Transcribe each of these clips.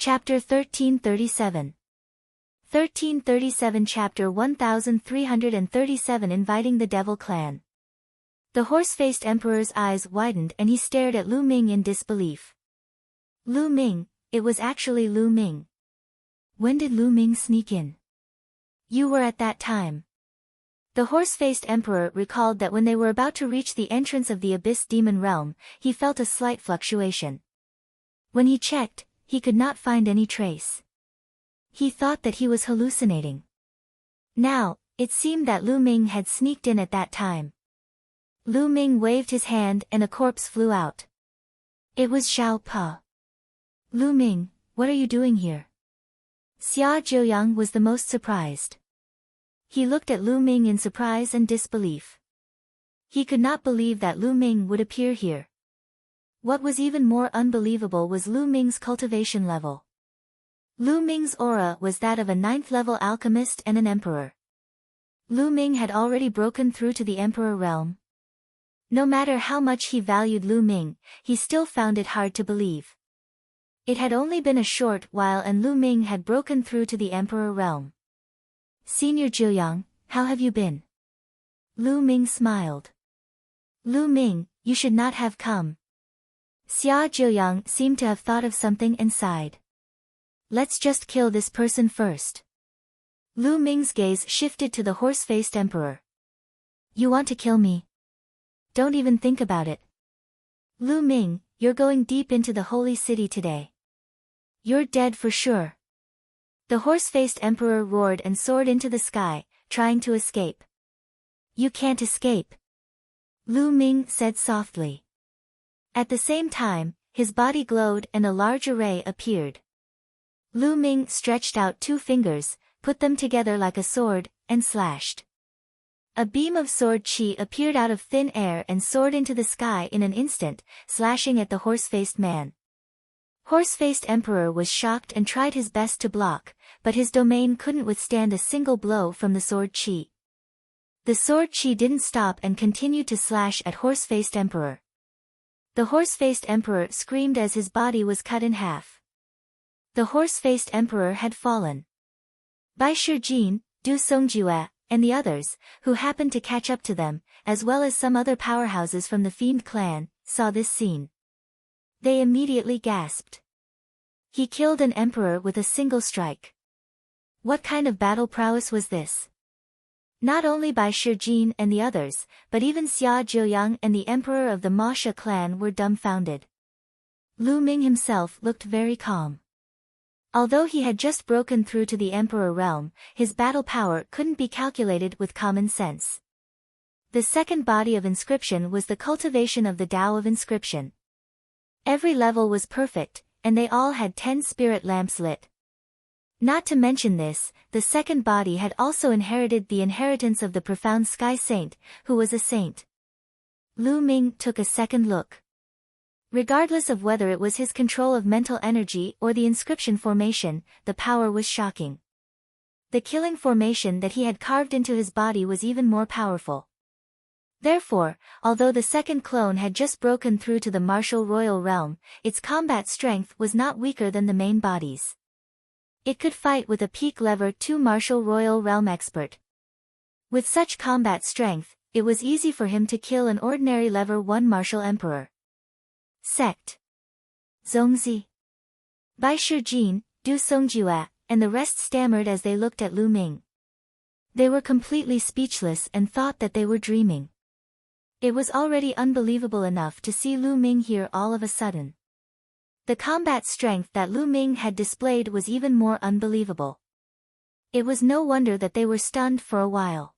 Chapter 1337. 1337 Chapter 1337 Inviting the Devil Clan. The horse-faced emperor's eyes widened and he stared at Lu Ming in disbelief. Lu Ming, it was actually Lu Ming. When did Lu Ming sneak in? You were at that time. The horse-faced emperor recalled that when they were about to reach the entrance of the Abyss Demon Realm, he felt a slight fluctuation. When he checked, he could not find any trace. He thought that he was hallucinating. Now, it seemed that Lu Ming had sneaked in at that time. Lu Ming waved his hand and a corpse flew out. It was Xiao Pa. Lu Ming, what are you doing here? Xia Jiuyang was the most surprised. He looked at Lu Ming in surprise and disbelief. He could not believe that Lu Ming would appear here. What was even more unbelievable was Lu Ming's cultivation level. Lu Ming's aura was that of a 9th-level alchemist and an emperor. Lu Ming had already broken through to the emperor realm. No matter how much he valued Lu Ming, he still found it hard to believe. It had only been a short while and Lu Ming had broken through to the emperor realm. Senior Jiuyang, how have you been? Lu Ming smiled. Lu Ming, you should not have come. Xia Jiuyang seemed to have thought of something and sighed. Let's just kill this person first. Lu Ming's gaze shifted to the horse-faced emperor. You want to kill me? Don't even think about it. Lu Ming, you're going deep into the holy city today. You're dead for sure. The horse-faced emperor roared and soared into the sky, trying to escape. You can't escape. Lu Ming said softly. At the same time, his body glowed and a large array appeared. Lu Ming stretched out 2 fingers, put them together like a sword, and slashed. A beam of sword chi appeared out of thin air and soared into the sky in an instant, slashing at the horse-faced man. Horse-faced emperor was shocked and tried his best to block, but his domain couldn't withstand a single blow from the sword chi. The sword chi didn't stop and continued to slash at horse-faced emperor. The horse-faced emperor screamed as his body was cut in half. The horse-faced emperor had fallen. Bai Shijin, Du Songjue, and the others, who happened to catch up to them, as well as some other powerhouses from the Fiend clan, saw this scene. They immediately gasped. He killed an emperor with a single strike. What kind of battle prowess was this? Not only Bai Shijin and the others, but even Xia Jiuyang and the emperor of the Ma Shi clan were dumbfounded. Lu Ming himself looked very calm. Although he had just broken through to the emperor realm, his battle power couldn't be calculated with common sense. The second body of inscription was the cultivation of the Tao of inscription. Every level was perfect, and they all had 10 spirit lamps lit. Not to mention this, the second body had also inherited the inheritance of the profound Sky Saint, who was a saint. Lu Ming took a second look. Regardless of whether it was his control of mental energy or the inscription formation, the power was shocking. The killing formation that he had carved into his body was even more powerful. Therefore, although the second clone had just broken through to the martial royal realm, its combat strength was not weaker than the main bodies. It could fight with a peak level 2 martial royal realm expert. With such combat strength, it was easy for him to kill an ordinary level 1 martial emperor. Sect. Zongzi. Bai Shijin, Du Songjue, and the rest stammered as they looked at Lu Ming. They were completely speechless and thought that they were dreaming. It was already unbelievable enough to see Lu Ming here all of a sudden. The combat strength that Lu Ming had displayed was even more unbelievable. It was no wonder that they were stunned for a while.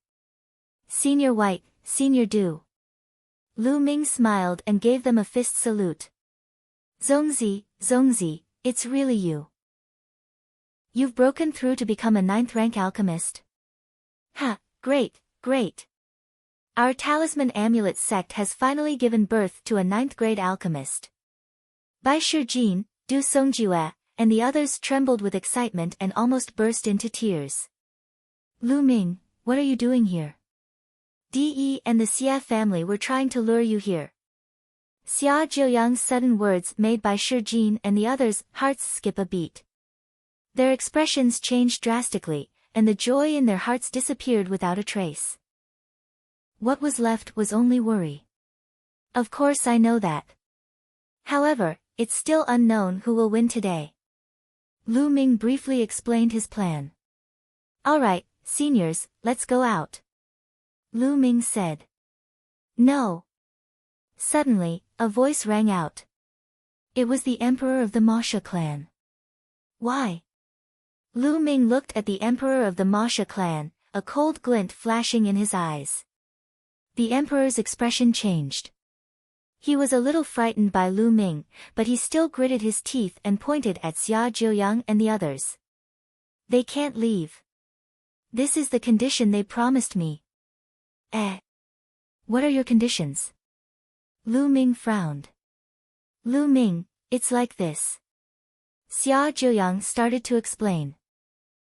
Senior White, Senior Du. Lu Ming smiled and gave them a fist salute. Zongzi, Zongzi, it's really you. You've broken through to become a 9th-rank alchemist. Ha, great, great. Our talisman amulet sect has finally given birth to a 9th-grade alchemist. Bai Shijin, Du Songjue, and the others trembled with excitement and almost burst into tears. Lu Ming, what are you doing here? De and the Xia family were trying to lure you here. Xia Jiuyang's sudden words made Bai Shijin and the others' hearts skip a beat. Their expressions changed drastically, and the joy in their hearts disappeared without a trace. What was left was only worry. Of course I know that. However, it's still unknown who will win today. Lu Ming briefly explained his plan. Alright, seniors, let's go out. Lu Ming said. No. Suddenly, a voice rang out. It was the emperor of the Masha clan. Why? Lu Ming looked at the emperor of the Masha clan, a cold glint flashing in his eyes. The emperor's expression changed. He was a little frightened by Lu Ming, but he still gritted his teeth and pointed at Xia Jiuyang and the others. They can't leave. This is the condition they promised me. What are your conditions? Lu Ming frowned. Lu Ming, it's like this. Xia Jiuyang started to explain.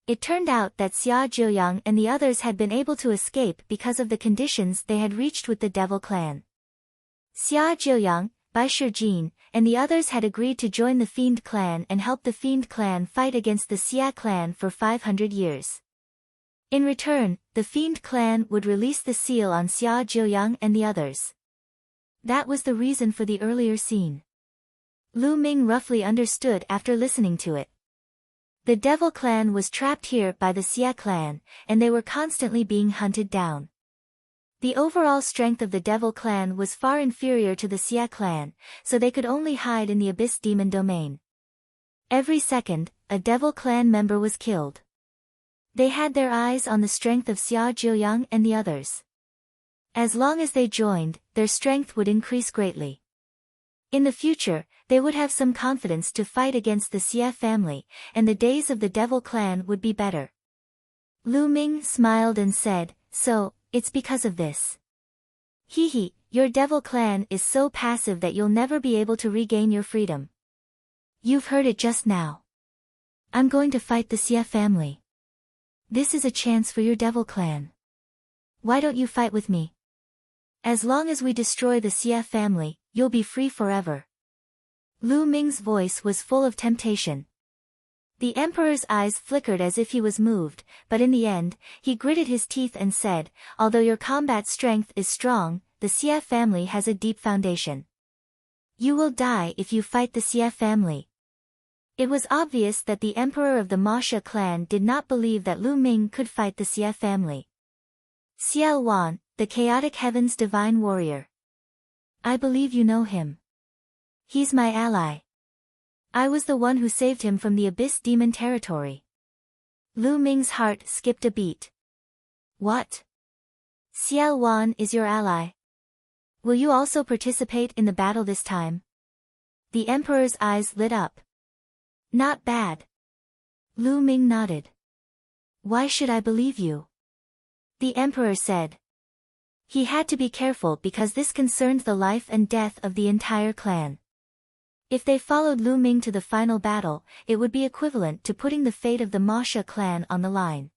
It turned out that Xia Jiuyang and the others had been able to escape because of the conditions they had reached with the Devil Clan. Xia Jiuyang, Bai Shijin, and the others had agreed to join the Fiend Clan and help the Fiend Clan fight against the Xia Clan for 500 years. In return, the Fiend Clan would release the seal on Xia Jiuyang and the others. That was the reason for the earlier scene. Lu Ming roughly understood after listening to it. The Devil Clan was trapped here by the Xia Clan, and they were constantly being hunted down. The overall strength of the Devil Clan was far inferior to the Xia Clan, so they could only hide in the Abyss Demon domain. Every second, a Devil Clan member was killed. They had their eyes on the strength of Xia Jiuyang and the others. As long as they joined, their strength would increase greatly. In the future, they would have some confidence to fight against the Xia family, and the days of the Devil Clan would be better. Lu Ming smiled and said, So, it's because of this. Hee, your Devil Clan is so passive that you'll never be able to regain your freedom. You've heard it just now. I'm going to fight the Xia family. This is a chance for your Devil Clan. Why don't you fight with me? As long as we destroy the Xia family, you'll be free forever. Lu Ming's voice was full of temptation. The emperor's eyes flickered as if he was moved, but in the end, he gritted his teeth and said, Although your combat strength is strong, the Xia family has a deep foundation. You will die if you fight the Xia family. It was obvious that the emperor of the Masha clan did not believe that Lu Ming could fight the Xia family. Xiao Wan, the Chaotic Heaven's divine warrior. I believe you know him. He's my ally. I was the one who saved him from the Abyss Demon territory. Lu Ming's heart skipped a beat. What? Xiao Wan is your ally? Will you also participate in the battle this time? The emperor's eyes lit up. Not bad. Lu Ming nodded. Why should I believe you? The emperor said. He had to be careful because this concerned the life and death of the entire clan. If they followed Lu Ming to the final battle, it would be equivalent to putting the fate of the Masha clan on the line.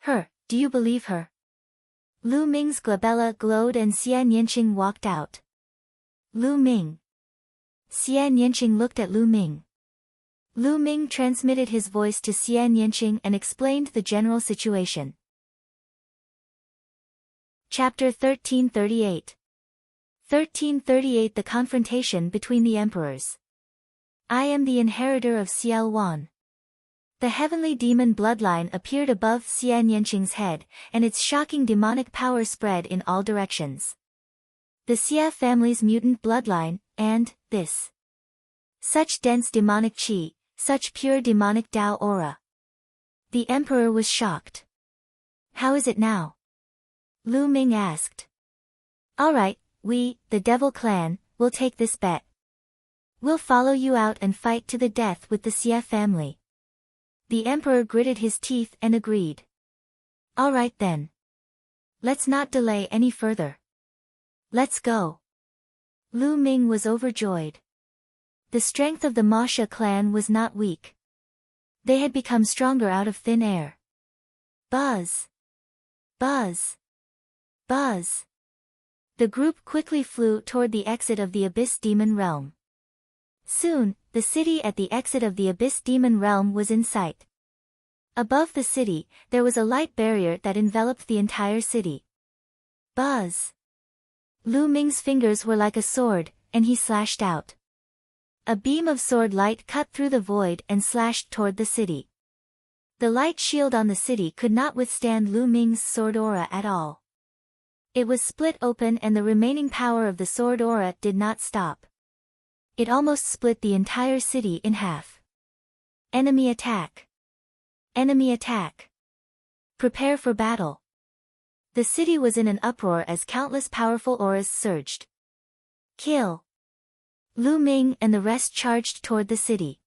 Do you believe her? Lu Ming's glabella glowed and Xian Yanqing walked out. Lu Ming. Xian Yanqing looked at Lu Ming. Lu Ming transmitted his voice to Xian Yanqing and explained the general situation. Chapter 1338. 1338 The confrontation between the emperors. I am the inheritor of Xiao Wan. The heavenly demon bloodline appeared above Xian Yanqing's head, and its shocking demonic power spread in all directions. The Xia family's mutant bloodline, and this. Such dense demonic qi, such pure demonic Dao aura. The emperor was shocked. How is it now? Lu Ming asked. Alright. We, the Devil Clan, will take this bet. We'll follow you out and fight to the death with the Xia family. The emperor gritted his teeth and agreed. All right then. Let's not delay any further. Let's go. Lu Ming was overjoyed. The strength of the Masha clan was not weak. They had become stronger out of thin air. Buzz. Buzz. Buzz. The group quickly flew toward the exit of the Abyss Demon realm. Soon, the city at the exit of the Abyss Demon Realm was in sight. Above the city, there was a light barrier that enveloped the entire city. Buzz! Lu Ming's fingers were like a sword, and he slashed out. A beam of sword light cut through the void and slashed toward the city. The light shield on the city could not withstand Lu Ming's sword aura at all. It was split open and the remaining power of the sword aura did not stop. It almost split the entire city in half. Enemy attack! Enemy attack! Prepare for battle! The city was in an uproar as countless powerful auras surged. Kill! Lu Ming and the rest charged toward the city.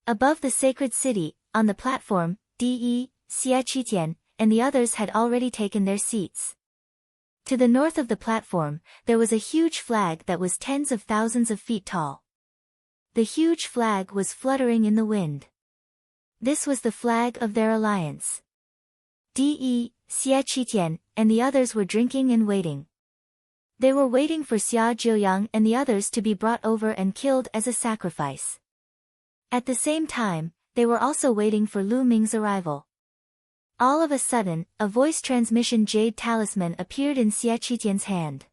Above the sacred city, on the platform, De, Xie Qitian, and the others had already taken their seats. To the north of the platform, there was a huge flag that was tens of thousands of feet tall. The huge flag was fluttering in the wind. This was the flag of their alliance. De, Xie Qitian, and the others were drinking and waiting. They were waiting for Xia Jiuyang and the others to be brought over and killed as a sacrifice. At the same time, they were also waiting for Lu Ming's arrival. All of a sudden, a voice transmission jade talisman appeared in Xie Qitian's hand.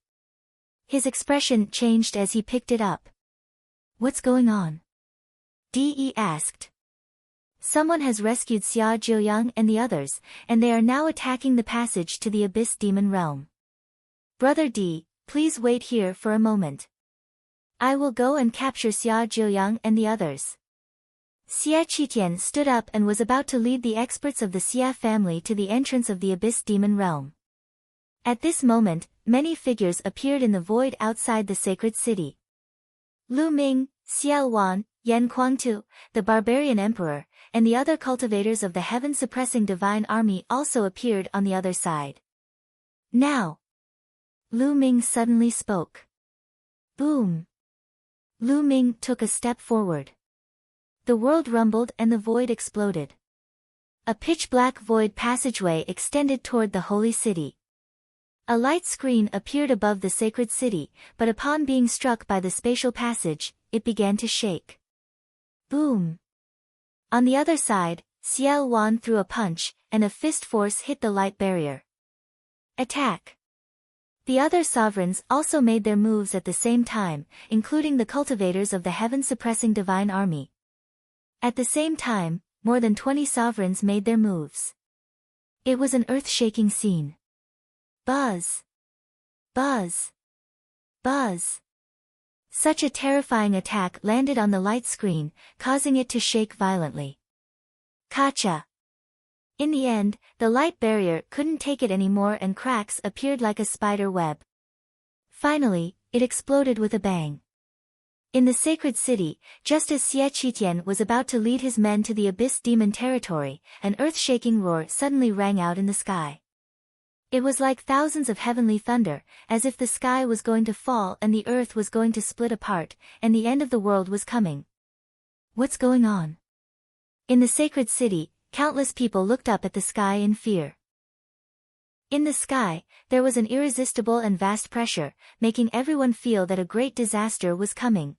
His expression changed as he picked it up. What's going on? De asked. Someone has rescued Xia Jiuyang and the others, and they are now attacking the passage to the Abyss Demon Realm. Brother D, please wait here for a moment. I will go and capture Xia Jiuyang and the others. Xie Qitian stood up and was about to lead the experts of the Xie family to the entrance of the Abyss Demon Realm. At this moment, many figures appeared in the void outside the sacred city. Lu Ming, Xiao Wan, Yan Kuangtu, the barbarian emperor, and the other cultivators of the heaven-suppressing divine army also appeared on the other side. Now! Lu Ming suddenly spoke. Boom! Lu Ming took a step forward. The world rumbled and the void exploded. A pitch-black void passageway extended toward the holy city. A light screen appeared above the sacred city, but upon being struck by the spatial passage, it began to shake. Boom! On the other side, Xiao Wan threw a punch, and a fist force hit the light barrier. Attack! The other sovereigns also made their moves at the same time, including the cultivators of the heaven-suppressing divine army. At the same time, more than 20 sovereigns made their moves. It was an earth-shaking scene. Buzz! Buzz! Buzz! Such a terrifying attack landed on the light screen, causing it to shake violently. Kacha! In the end, the light barrier couldn't take it anymore and cracks appeared like a spider web. Finally, it exploded with a bang. In the sacred city, just as Xie Qitian was about to lead his men to the Abyss Demon territory, an earth-shaking roar suddenly rang out in the sky. It was like thousands of heavenly thunder, as if the sky was going to fall and the earth was going to split apart, and the end of the world was coming. What's going on? In the sacred city, countless people looked up at the sky in fear. In the sky, there was an irresistible and vast pressure, making everyone feel that a great disaster was coming.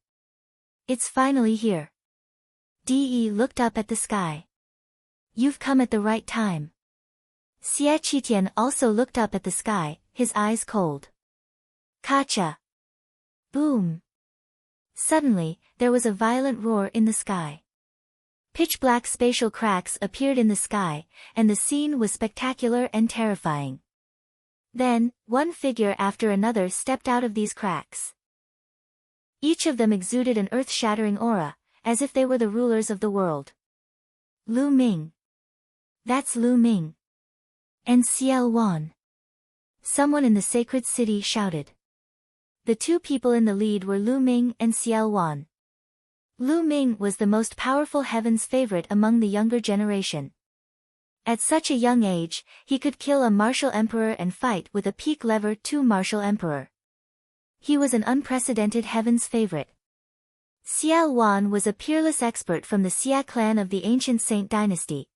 It's finally here. De looked up at the sky. You've come at the right time. Xie Qitian also looked up at the sky, his eyes cold. Kacha! Boom! Suddenly, there was a violent roar in the sky. Pitch-black spatial cracks appeared in the sky, and the scene was spectacular and terrifying. Then, one figure after another stepped out of these cracks. Each of them exuded an earth-shattering aura, as if they were the rulers of the world. Lu Ming. That's Lu Ming. And Xiao Wan. Someone in the sacred city shouted. The two people in the lead were Lu Ming and Xiao Wan. Lu Ming was the most powerful heaven's favorite among the younger generation. At such a young age, he could kill a martial emperor and fight with a peak lever 2 martial emperor. He was an unprecedented heaven's favorite. Xiao Wan was a peerless expert from the Xia clan of the ancient Saint dynasty.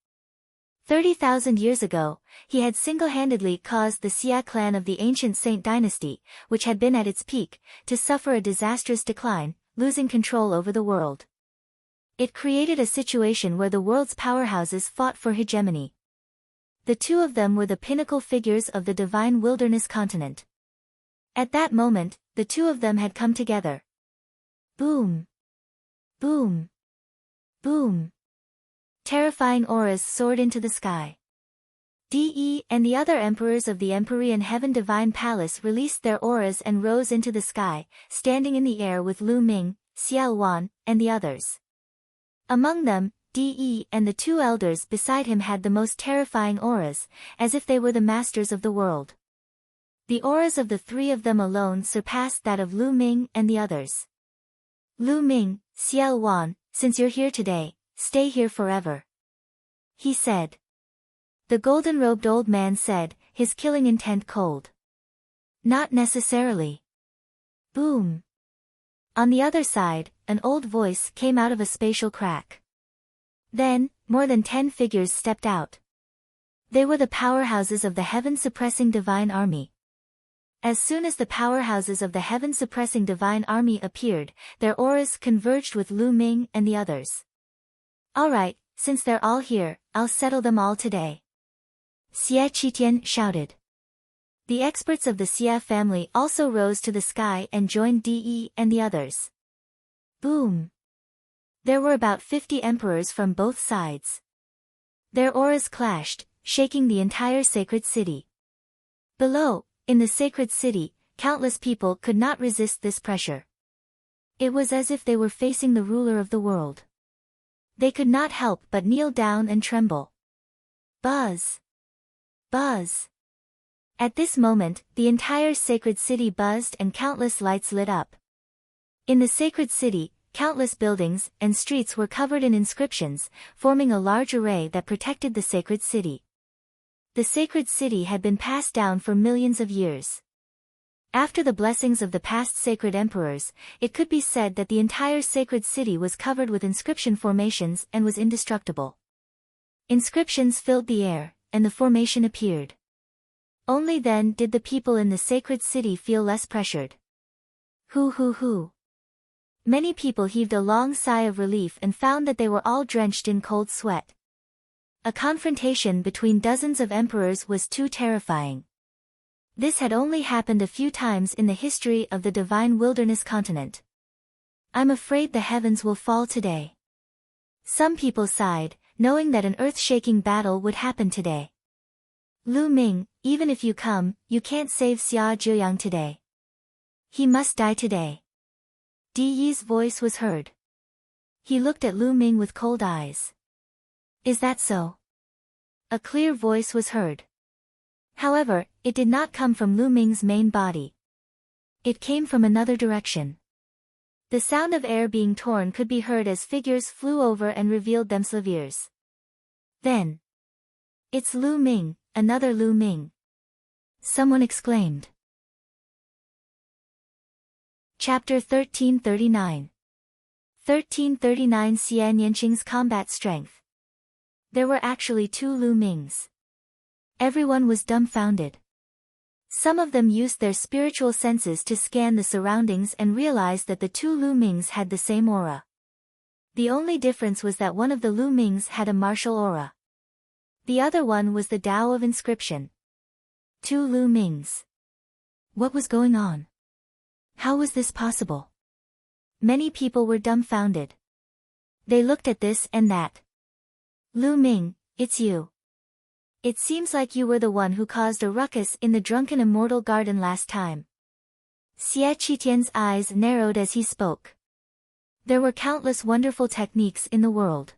30,000 years ago, he had single-handedly caused the Xia clan of the ancient Saint dynasty, which had been at its peak, to suffer a disastrous decline, losing control over the world. It created a situation where the world's powerhouses fought for hegemony. The two of them were the pinnacle figures of the divine wilderness continent. At that moment, the two of them had come together. Boom! Boom! Boom! Terrifying auras soared into the sky. De and the other emperors of the Empyrean Heaven Divine Palace released their auras and rose into the sky, standing in the air with Lu Ming, Xiao Wan, and the others. Among them, De and the two elders beside him had the most terrifying auras, as if they were the masters of the world. The auras of the three of them alone surpassed that of Lu Ming and the others. Lu Ming, Xiao Wan, since you're here today, stay here forever, he said. The golden-robed old man said, his killing intent cold. Not necessarily. Boom. On the other side, an old voice came out of a spatial crack. Then, more than 10 figures stepped out. They were the powerhouses of the heaven-suppressing divine army. As soon as the powerhouses of the heaven-suppressing divine army appeared, their auras converged with Lu Ming and the others. All right, since they're all here, I'll settle them all today, Xie Qitian shouted. The experts of the Xie family also rose to the sky and joined De and the others. Boom! There were about 50 emperors from both sides. Their auras clashed, shaking the entire sacred city. Below, in the sacred city, countless people could not resist this pressure. It was as if they were facing the ruler of the world. They could not help but kneel down and tremble. Buzz! Buzz! At this moment, the entire sacred city buzzed and countless lights lit up. In the sacred city, countless buildings and streets were covered in inscriptions, forming a large array that protected the sacred city. The sacred city had been passed down for millions of years. After the blessings of the past sacred emperors, it could be said that the entire sacred city was covered with inscription formations and was indestructible. Inscriptions filled the air, and the formation appeared. Only then did the people in the sacred city feel less pressured. Hoo. Many people heaved a long sigh of relief and found that they were all drenched in cold sweat. A confrontation between dozens of emperors was too terrifying. This had only happened a few times in the history of the divine wilderness continent. I'm afraid the heavens will fall today. Some people sighed, knowing that an earth-shaking battle would happen today. Lu Ming, even if you come, you can't save Xia Zhiyang today. He must die today. De's voice was heard. He looked at Lu Ming with cold eyes. Is that so? A clear voice was heard. However, it did not come from Lu Ming's main body. It came from another direction. The sound of air being torn could be heard as figures flew over and revealed themselves. Then, it's Lu Ming, another Lu Ming, someone exclaimed. Chapter 1339. 1339 Xie Nianqing's combat strength. There were actually 2 Lu Mings. Everyone was dumbfounded. Some of them used their spiritual senses to scan the surroundings and realized that the 2 Lu Mings had the same aura. The only difference was that one of the Lu Mings had a martial aura. The other one was the Tao of inscription. 2 Lu Mings. What was going on? How was this possible? Many people were dumbfounded. They looked at this and that. Lu Ming, it's you. It seems like you were the one who caused a ruckus in the drunken immortal garden last time. Xie Qitian's eyes narrowed as he spoke. There were countless wonderful techniques in the world.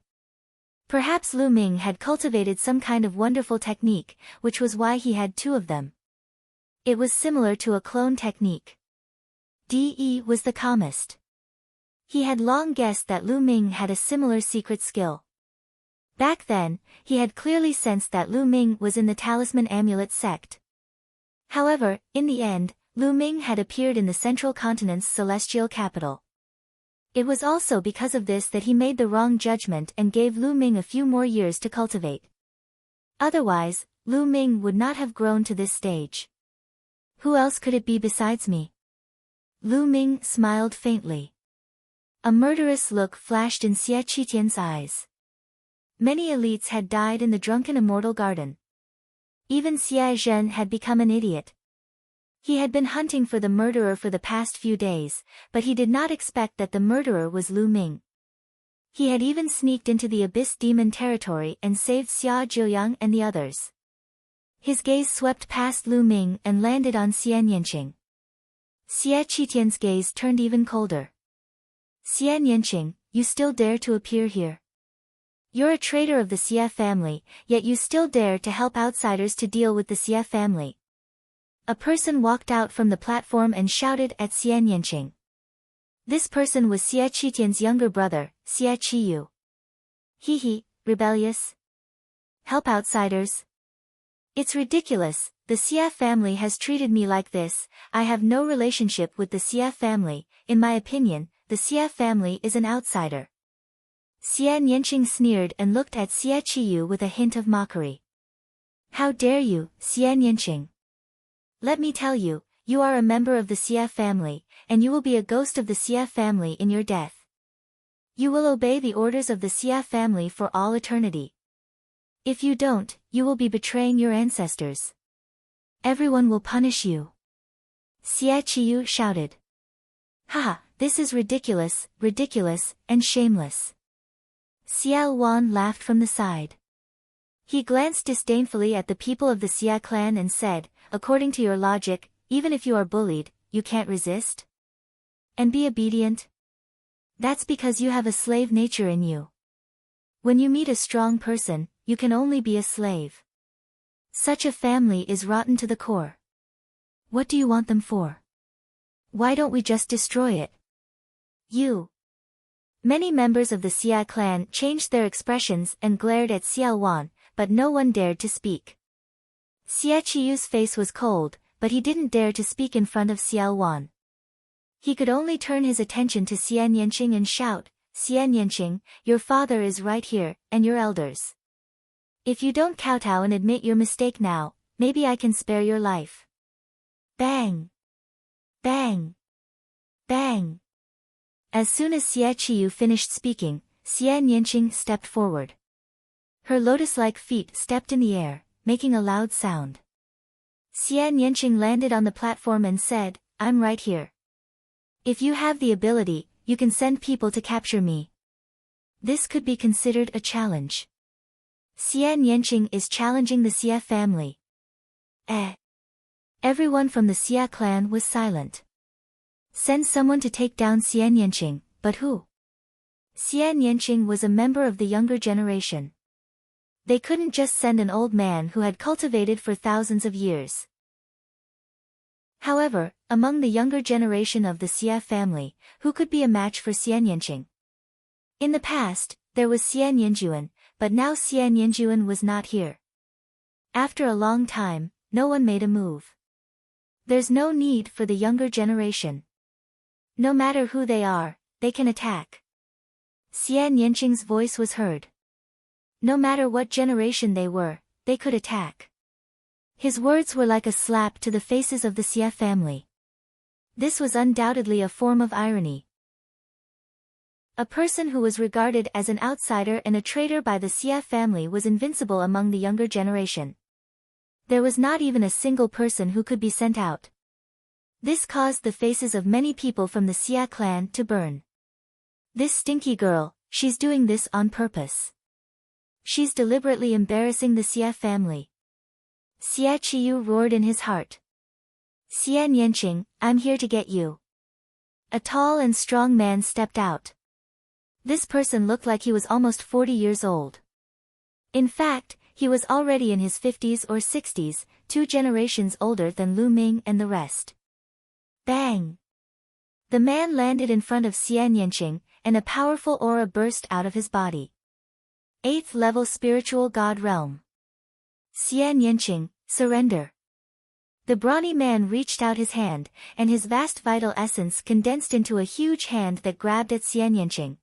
Perhaps Lu Ming had cultivated some kind of wonderful technique, which was why he had 2 of them. It was similar to a clone technique. De was the calmest. He had long guessed that Lu Ming had a similar secret skill. Back then, he had clearly sensed that Lu Ming was in the Talisman Amulet sect. However, in the end, Lu Ming had appeared in the central continent's celestial capital. It was also because of this that he made the wrong judgment and gave Lu Ming a few more years to cultivate. Otherwise, Lu Ming would not have grown to this stage. Who else could it be besides me? Lu Ming smiled faintly. A murderous look flashed in Xie Qitian's eyes. Many elites had died in the drunken immortal garden. Even Xie Zhen had become an idiot. He had been hunting for the murderer for the past few days, but he did not expect that the murderer was Lu Ming. He had even sneaked into the Abyss Demon territory and saved Xia Zhiyang and the others. His gaze swept past Lu Ming and landed on Xian Yanqing. Xie Qitian's gaze turned even colder. Xian Yanqing, you still dare to appear here? You're a traitor of the Xie family, yet you still dare to help outsiders to deal with the Xie family. A person walked out from the platform and shouted at Xian Yanqing. This person was Xie Qitian's younger brother, Xie Qiyu. He, rebellious? Help outsiders? It's ridiculous, the Xie family has treated me like this. I have no relationship with the Xie family. In my opinion, the Xie family is an outsider. Xian Yanqing sneered and looked at Xie Qiyu with a hint of mockery. How dare you, Xian Yanqing? Let me tell you, you are a member of the Xie family, and you will be a ghost of the Xie family in your death. You will obey the orders of the Xie family for all eternity. If you don't, you will be betraying your ancestors. Everyone will punish you. Xie Qiyu shouted. Haha, this is ridiculous, and shameless. Xiao Wan laughed from the side. He glanced disdainfully at the people of the Xie clan and said, according to your logic, even if you are bullied, you can't resist? And be obedient? That's because you have a slave nature in you. When you meet a strong person, you can only be a slave. Such a family is rotten to the core. What do you want them for? Why don't we just destroy it? You. Many members of the Xie clan changed their expressions and glared at Xiao Wan, but no one dared to speak. Xie Qiyu's face was cold, but he didn't dare to speak in front of Xiao Wan. He could only turn his attention to Xian Yanqing and shout, Xian Yanqing, your father is right here, and your elders. If you don't kowtow and admit your mistake now, maybe I can spare your life. Bang! Bang! Bang! As soon as Xie Qiyu finished speaking, Xian Yanqing stepped forward. Her lotus-like feet stepped in the air, making a loud sound. Xian Yanqing landed on the platform and said, I'm right here. If you have the ability, you can send people to capture me. This could be considered a challenge. Xian Yanqing is challenging the Xie family. Everyone from the Xie clan was silent. Send someone to take down Xian Yanqing, but who? Xian Yanqing was a member of the younger generation. They couldn't just send an old man who had cultivated for thousands of years. However, among the younger generation of the Xie family, who could be a match for Xian Yanqing? In the past, there was Xian Yanjuan, but now Xian Yanjuan was not here. After a long time, no one made a move. There's no need for the younger generation. No matter who they are, they can attack. Xian Yanqing's voice was heard. No matter what generation they were, they could attack. His words were like a slap to the faces of the Xie family. This was undoubtedly a form of irony. A person who was regarded as an outsider and a traitor by the Xie family was invincible among the younger generation. There was not even a single person who could be sent out. This caused the faces of many people from the Xie clan to burn. This stinky girl, she's doing this on purpose. She's deliberately embarrassing the Xie family. Xie Qiyu roared in his heart. Xian Yanqing, I'm here to get you. A tall and strong man stepped out. This person looked like he was almost 40 years old. In fact, he was already in his 50s or 60s, 2 generations older than Lu Ming and the rest. Bang! The man landed in front of Xian Yanqing, and a powerful aura burst out of his body. 8th level spiritual god realm. Xian Yanqing, surrender. The brawny man reached out his hand, and his vast vital essence condensed into a huge hand that grabbed at Xian Yanqing.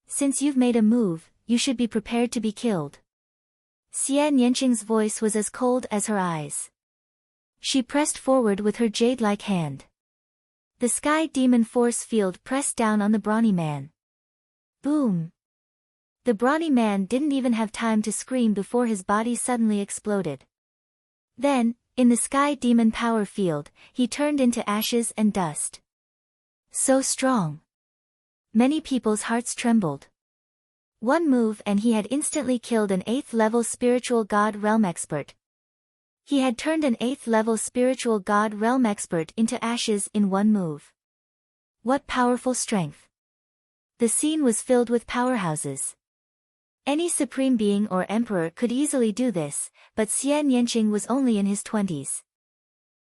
Since you've made a move, you should be prepared to be killed. Xian Yanqing's voice was as cold as her eyes. She pressed forward with her jade-like hand. The sky demon force field pressed down on the brawny man. Boom! The brawny man didn't even have time to scream before his body suddenly exploded. Then, in the sky demon power field, he turned into ashes and dust. So strong. Many people's hearts trembled. One move and he had instantly killed an 8th level spiritual god realm expert. He had turned an 8th level spiritual god realm expert into ashes in one move. What powerful strength. The scene was filled with powerhouses. Any supreme being or emperor could easily do this, but Xian Yanqing was only in his 20s.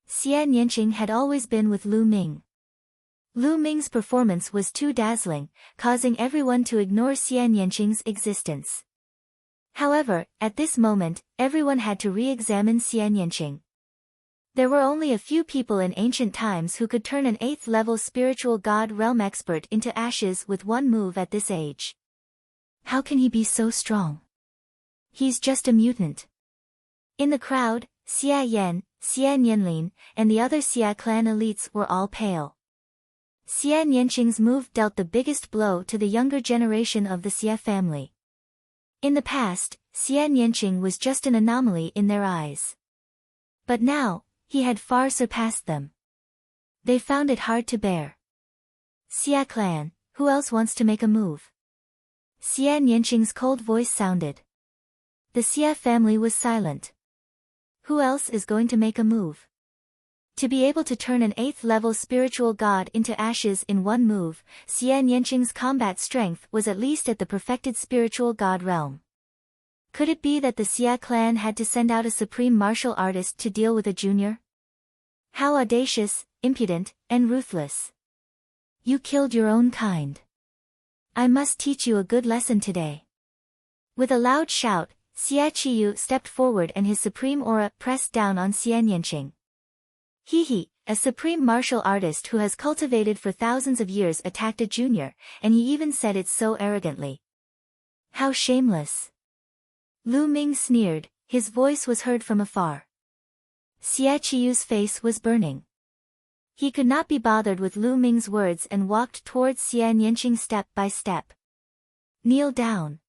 Xian Yanqing had always been with Lu Ming. Lu Ming's performance was too dazzling, causing everyone to ignore Xian Yanqing's existence. However, at this moment, everyone had to re-examine Xian Yanqing. There were only a few people in ancient times who could turn an 8th level spiritual god realm expert into ashes with one move at this age. How can he be so strong? He's just a mutant. In the crowd, Xia Yan, Xian Yanlin, and the other Xia clan elites were all pale. Xian Yanqing's move dealt the biggest blow to the younger generation of the Xia family. In the past, Xian Yanqing was just an anomaly in their eyes. But now, he had far surpassed them. They found it hard to bear. Xia clan, who else wants to make a move? Xian Yanqing's cold voice sounded. The Xia family was silent. Who else is going to make a move? To be able to turn an 8th level spiritual god into ashes in one move, Xian Yanqing's combat strength was at least at the perfected spiritual god realm. Could it be that the Xia clan had to send out a supreme martial artist to deal with a junior? How audacious, impudent, and ruthless. You killed your own kind. I must teach you a good lesson today. With a loud shout, Xia Qiyu stepped forward and his supreme aura pressed down on Xian Yanqing. He, a supreme martial artist who has cultivated for thousands of years, attacked a junior, and he even said it so arrogantly. How shameless. Lu Ming sneered, his voice was heard from afar. Xia Qiyu's face was burning. He could not be bothered with Lu Ming's words and walked towards Xian Yanqing step by step. Kneel down.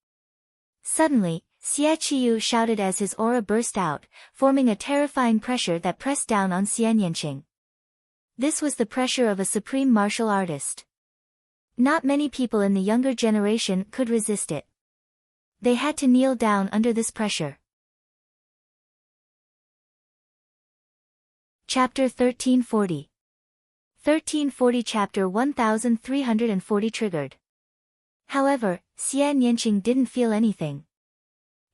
Suddenly, Xia Qiyu shouted as his aura burst out, forming a terrifying pressure that pressed down on Xian Yanqing. This was the pressure of a supreme martial artist. Not many people in the younger generation could resist it. They had to kneel down under this pressure. Chapter 1340. 1340 Chapter 1340 Triggered. However, Xian Yanqing didn't feel anything.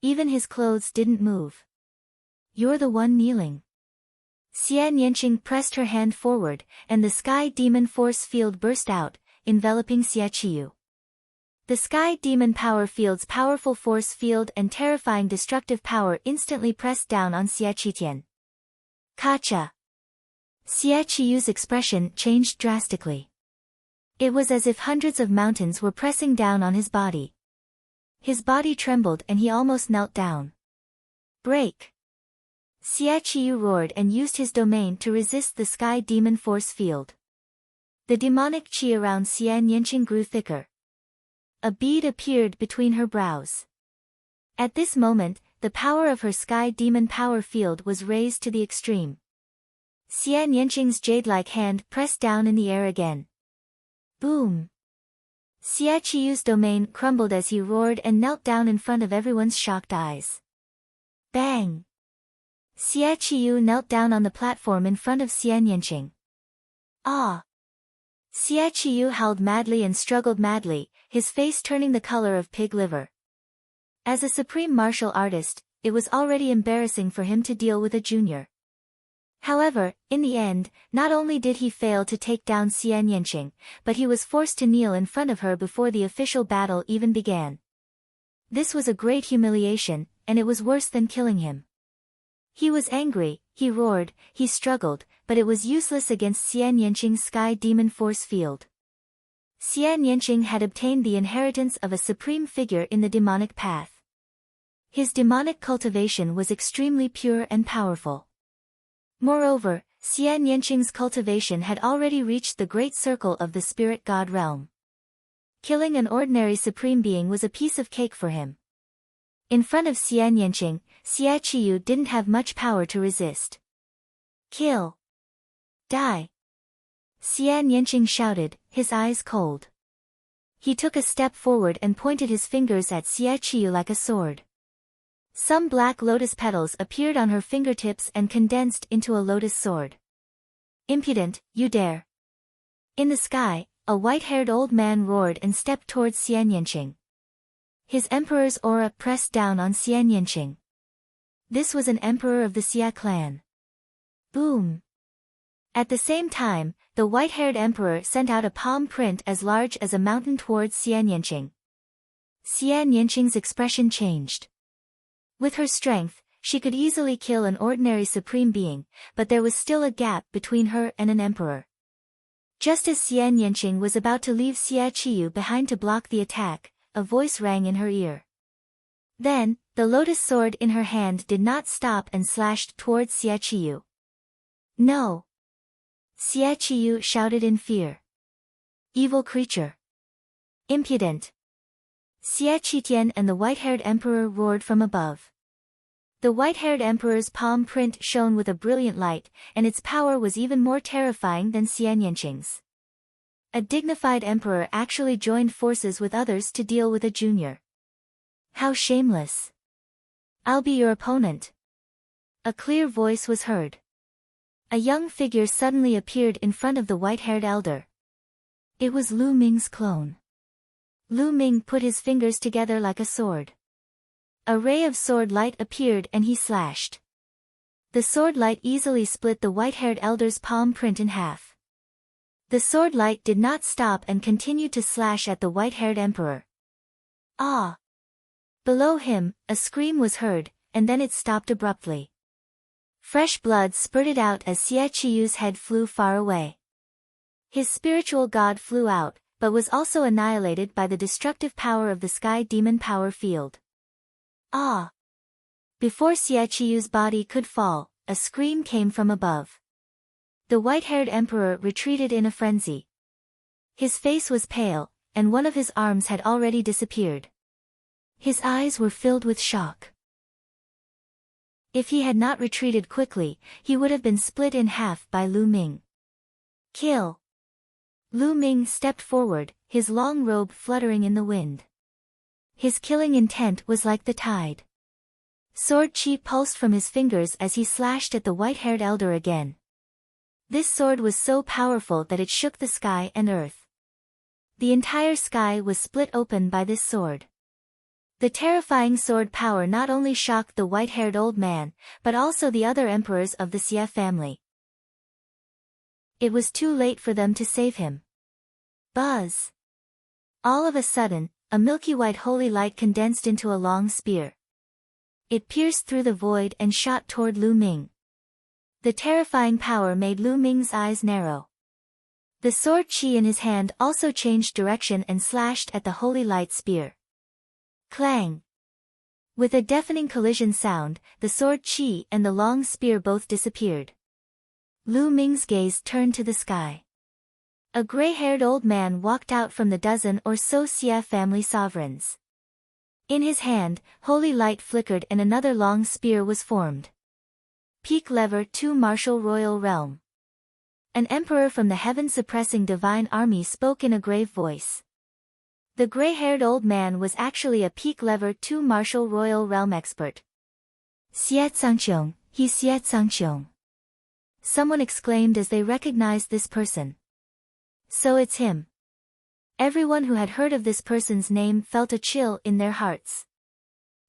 Even his clothes didn't move. You're the one kneeling. Xian Yanqing pressed her hand forward, and the sky demon force field burst out, enveloping Xia Qiyu. The sky demon power field's powerful force field and terrifying destructive power instantly pressed down on Xia Qitian. Kacha! Xia Qiyu's expression changed drastically. It was as if hundreds of mountains were pressing down on his body. His body trembled and he almost knelt down. Break! Xia Qiyu roared and used his domain to resist the sky demon force field. The demonic qi around Xian Yanqing grew thicker. A bead appeared between her brows. At this moment, the power of her sky demon power field was raised to the extreme. Xian Yanqing's jade-like hand pressed down in the air again. Boom! Xia Qiyu's domain crumbled as he roared and knelt down in front of everyone's shocked eyes. Bang! Xia Qiyu knelt down on the platform in front of Xian Yanqing. Ah! Xia Qiyu howled madly and struggled madly, his face turning the color of pig liver. As a supreme martial artist, it was already embarrassing for him to deal with a junior. However, in the end, not only did he fail to take down Xian Yanqing, but he was forced to kneel in front of her before the official battle even began. This was a great humiliation, and it was worse than killing him. He was angry, he roared, he struggled, but it was useless against Xian Yanqing's sky demon force field. Xian Yanqing had obtained the inheritance of a supreme figure in the demonic path. His demonic cultivation was extremely pure and powerful. Moreover, Xian Yanqing's cultivation had already reached the great circle of the spirit god realm. Killing an ordinary supreme being was a piece of cake for him. In front of Xian Yanqing, Xia Qiyu didn't have much power to resist. Kill! Die! Xian Yanqing shouted, his eyes cold. He took a step forward and pointed his fingers at Xia Qiyu like a sword. Some black lotus petals appeared on her fingertips and condensed into a lotus sword. Impudent, you dare! In the sky, a white-haired old man roared and stepped towards Xian Yanqing. His emperor's aura pressed down on Xian Yanqing. This was an emperor of the Xia clan. Boom! At the same time, the white-haired emperor sent out a palm print as large as a mountain towards Xian Yanqing. Xian Yanqing's expression changed. With her strength, she could easily kill an ordinary supreme being, but there was still a gap between her and an emperor. Just as Xian Yanqing was about to leave Xia Qiyu behind to block the attack, a voice rang in her ear. Then, the lotus sword in her hand did not stop and slashed towards Xia Qiyu. No! Xia Qiyu shouted in fear. Evil creature! Impudent! Xia Qitian and the white-haired emperor roared from above. The white-haired emperor's palm print shone with a brilliant light, and its power was even more terrifying than Xian Yanqing's. A dignified emperor actually joined forces with others to deal with a junior. How shameless! I'll be your opponent. A clear voice was heard. A young figure suddenly appeared in front of the white-haired elder. It was Lu Ming's clone. Lu Ming put his fingers together like a sword. A ray of sword light appeared and he slashed. The sword light easily split the white-haired elder's palm print in half. The sword light did not stop and continued to slash at the white-haired emperor. Ah! Below him, a scream was heard, and then it stopped abruptly. Fresh blood spurted out as Xia Qiyu's head flew far away. His spiritual god flew out, but was also annihilated by the destructive power of the sky demon power field. Ah! Before Xia Qiyu's body could fall, a scream came from above. The white-haired emperor retreated in a frenzy. His face was pale, and one of his arms had already disappeared. His eyes were filled with shock. If he had not retreated quickly, he would have been split in half by Lu Ming. Kill! Lu Ming stepped forward, his long robe fluttering in the wind. His killing intent was like the tide. Sword chi pulsed from his fingers as he slashed at the white-haired elder again. This sword was so powerful that it shook the sky and earth. The entire sky was split open by this sword. The terrifying sword power not only shocked the white-haired old man, but also the other emperors of the Xia family. It was too late for them to save him. Buzz! All of a sudden, a milky white holy light condensed into a long spear. It pierced through the void and shot toward Lu Ming. The terrifying power made Lu Ming's eyes narrow. The sword chi in his hand also changed direction and slashed at the holy light spear. Clang! With a deafening collision sound, the sword chi and the long spear both disappeared. Lu Ming's gaze turned to the sky. A gray-haired old man walked out from the dozen or so Xia family sovereigns. In his hand, holy light flickered and another long spear was formed. Peak lever 2 Martial Royal Realm. An emperor from the heaven-suppressing divine army spoke in a grave voice. The gray-haired old man was actually a peak lever 2 Martial Royal Realm expert. Xie Zangqiong, he's Xie Zangqiong. Someone exclaimed as they recognized this person. So it's him. Everyone who had heard of this person's name felt a chill in their hearts.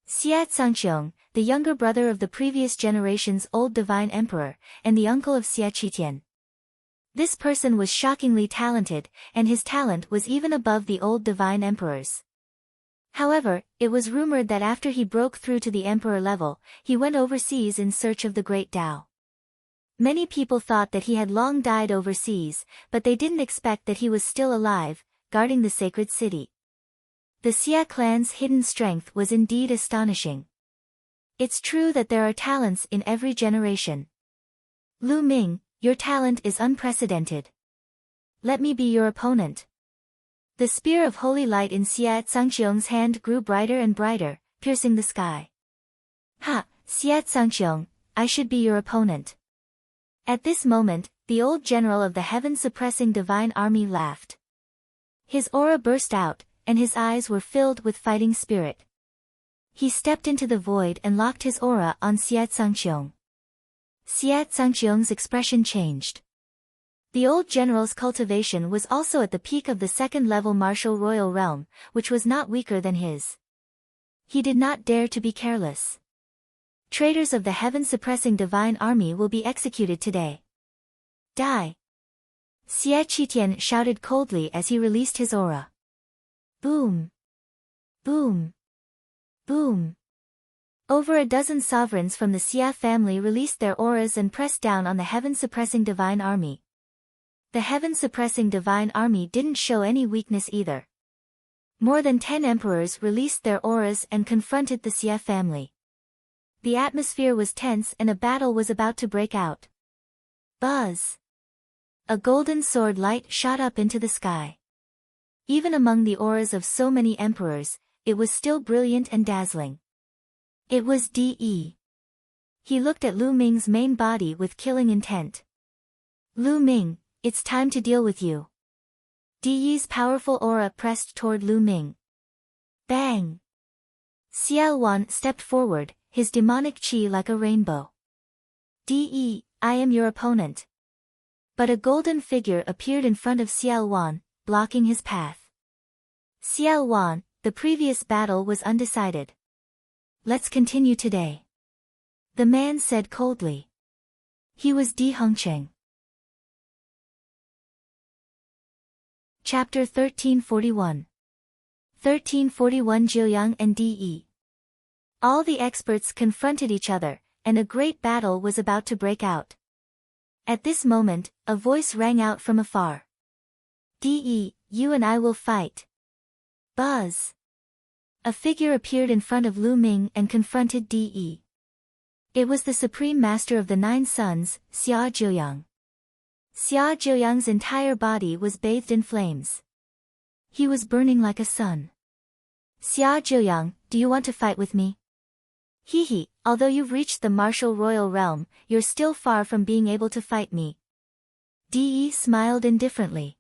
Xie Zangqiong, the younger brother of the previous generation's old divine emperor, and the uncle of Xie Qitian. This person was shockingly talented, and his talent was even above the old divine emperor's. However, it was rumored that after he broke through to the emperor level, he went overseas in search of the great Tao. Many people thought that he had long died overseas, but they didn't expect that he was still alive, guarding the sacred city. The Xia clan's hidden strength was indeed astonishing. It's true that there are talents in every generation. Lu Ming, Your talent is unprecedented. Let me be your opponent. The spear of holy light in Xia Zhangxiong's hand grew brighter and brighter, piercing the sky. Ha, Xia Zhangxiong, I should be your opponent. At this moment, the old general of the heaven-suppressing divine army laughed. His aura burst out, and his eyes were filled with fighting spirit. He stepped into the void and locked his aura on Xia Zhangxiong. Xia Zhangxiong's expression changed. The old general's cultivation was also at the peak of the second-level martial royal realm, which was not weaker than his. He did not dare to be careless. Traitors of the heaven-suppressing divine army will be executed today. Die! Xie Qitian shouted coldly as he released his aura. Boom! Boom! Boom! Over a dozen sovereigns from the Xia family released their auras and pressed down on the heaven-suppressing divine army. The heaven-suppressing divine army didn't show any weakness either. More than 10 emperors released their auras and confronted the Xia family. The atmosphere was tense and a battle was about to break out. Buzz! A golden sword light shot up into the sky. Even among the auras of so many emperors, it was still brilliant and dazzling. It was De. He looked at Lu Ming's main body with killing intent. Lu Ming, it's time to deal with you. De's powerful aura pressed toward Lu Ming. Bang! Xiao Wan stepped forward, his demonic qi like a rainbow. De, I am your opponent. But a golden figure appeared in front of Xiao Wan, blocking his path. Xiao Wan, the previous battle was undecided. Let's continue today. The man said coldly. He was Di Hongcheng. Chapter 1341. 1341 Jiuyang and De. All the experts confronted each other, and a great battle was about to break out. At this moment, a voice rang out from afar. De, you and I will fight. Buzz! A figure appeared in front of Lu Ming and confronted De. It was the supreme master of the 9 suns, Xia Jiuyang. Xia Jiuyang's entire body was bathed in flames. He was burning like a sun. Xia Jiuyang, do you want to fight with me? Hehe, although you've reached the martial royal realm, you're still far from being able to fight me. De smiled indifferently.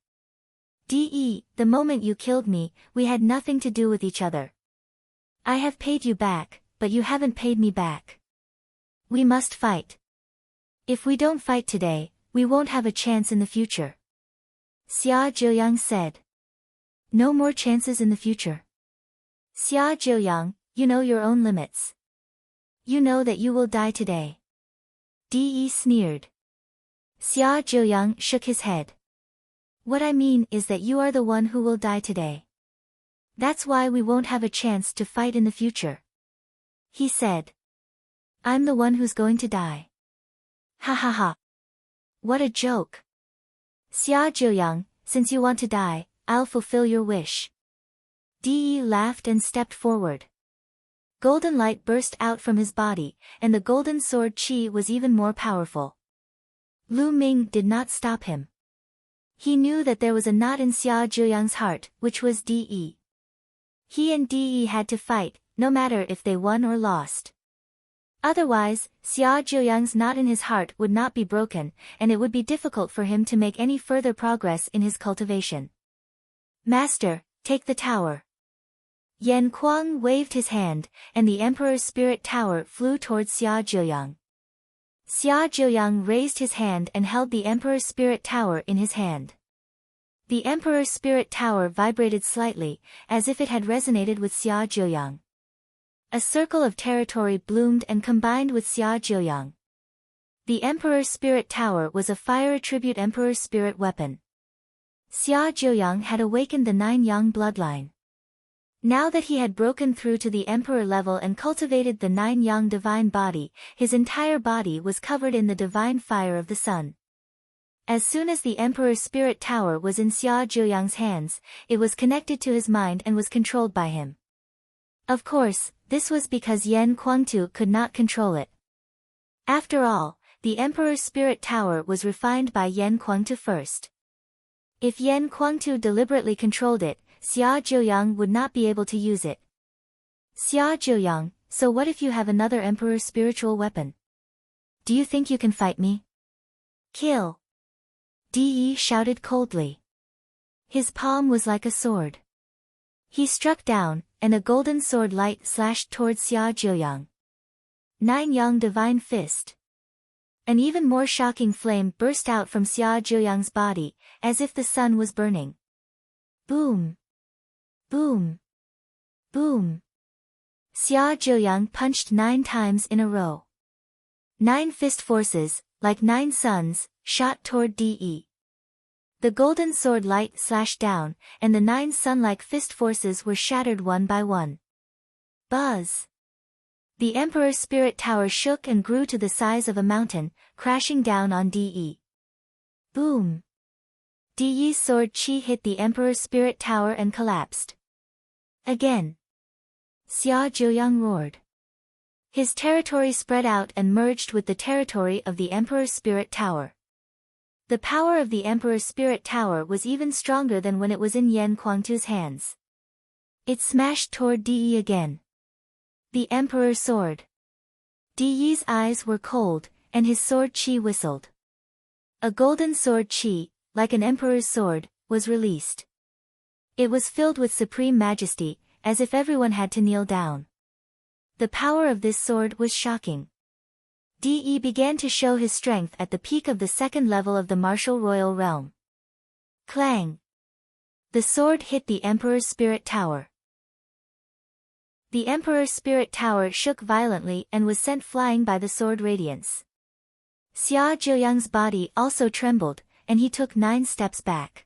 De, the moment you killed me, we had nothing to do with each other. I have paid you back, but you haven't paid me back. We must fight. If we don't fight today, we won't have a chance in the future. Xia Jiuyang said. No more chances in the future. Xia Jiuyang, you know your own limits. You know that you will die today. De sneered. Xia Jiuyang shook his head. What I mean is that you are the one who will die today. That's why we won't have a chance to fight in the future. He said. I'm the one who's going to die. Ha ha ha. What a joke. Xia Jiuyang, since you want to die, I'll fulfill your wish. De laughed and stepped forward. Golden light burst out from his body, and the golden sword qi was even more powerful. Lu Ming did not stop him. He knew that there was a knot in Xia Jiuyang's heart, which was De. He and De had to fight, no matter if they won or lost. Otherwise, Xia Jiuyang's knot in his heart would not be broken, and it would be difficult for him to make any further progress in his cultivation. Master, take the tower. Yan Kuang waved his hand, and the Emperor's spirit tower flew towards Xia Jiuyang. Xia Jiuyang raised his hand and held the Emperor's spirit tower in his hand. The Emperor's spirit tower vibrated slightly, as if it had resonated with Xia Jiuyang. A circle of territory bloomed and combined with Xia Jiuyang. The Emperor's spirit tower was a fire attribute Emperor's spirit weapon. Xia Jiuyang had awakened the 9 Yang bloodline. Now that he had broken through to the Emperor level and cultivated the 9 Yang divine body, his entire body was covered in the divine fire of the sun. As soon as the Emperor's spirit tower was in Xia Jiuyang's hands, it was connected to his mind and was controlled by him. Of course, this was because Yan Kuangtu could not control it. After all, the Emperor's Spirit Tower was refined by Yan Kuangtu first. If Yan Kuangtu deliberately controlled it, Xia Zhouyan would not be able to use it. Xia Zhouyan, so what if you have another Emperor's spiritual weapon? Do you think you can fight me? Kill! Di shouted coldly. His palm was like a sword. He struck down, and a golden sword light slashed towards Xia Zhouyan. 9 Yang Divine Fist. An even more shocking flame burst out from Xia Zhouyan's body, as if the sun was burning. Boom! Boom! Boom! Xia Zhouyan punched 9 times in a row. 9 fist forces, like 9 suns, shot toward De. The golden sword light slashed down, and the 9 sun-like fist forces were shattered one by one. Buzz! The Emperor's Spirit Tower shook and grew to the size of a mountain, crashing down on De. Boom! De's sword chi hit the Emperor's Spirit Tower and collapsed. Again. Xia Zhouyan roared. His territory spread out and merged with the territory of the Emperor's Spirit Tower. The power of the Emperor's Spirit Tower was even stronger than when it was in Yan Kuangtu's hands. It smashed toward De again. The Emperor's sword. De's eyes were cold, and his sword chi whistled. A golden sword chi, like an emperor's sword, was released. It was filled with supreme majesty, as if everyone had to kneel down. The power of this sword was shocking. De began to show his strength at the peak of the 2nd level of the martial royal realm. Clang! The sword hit the Emperor's Spirit Tower. The Emperor's Spirit Tower shook violently and was sent flying by the sword radiance. Xia Zhouyan's body also trembled, and he took 9 steps back.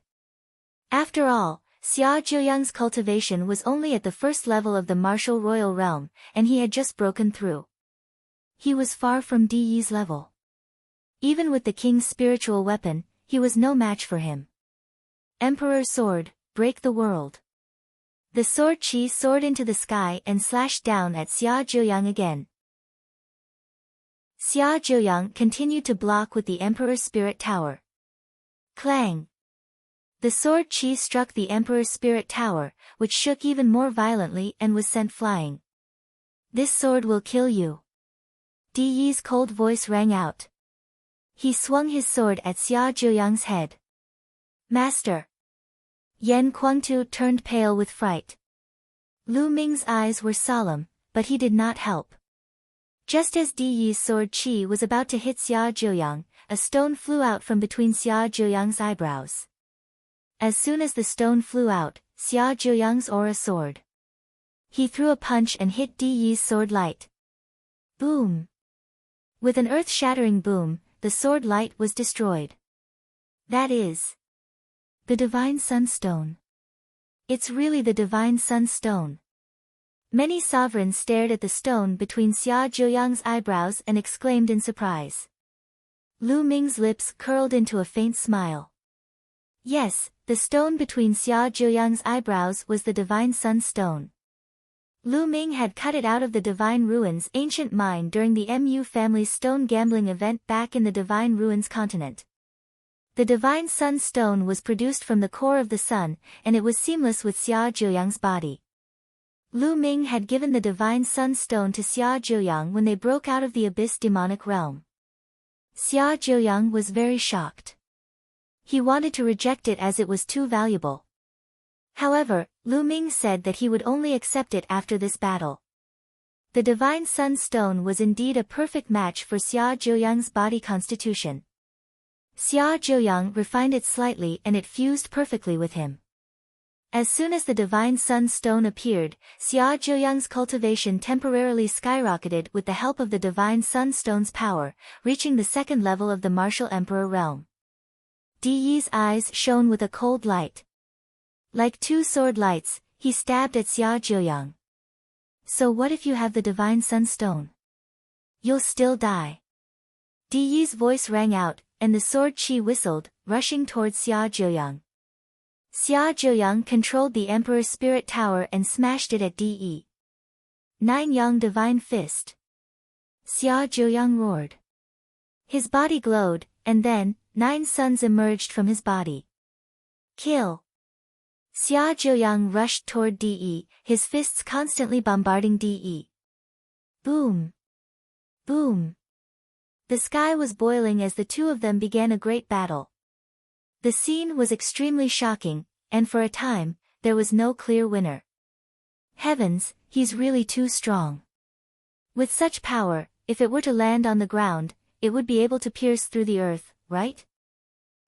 After all, Xia Zhouyan's cultivation was only at the 1st level of the martial royal realm, and he had just broken through. He was far from De's level. Even with the king's spiritual weapon, he was no match for him. Emperor's sword, break the world. The sword chi soared into the sky and slashed down at Xia Zhouyan again. Xia Zhouyan continued to block with the Emperor's Spirit Tower. Clang! The sword chi struck the Emperor's Spirit Tower, which shook even more violently and was sent flying. This sword will kill you. De's cold voice rang out. He swung his sword at Xia Zhouyan's head. Master! Yan Kuangtu turned pale with fright. Lu Ming's eyes were solemn, but he did not help. Just as De's sword chi was about to hit Xia Zhouyan, a stone flew out from between Xia Zhouyan's eyebrows. As soon as the stone flew out, Xia Zhouyan's aura soared. He threw a punch and hit De's sword light. Boom! With an earth-shattering boom, the sword light was destroyed. That is the Divine Sunstone. It's really the Divine Sunstone. Many sovereigns stared at the stone between Xia Zhouyan's eyebrows and exclaimed in surprise. Lu Ming's lips curled into a faint smile. Yes, the stone between Xia Zhouyan's eyebrows was the Divine Sunstone. Lu Ming had cut it out of the Divine Ruins ancient mine during the Mu family's stone gambling event back in the Divine Ruins continent. The Divine Sunstone was produced from the core of the sun, and it was seamless with Xia Zhouyan's body. Lu Ming had given the Divine Sunstone to Xia Zhouyan when they broke out of the Abyss demonic realm. Xia Zhouyan was very shocked. He wanted to reject it as it was too valuable. However, Lu Ming said that he would only accept it after this battle. The Divine Sunstone was indeed a perfect match for Xia Zhouyan's body constitution. Xia Zhouyan refined it slightly and it fused perfectly with him. As soon as the Divine Sunstone appeared, Xia Zhouyan's cultivation temporarily skyrocketed with the help of the Divine Sunstone's power, reaching the 2nd level of the Martial Emperor realm. De's eyes shone with a cold light. Like 2 sword lights, he stabbed at Xia Zhouyan. So what if you have the Divine Sunstone? You'll still die. De's voice rang out, and the sword chi whistled, rushing towards Xia Zhouyan. Xia Zhouyan controlled the Emperor's Spirit Tower and smashed it at De. 9 Yang Divine Fist. Xia Zhouyan roared. His body glowed, and then, 9 suns emerged from his body. Kill! Xia Zhouyang rushed toward De, his fists constantly bombarding De. Boom! Boom! The sky was boiling as the two of them began a great battle. The scene was extremely shocking, and for a time, there was no clear winner. Heavens, he's really too strong. With such power, if it were to land on the ground, it would be able to pierce through the earth, right?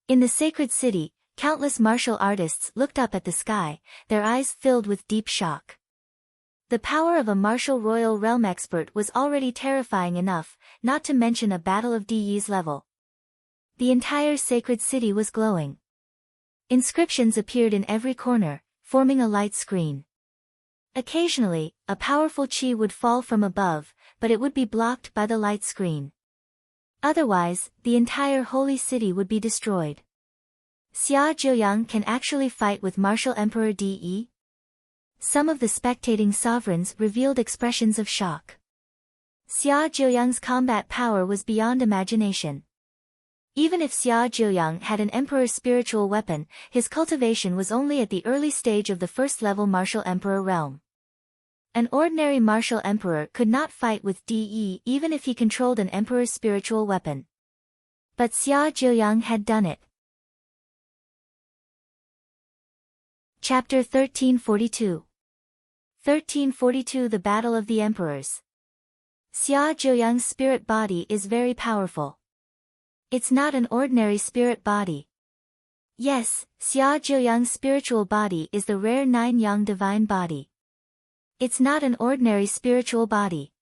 In the sacred city, countless martial artists looked up at the sky, their eyes filled with deep shock. The power of a martial royal realm expert was already terrifying enough, not to mention a battle of De's level. The entire sacred city was glowing. Inscriptions appeared in every corner, forming a light screen. Occasionally, a powerful chi would fall from above, but it would be blocked by the light screen. Otherwise, the entire holy city would be destroyed. Xia Zhouyang can actually fight with martial Emperor De? Some of the spectating sovereigns revealed expressions of shock. Xia Zhouyang's combat power was beyond imagination. Even if Xia Zhouyang had an emperor's spiritual weapon, his cultivation was only at the early stage of the first-level martial emperor realm. An ordinary martial emperor could not fight with De even if he controlled an emperor's spiritual weapon. But Xia Zhouyang had done it. Chapter 1342. 1342 The Battle of the Emperors. Xia Zhouyang's spirit body is very powerful. It's not an ordinary spirit body. Yes, Xia Zhouyang's spiritual body is the rare 9-yang divine body. It's not an ordinary spiritual body.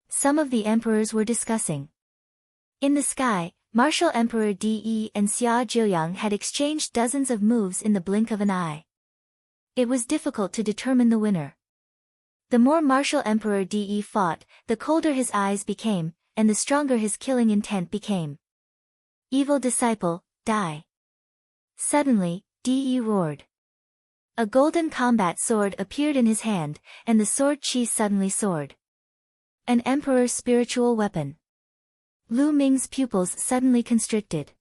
Some of the emperors were discussing. In the sky, Martial Emperor De and Xia Zhouyang had exchanged dozens of moves in the blink of an eye. It was difficult to determine the winner. The more Martial Emperor De fought, the colder his eyes became, and the stronger his killing intent became. Evil disciple, die. Suddenly, De roared. A golden combat sword appeared in his hand, and the sword chi suddenly soared. An emperor's spiritual weapon. Lu Ming's pupils suddenly constricted.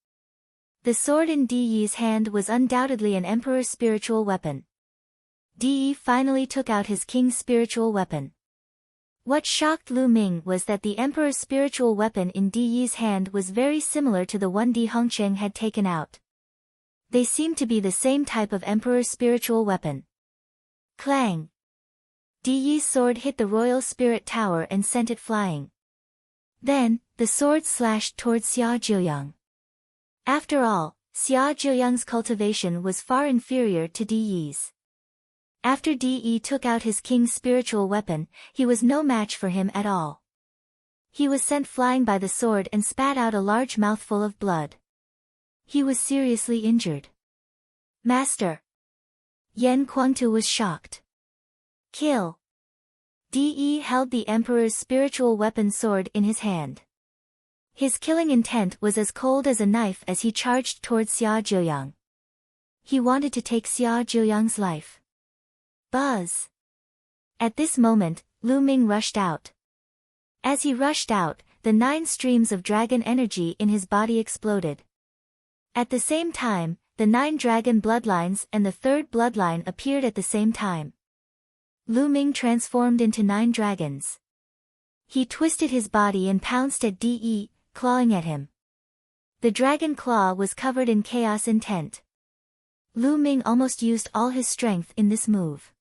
The sword in De's hand was undoubtedly an emperor's spiritual weapon. De finally took out his king's spiritual weapon. What shocked Lu Ming was that the emperor's spiritual weapon in De's hand was very similar to the one De Hongcheng had taken out. They seemed to be the same type of emperor's spiritual weapon. Clang! De's sword hit the royal spirit tower and sent it flying. Then, the sword slashed towards Xia Zhouyang. After all, Xia Zhouyang's cultivation was far inferior to De's. After De took out his king's spiritual weapon, he was no match for him at all. He was sent flying by the sword and spat out a large mouthful of blood. He was seriously injured. Master! Yan Kuangtu was shocked. Kill! De held the emperor's spiritual weapon sword in his hand. His killing intent was as cold as a knife as he charged towards Xia Zhouyang. He wanted to take Xia Zhouyang's life. Buzz! At this moment, Lu Ming rushed out. As he rushed out, the 9 streams of dragon energy in his body exploded. At the same time, the 9 dragon bloodlines and the 3rd bloodline appeared at the same time. Lu Ming transformed into 9 dragons. He twisted his body and pounced at De, clawing at him. The dragon claw was covered in chaos intent. Lu Ming almost used all his strength in this move.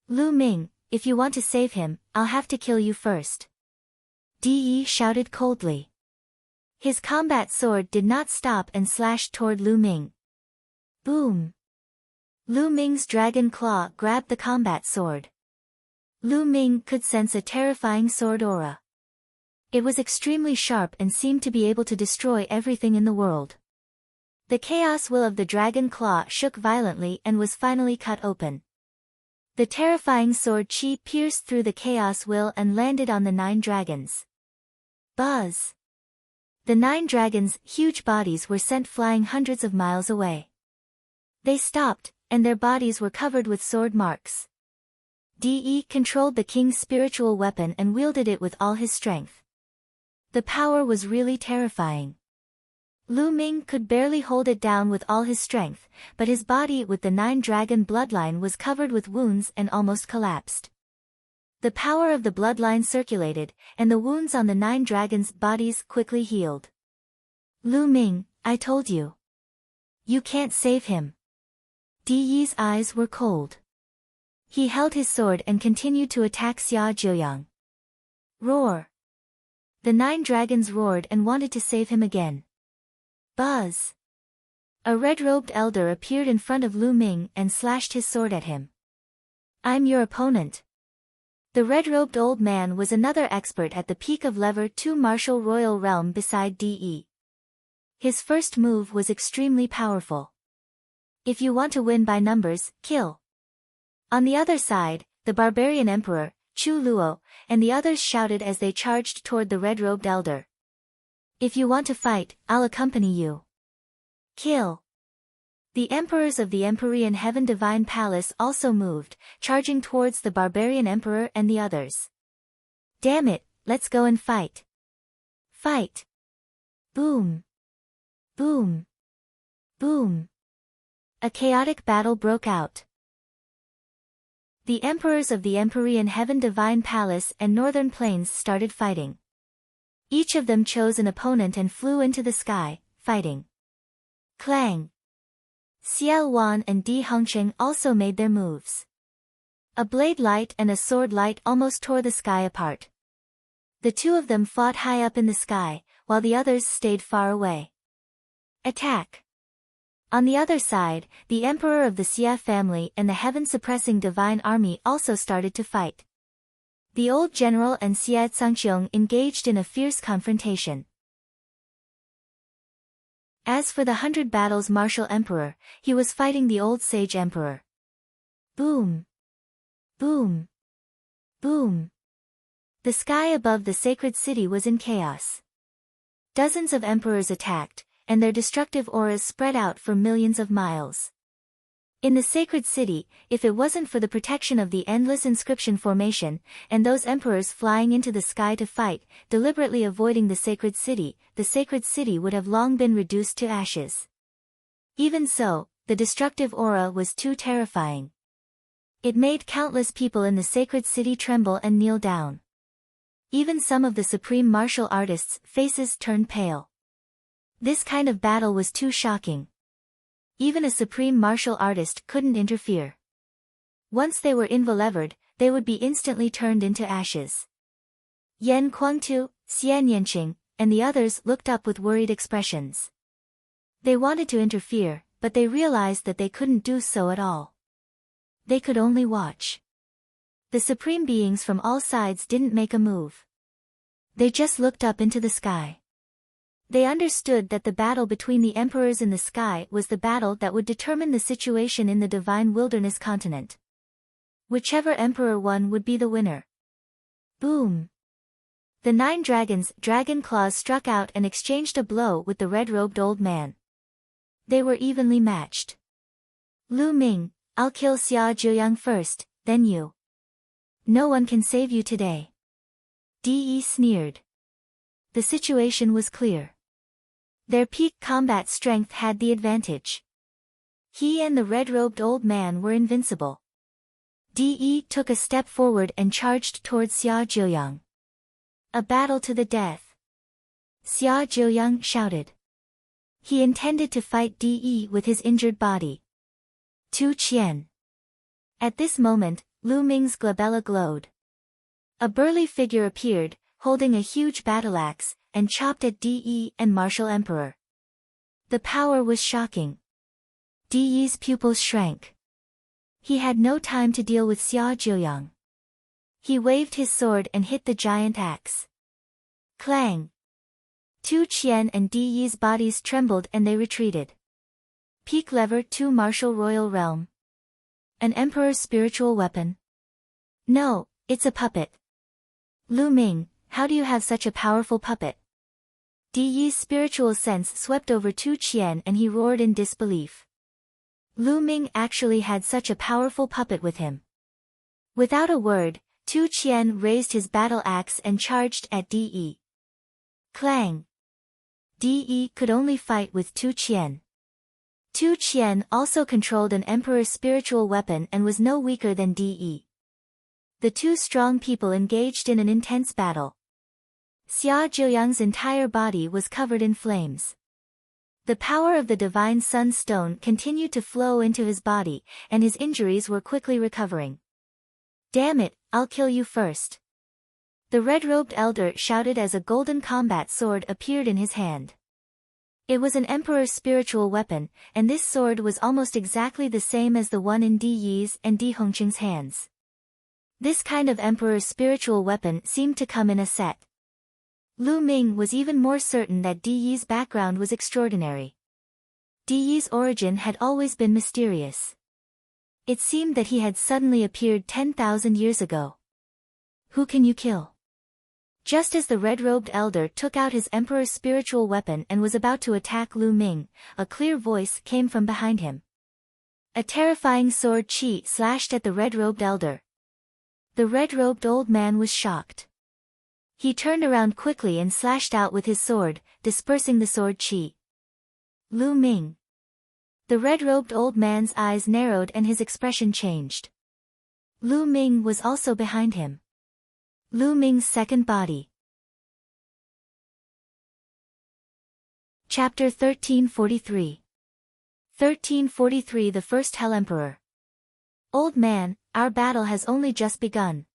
Lu Ming, if you want to save him, I'll have to kill you first. De shouted coldly. His combat sword did not stop and slashed toward Lu Ming. Boom! Lu Ming's dragon claw grabbed the combat sword. Lu Ming could sense a terrifying sword aura. It was extremely sharp and seemed to be able to destroy everything in the world. The chaos will of the dragon claw shook violently and was finally cut open. The terrifying sword chi pierced through the chaos will and landed on the 9 dragons. Buzz! The 9 dragons' huge bodies were sent flying hundreds of miles away. They stopped, and their bodies were covered with sword marks. De controlled the king's spiritual weapon and wielded it with all his strength. The power was really terrifying. Lu Ming could barely hold it down with all his strength, but his body with the 9-dragon bloodline was covered with wounds and almost collapsed. The power of the bloodline circulated, and the wounds on the 9 dragons' bodies quickly healed. Lu Ming, I told you. You can't save him. Di Yi's eyes were cold. He held his sword and continued to attack Xia Zheoyang. Roar! The 9 dragons roared and wanted to save him again. Buzz! A red-robed elder appeared in front of Lu Ming and slashed his sword at him. I'm your opponent. The red-robed old man was another expert at the peak of Lever 2 martial royal realm beside Di Yi. His first move was extremely powerful. If you want to win by numbers, kill. On the other side, the barbarian emperor, Chu Luo, and the others shouted as they charged toward the red-robed elder. If you want to fight, I'll accompany you. Kill. The emperors of the Empyrean Heaven Divine Palace also moved, charging towards the barbarian emperor and the others. Damn it, let's go and fight. Fight. Boom. Boom. Boom. A chaotic battle broke out. The emperors of the Empyrean Heaven Divine Palace and Northern Plains started fighting. Each of them chose an opponent and flew into the sky, fighting. Clang! Xiao Wan and Di Hongcheng also made their moves. A blade light and a sword light almost tore the sky apart. The two of them fought high up in the sky, while the others stayed far away. Attack! On the other side, the emperor of the Xia family and the heaven-suppressing divine army also started to fight. The old general and Xia Zhangqiong engaged in a fierce confrontation. As for the 100 Battles martial emperor, he was fighting the old sage emperor. Boom! Boom! Boom! The sky above the sacred city was in chaos. Dozens of emperors attacked, and their destructive auras spread out for millions of miles. In the sacred city, if it wasn't for the protection of the endless inscription formation, and those emperors flying into the sky to fight, deliberately avoiding the sacred city would have long been reduced to ashes. Even so, the destructive aura was too terrifying. It made countless people in the sacred city tremble and kneel down. Even some of the supreme martial artists' faces turned pale. This kind of battle was too shocking. Even a supreme martial artist couldn't interfere. Once they were envelevered, they would be instantly turned into ashes. Yan Kuangtu, Xian Yanqing, and the others looked up with worried expressions. They wanted to interfere, but they realized that they couldn't do so at all. They could only watch. The supreme beings from all sides didn't make a move. They just looked up into the sky. They understood that the battle between the emperors in the sky was the battle that would determine the situation in the divine wilderness continent. Whichever emperor won would be the winner. Boom! The 9 dragons' dragon claws struck out and exchanged a blow with the red-robed old man. They were evenly matched. Lu Ming, I'll kill Xia Zheoyang first, then you. No one can save you today. Di Yi sneered. The situation was clear. Their peak combat strength had the advantage. He and the red-robed old man were invincible. Di Yi took a step forward and charged towards Xia Zheoyang. A battle to the death. Xia Zheoyang shouted. He intended to fight Di Yi with his injured body. Tu Qian. At this moment, Lu Ming's glabella glowed. A burly figure appeared, holding a huge battle axe, and chopped at Di Yi and Martial Emperor. The power was shocking. Di Yi's pupils shrank. He had no time to deal with Xia Zheoyang. He waved his sword and hit the giant axe. Clang! Tu Qian and Di Yi's bodies trembled and they retreated. Peak Lever 2 Martial Royal Realm. An Emperor's spiritual weapon? No, it's a puppet. Lu Ming, how do you have such a powerful puppet? Di Yi's spiritual sense swept over Tu Qian and he roared in disbelief. Lu Ming actually had such a powerful puppet with him. Without a word, Tu Qian raised his battle axe and charged at Di Yi. Clang. De could only fight with Tu Qian. Tu Qian also controlled an emperor's spiritual weapon and was no weaker than De. The two strong people engaged in an intense battle. Xia Jiuyang's entire body was covered in flames. The power of the divine sun stone continued to flow into his body, and his injuries were quickly recovering. Damn it, I'll kill you first. The red-robed elder shouted as a golden combat sword appeared in his hand. It was an emperor's spiritual weapon, and this sword was almost exactly the same as the one in Di Yi's and Di Hongqing's hands. This kind of emperor's spiritual weapon seemed to come in a set. Lu Ming was even more certain that Di Yi's background was extraordinary. Di Yi's origin had always been mysterious. It seemed that he had suddenly appeared 10,000 years ago. Who can you kill? Just as the red-robed elder took out his emperor's spiritual weapon and was about to attack Lu Ming, a clear voice came from behind him. A terrifying sword chi slashed at the red-robed elder. The red-robed old man was shocked. He turned around quickly and slashed out with his sword, dispersing the sword chi. Lu Ming. The red-robed old man's eyes narrowed and his expression changed. Lu Ming was also behind him. Lu Ming's second body. Chapter 1343. 1343 The First Hell Emperor. Old man, our battle has only just begun.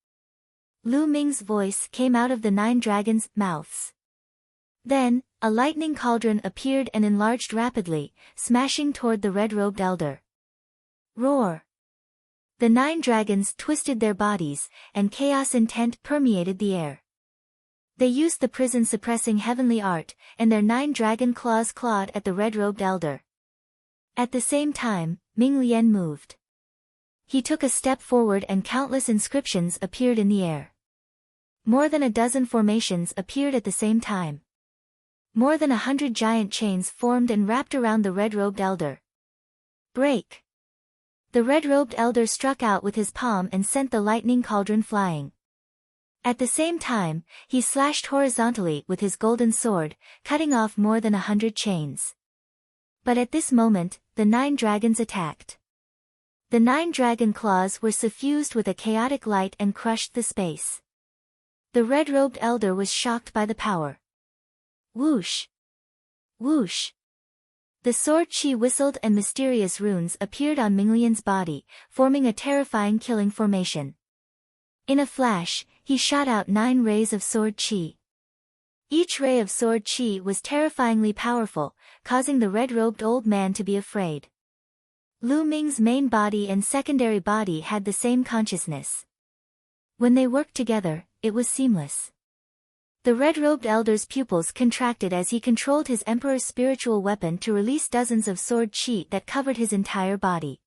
Lu Ming's voice came out of the 9 dragons' mouths. Then, a lightning cauldron appeared and enlarged rapidly, smashing toward the red-robed elder. Roar! The 9 dragons twisted their bodies, and chaos intent permeated the air. They used the prison-suppressing heavenly art, and their 9 dragon claws clawed at the red-robed elder. At the same time, Ming Lian moved. He took a step forward and countless inscriptions appeared in the air. More than a dozen formations appeared at the same time. More than 100 giant chains formed and wrapped around the red-robed elder. Break! The red-robed elder struck out with his palm and sent the lightning cauldron flying. At the same time, he slashed horizontally with his golden sword, cutting off more than 100 chains. But at this moment, the 9 dragons attacked. The 9 dragon claws were suffused with a chaotic light and crushed the space. The red-robed elder was shocked by the power. Whoosh! Whoosh! The sword chi whistled and mysterious runes appeared on Minglian's body, forming a terrifying killing formation. In a flash, he shot out 9 rays of sword chi. Each ray of sword chi was terrifyingly powerful, causing the red-robed old man to be afraid. Lu Ming's main body and secondary body had the same consciousness. When they worked together, it was seamless. The red-robed elder's pupils contracted as he controlled his emperor's spiritual weapon to release dozens of sword chi that covered his entire body.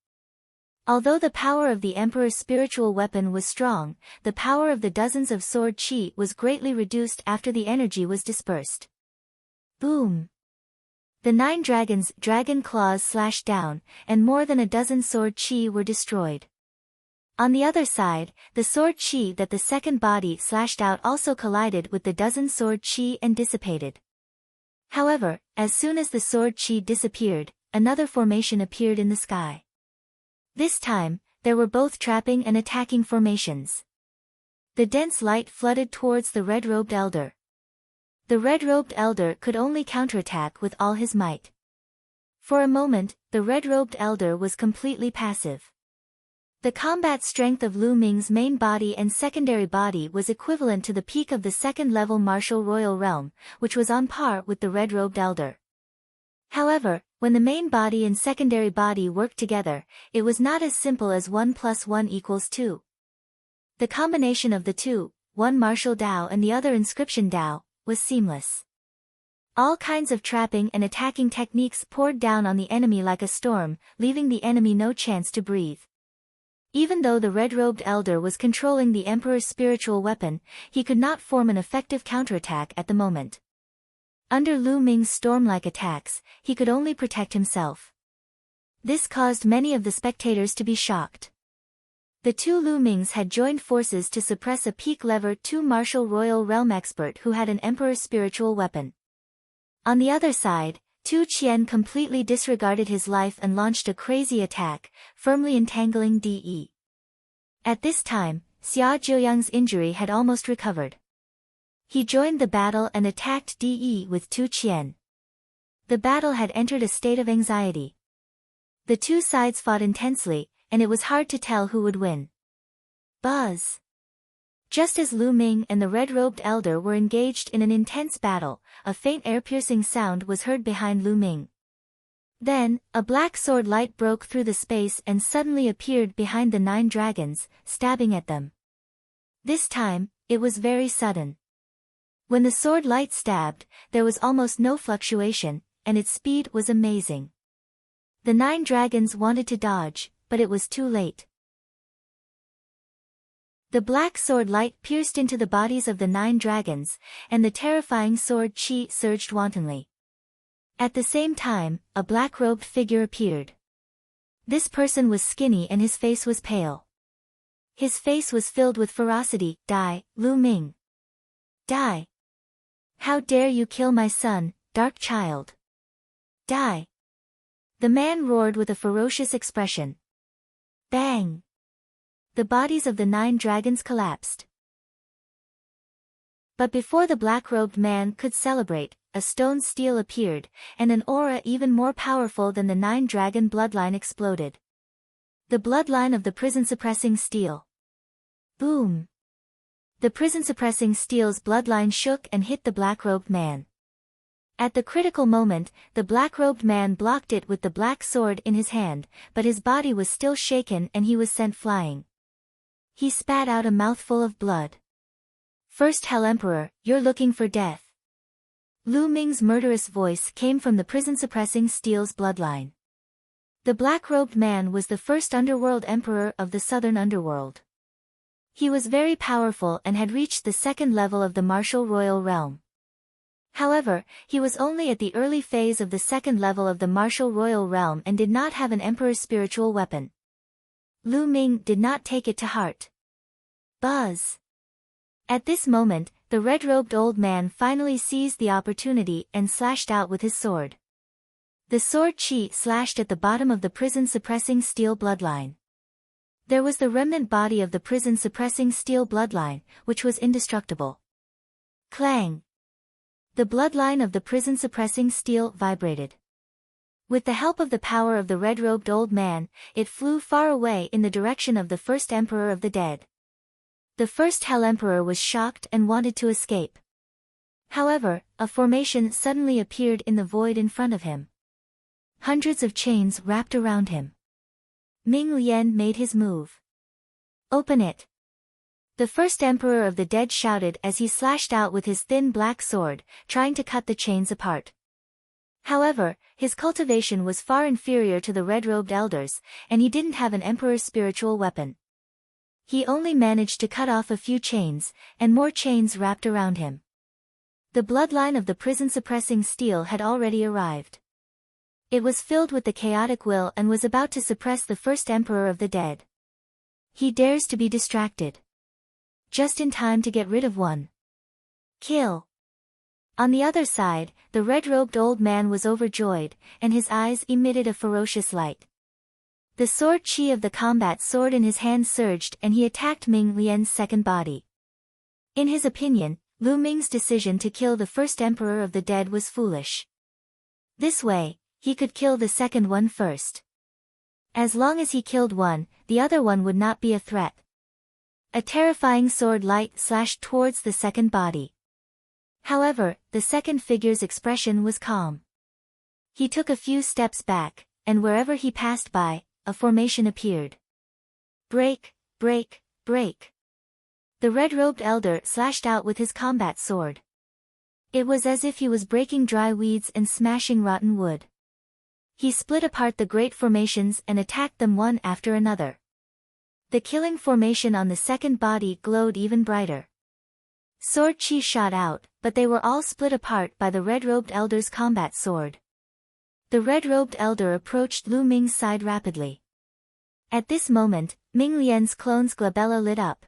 Although the power of the emperor's spiritual weapon was strong, the power of the dozens of sword chi was greatly reduced after the energy was dispersed. Boom! The 9 dragons' dragon claws slashed down, and more than a dozen sword chi were destroyed. On the other side, the sword chi that the second body slashed out also collided with the dozen sword chi and dissipated. However, as soon as the sword chi disappeared, another formation appeared in the sky. This time, there were both trapping and attacking formations. The dense light flooded towards the red-robed elder. The red-robed elder could only counterattack with all his might. For a moment, the red-robed elder was completely passive. The combat strength of Lu Ming's main body and secondary body was equivalent to the peak of the second-level martial royal realm, which was on par with the red-robed elder. However, when the main body and secondary body worked together, it was not as simple as 1 + 1 = 2. The combination of the two, one martial Dao and the other inscription Dao, was seamless. All kinds of trapping and attacking techniques poured down on the enemy like a storm, leaving the enemy no chance to breathe. Even though the red-robed elder was controlling the emperor's spiritual weapon, he could not form an effective counterattack at the moment. Under Lu Ming's storm-like attacks, he could only protect himself. This caused many of the spectators to be shocked. The two Lu Mings had joined forces to suppress a peak level 2 martial royal realm expert who had an emperor's spiritual weapon. On the other side, Tu Qian completely disregarded his life and launched a crazy attack, firmly entangling De. At this time, Xia Jiuyang's injury had almost recovered. He joined the battle and attacked De with Tu Qian. The battle had entered a state of anxiety. The two sides fought intensely, and it was hard to tell who would win. Buzz! Just as Lu Ming and the red-robed elder were engaged in an intense battle, a faint air-piercing sound was heard behind Lu Ming. Then, a black sword light broke through the space and suddenly appeared behind the 9 dragons, stabbing at them. This time, it was very sudden. When the sword light stabbed, there was almost no fluctuation, and its speed was amazing. The 9 dragons wanted to dodge, but it was too late. The black sword light pierced into the bodies of the 9 dragons, and the terrifying sword qi surged wantonly. At the same time, a black-robed figure appeared. This person was skinny and his face was pale. His face was filled with ferocity. Die, Lu Ming! Die! How dare you kill my son, dark child! Die! The man roared with a ferocious expression. Bang! The bodies of the 9 dragons collapsed. But before the black-robed man could celebrate, a stone steel appeared, and an aura even more powerful than the 9 dragon bloodline exploded. The bloodline of the prison-suppressing steel. Boom! The prison-suppressing steel's bloodline shook and hit the black-robed man. At the critical moment, the black-robed man blocked it with the black sword in his hand, but his body was still shaken and he was sent flying. He spat out a mouthful of blood. First Hell Emperor, you're looking for death. Lu Ming's murderous voice came from the prison-suppressing steel's bloodline. The black-robed man was the first underworld emperor of the southern underworld. He was very powerful and had reached the 2nd level of the martial royal realm. However, he was only at the early phase of the 2nd level of the martial royal realm and did not have an emperor's spiritual weapon. Lu Ming did not take it to heart. Buzz! At this moment, the red-robed old man finally seized the opportunity and slashed out with his sword. The sword qi slashed at the bottom of the prison-suppressing steel bloodline. There was the remnant body of the prison-suppressing steel bloodline, which was indestructible. Clang! The bloodline of the prison-suppressing steel vibrated. With the help of the power of the red-robed old man, it flew far away in the direction of the first emperor of the dead. The first Hell Emperor was shocked and wanted to escape. However, a formation suddenly appeared in the void in front of him. Hundreds of chains wrapped around him. Ming Lian made his move. Open it! The first emperor of the dead shouted as he slashed out with his thin black sword, trying to cut the chains apart. However, his cultivation was far inferior to the red-robed elders, and he didn't have an emperor's spiritual weapon. He only managed to cut off a few chains, and more chains wrapped around him. The bloodline of the prison-suppressing steel had already arrived. It was filled with the chaotic will and was about to suppress the first emperor of the dead. He dares to be distracted. Just in time to get rid of one. Kill! On the other side, the red-robed old man was overjoyed, and his eyes emitted a ferocious light. The sword qi of the combat sword in his hand surged and he attacked Ming Lian's second body. In his opinion, Lu Ming's decision to kill the first emperor of the dead was foolish. This way, he could kill the second one first. As long as he killed one, the other one would not be a threat. A terrifying sword light slashed towards the second body. However, the second figure's expression was calm. He took a few steps back, and wherever he passed by, a formation appeared. Break, break, break. The red-robed elder slashed out with his combat sword. It was as if he was breaking dry weeds and smashing rotten wood. He split apart the great formations and attacked them one after another. The killing formation on the second body glowed even brighter. Sword qi shot out, but they were all split apart by the red-robed elder's combat sword. The red-robed elder approached Lu Ming's side rapidly. At this moment, Ming Lian's clone's glabella lit up.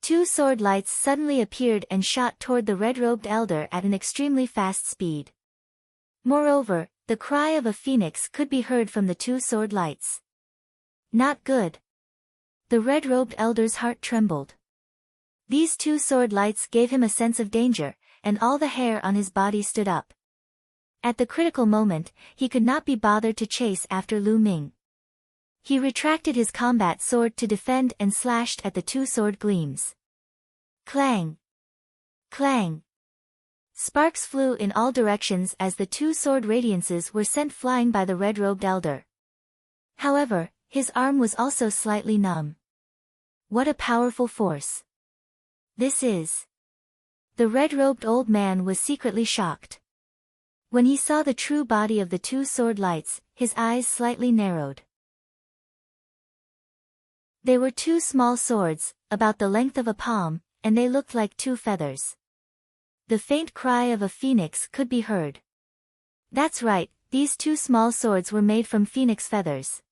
Two sword lights suddenly appeared and shot toward the red-robed elder at an extremely fast speed. Moreover, the cry of a phoenix could be heard from the two sword lights. Not good. The red-robed elder's heart trembled. These two sword lights gave him a sense of danger, and all the hair on his body stood up. At the critical moment, he could not be bothered to chase after Lu Ming. He retracted his combat sword to defend and slashed at the two sword gleams. Clang! Clang! Sparks flew in all directions as the two sword radiances were sent flying by the red-robed elder. However, his arm was also slightly numb. What a powerful force! This is... The red-robed old man was secretly shocked. When he saw the true body of the two sword lights, his eyes slightly narrowed. They were two small swords, about the length of a palm, and they looked like two feathers. The faint cry of a phoenix could be heard. That's right, these two small swords were made from phoenix feathers.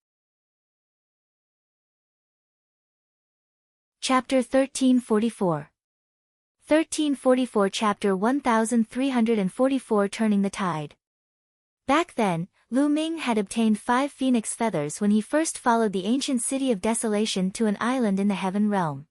Chapter 1344. 1344 Chapter 1344 Turning the Tide. Back then, Lu Ming had obtained 5 phoenix feathers when he first followed the ancient city of desolation to an island in the heaven realm.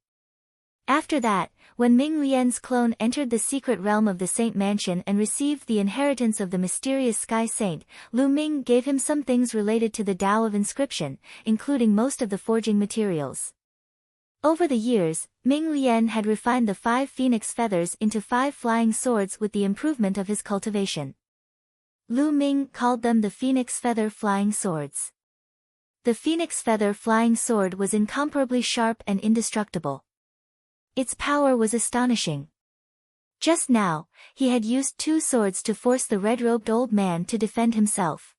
After that, when Ming Lian's clone entered the secret realm of the Saint Mansion and received the inheritance of the mysterious Sky Saint, Lu Ming gave him some things related to the Tao of Inscription, including most of the forging materials. Over the years, Ming Lian had refined the 5 phoenix feathers into 5 flying swords with the improvement of his cultivation. Lu Ming called them the Phoenix Feather Flying Swords. The Phoenix Feather Flying Sword was incomparably sharp and indestructible. Its power was astonishing. Just now, he had used 2 swords to force the red-robed old man to defend himself.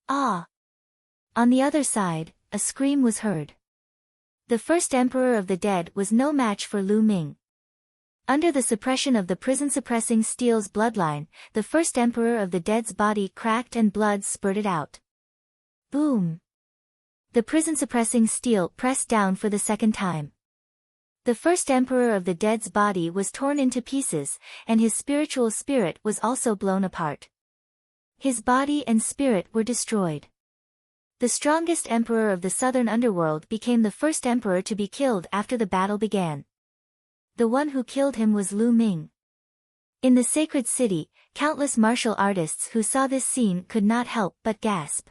Ah! On the other side, a scream was heard. The first emperor of the dead was no match for Lu Ming. Under the suppression of the prison-suppressing steel's bloodline, the first emperor of the dead's body cracked and blood spurted out. Boom! The prison-suppressing steel pressed down for the second time. The first emperor of the dead's body was torn into pieces, and his spiritual spirit was also blown apart. His body and spirit were destroyed. The strongest emperor of the southern underworld became the first emperor to be killed after the battle began. The one who killed him was Lu Ming. In the sacred city, countless martial artists who saw this scene could not help but gasp.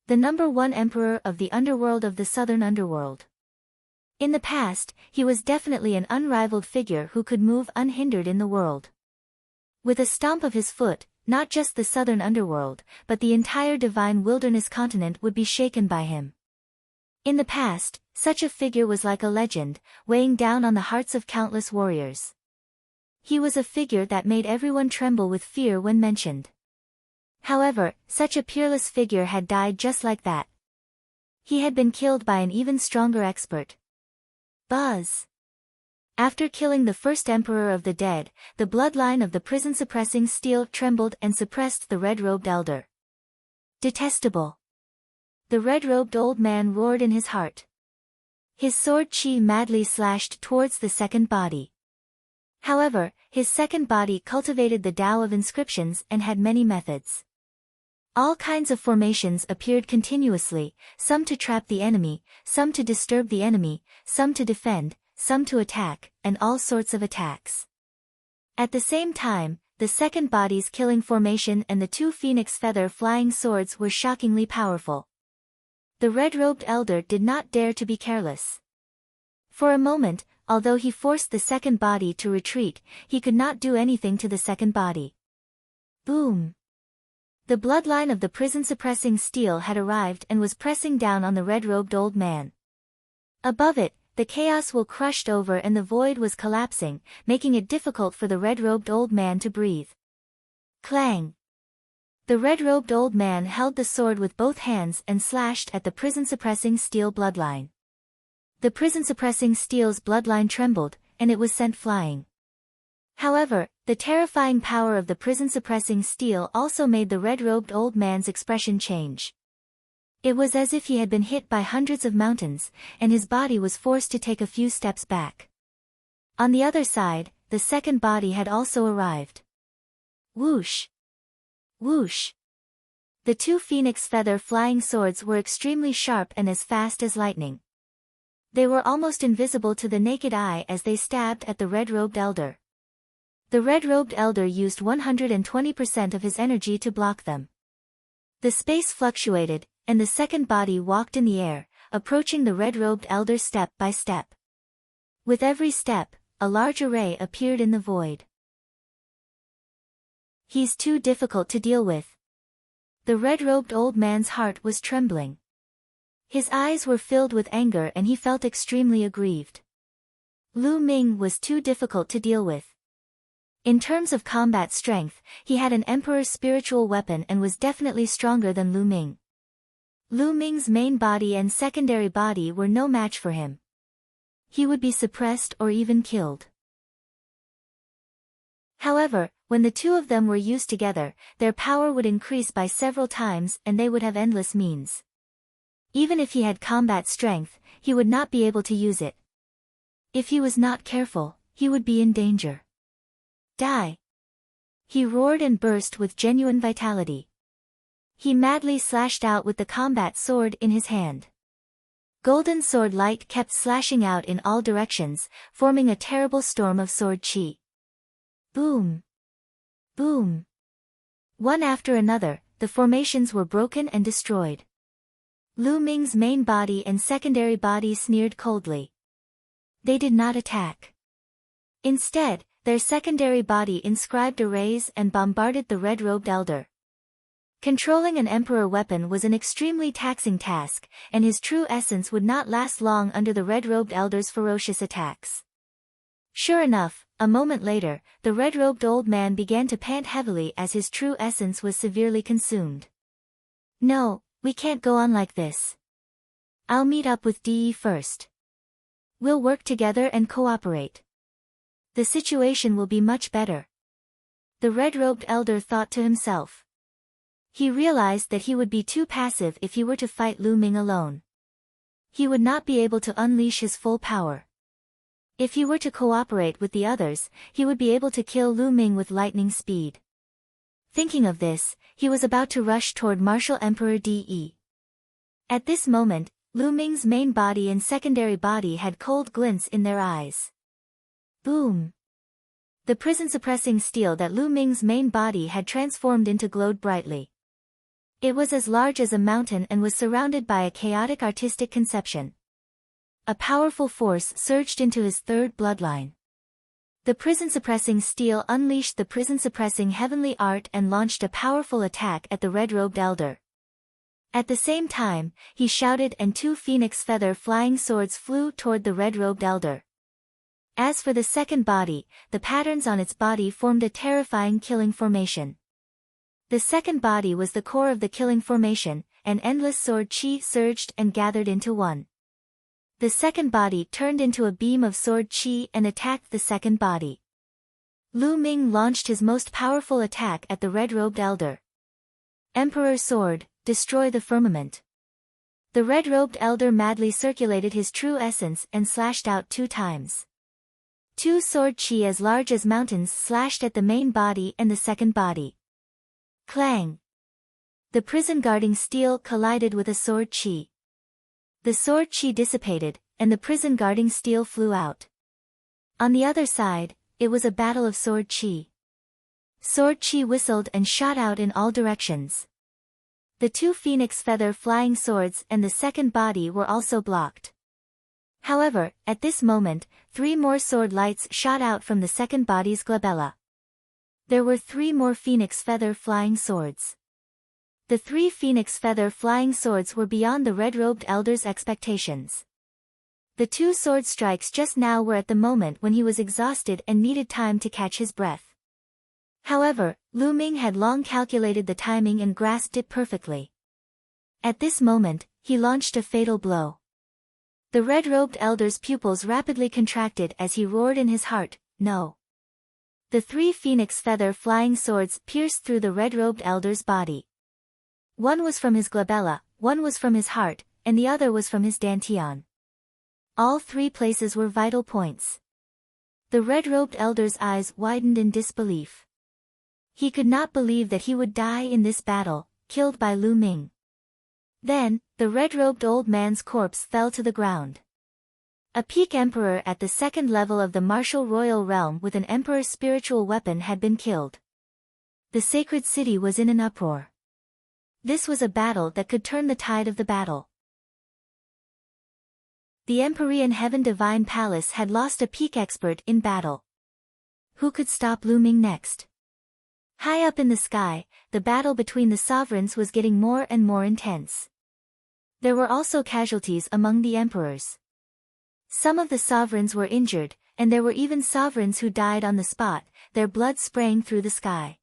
The number 1 emperor of the underworld of the southern underworld. In the past, he was definitely an unrivaled figure who could move unhindered in the world. With a stomp of his foot, not just the southern underworld, but the entire divine wilderness continent would be shaken by him. In the past, such a figure was like a legend, weighing down on the hearts of countless warriors. He was a figure that made everyone tremble with fear when mentioned. However, such a peerless figure had died just like that. He had been killed by an even stronger expert. Buzz! After killing the first emperor of the dead, the bloodline of the prison-suppressing steel trembled and suppressed the red-robed elder. Detestable! The red-robed old man roared in his heart. His sword chi madly slashed towards the second body. However, his second body cultivated the Tao of inscriptions and had many methods. All kinds of formations appeared continuously, some to trap the enemy, some to disturb the enemy, some to defend, some to attack, and all sorts of attacks. At the same time, the second body's killing formation and the 2 phoenix feather flying swords were shockingly powerful. The red-robed elder did not dare to be careless. For a moment, although he forced the second body to retreat, he could not do anything to the second body. Boom! The bloodline of the prison-suppressing steel had arrived and was pressing down on the red-robed old man. Above it, the chaos will crushed over and the void was collapsing, making it difficult for the red-robed old man to breathe. Clang! The red-robed old man held the sword with both hands and slashed at the prison-suppressing steel bloodline. The prison-suppressing steel's bloodline trembled, and it was sent flying. However, the terrifying power of the prison-suppressing steel also made the red-robed old man's expression change. It was as if he had been hit by hundreds of mountains, and his body was forced to take a few steps back. On the other side, the second body had also arrived. Whoosh! Whoosh! The two phoenix feather flying swords were extremely sharp and as fast as lightning. They were almost invisible to the naked eye as they stabbed at the red-robed elder. The red-robed elder used 120% of his energy to block them. The space fluctuated, and the second body walked in the air, approaching the red-robed elder step by step. With every step, a large array appeared in the void. He's too difficult to deal with. The red-robed old man's heart was trembling. His eyes were filled with anger and he felt extremely aggrieved. Lu Ming was too difficult to deal with. In terms of combat strength, he had an emperor's spiritual weapon and was definitely stronger than Lu Ming. Lu Ming's main body and secondary body were no match for him. He would be suppressed or even killed. However, when the two of them were used together, their power would increase by several times and they would have endless means. Even if he had combat strength, he would not be able to use it. If he was not careful, he would be in danger. Die! He roared and burst with genuine vitality. He madly slashed out with the combat sword in his hand. Golden sword light kept slashing out in all directions, forming a terrible storm of sword chi. Boom! Boom! One after another, the formations were broken and destroyed. Lu Ming's main body and secondary body sneered coldly. They did not attack. Instead, their secondary body inscribed arrays and bombarded the red-robed elder. Controlling an emperor weapon was an extremely taxing task, and his true essence would not last long under the red-robed elder's ferocious attacks. Sure enough, a moment later, the red-robed old man began to pant heavily as his true essence was severely consumed. No, we can't go on like this. I'll meet up with DE first. We'll work together and cooperate. The situation will be much better. The red-robed elder thought to himself. He realized that he would be too passive if he were to fight Lu Ming alone. He would not be able to unleash his full power. If he were to cooperate with the others, he would be able to kill Lu Ming with lightning speed. Thinking of this, he was about to rush toward Martial Emperor De. At this moment, Lu Ming's main body and secondary body had cold glints in their eyes. Boom! The prison-suppressing steel that Lu Ming's main body had transformed into glowed brightly. It was as large as a mountain and was surrounded by a chaotic artistic conception. A powerful force surged into his third bloodline. The prison-suppressing steel unleashed the prison-suppressing heavenly art and launched a powerful attack at the red-robed elder. At the same time, he shouted and two phoenix feather flying swords flew toward the red-robed elder. As for the second body, the patterns on its body formed a terrifying killing formation. The second body was the core of the killing formation, and endless sword chi surged and gathered into one. The second body turned into a beam of sword chi and attacked the second body. Lu Ming launched his most powerful attack at the red-robed elder. Emperor Sword, destroy the firmament. The red-robed elder madly circulated his true essence and slashed out 2 times. 2 sword chi as large as mountains slashed at the main body and the second body. Clang! The prison-guarding steel collided with a sword chi. The sword chi dissipated, and the prison-guarding steel flew out. On the other side, it was a battle of sword chi. Sword chi whistled and shot out in all directions. The 2 phoenix feather flying swords and the second body were also blocked. However, at this moment, 3 more sword lights shot out from the second body's glabella. There were 3 more phoenix feather flying swords. The 3 phoenix feather flying swords were beyond the red-robed elder's expectations. The 2 sword strikes just now were at the moment when he was exhausted and needed time to catch his breath. However, Lu Ming had long calculated the timing and grasped it perfectly. At this moment, he launched a fatal blow. The red-robed elder's pupils rapidly contracted as he roared in his heart, "No!" The 3 phoenix feather flying swords pierced through the red-robed elder's body. One was from his glabella, one was from his heart, and the other was from his dantian. All three places were vital points. The red-robed elder's eyes widened in disbelief. He could not believe that he would die in this battle, killed by Lu Ming. Then, the red-robed old man's corpse fell to the ground. A peak emperor at the second level of the martial royal realm with an emperor's spiritual weapon had been killed. The sacred city was in an uproar. This was a battle that could turn the tide of the battle. The Empyrean Heaven Divine Palace had lost a peak expert in battle. Who could stop Lu Ming next? High up in the sky, the battle between the sovereigns was getting more and more intense. There were also casualties among the emperors. Some of the sovereigns were injured, and there were even sovereigns who died on the spot, their blood spraying through the sky.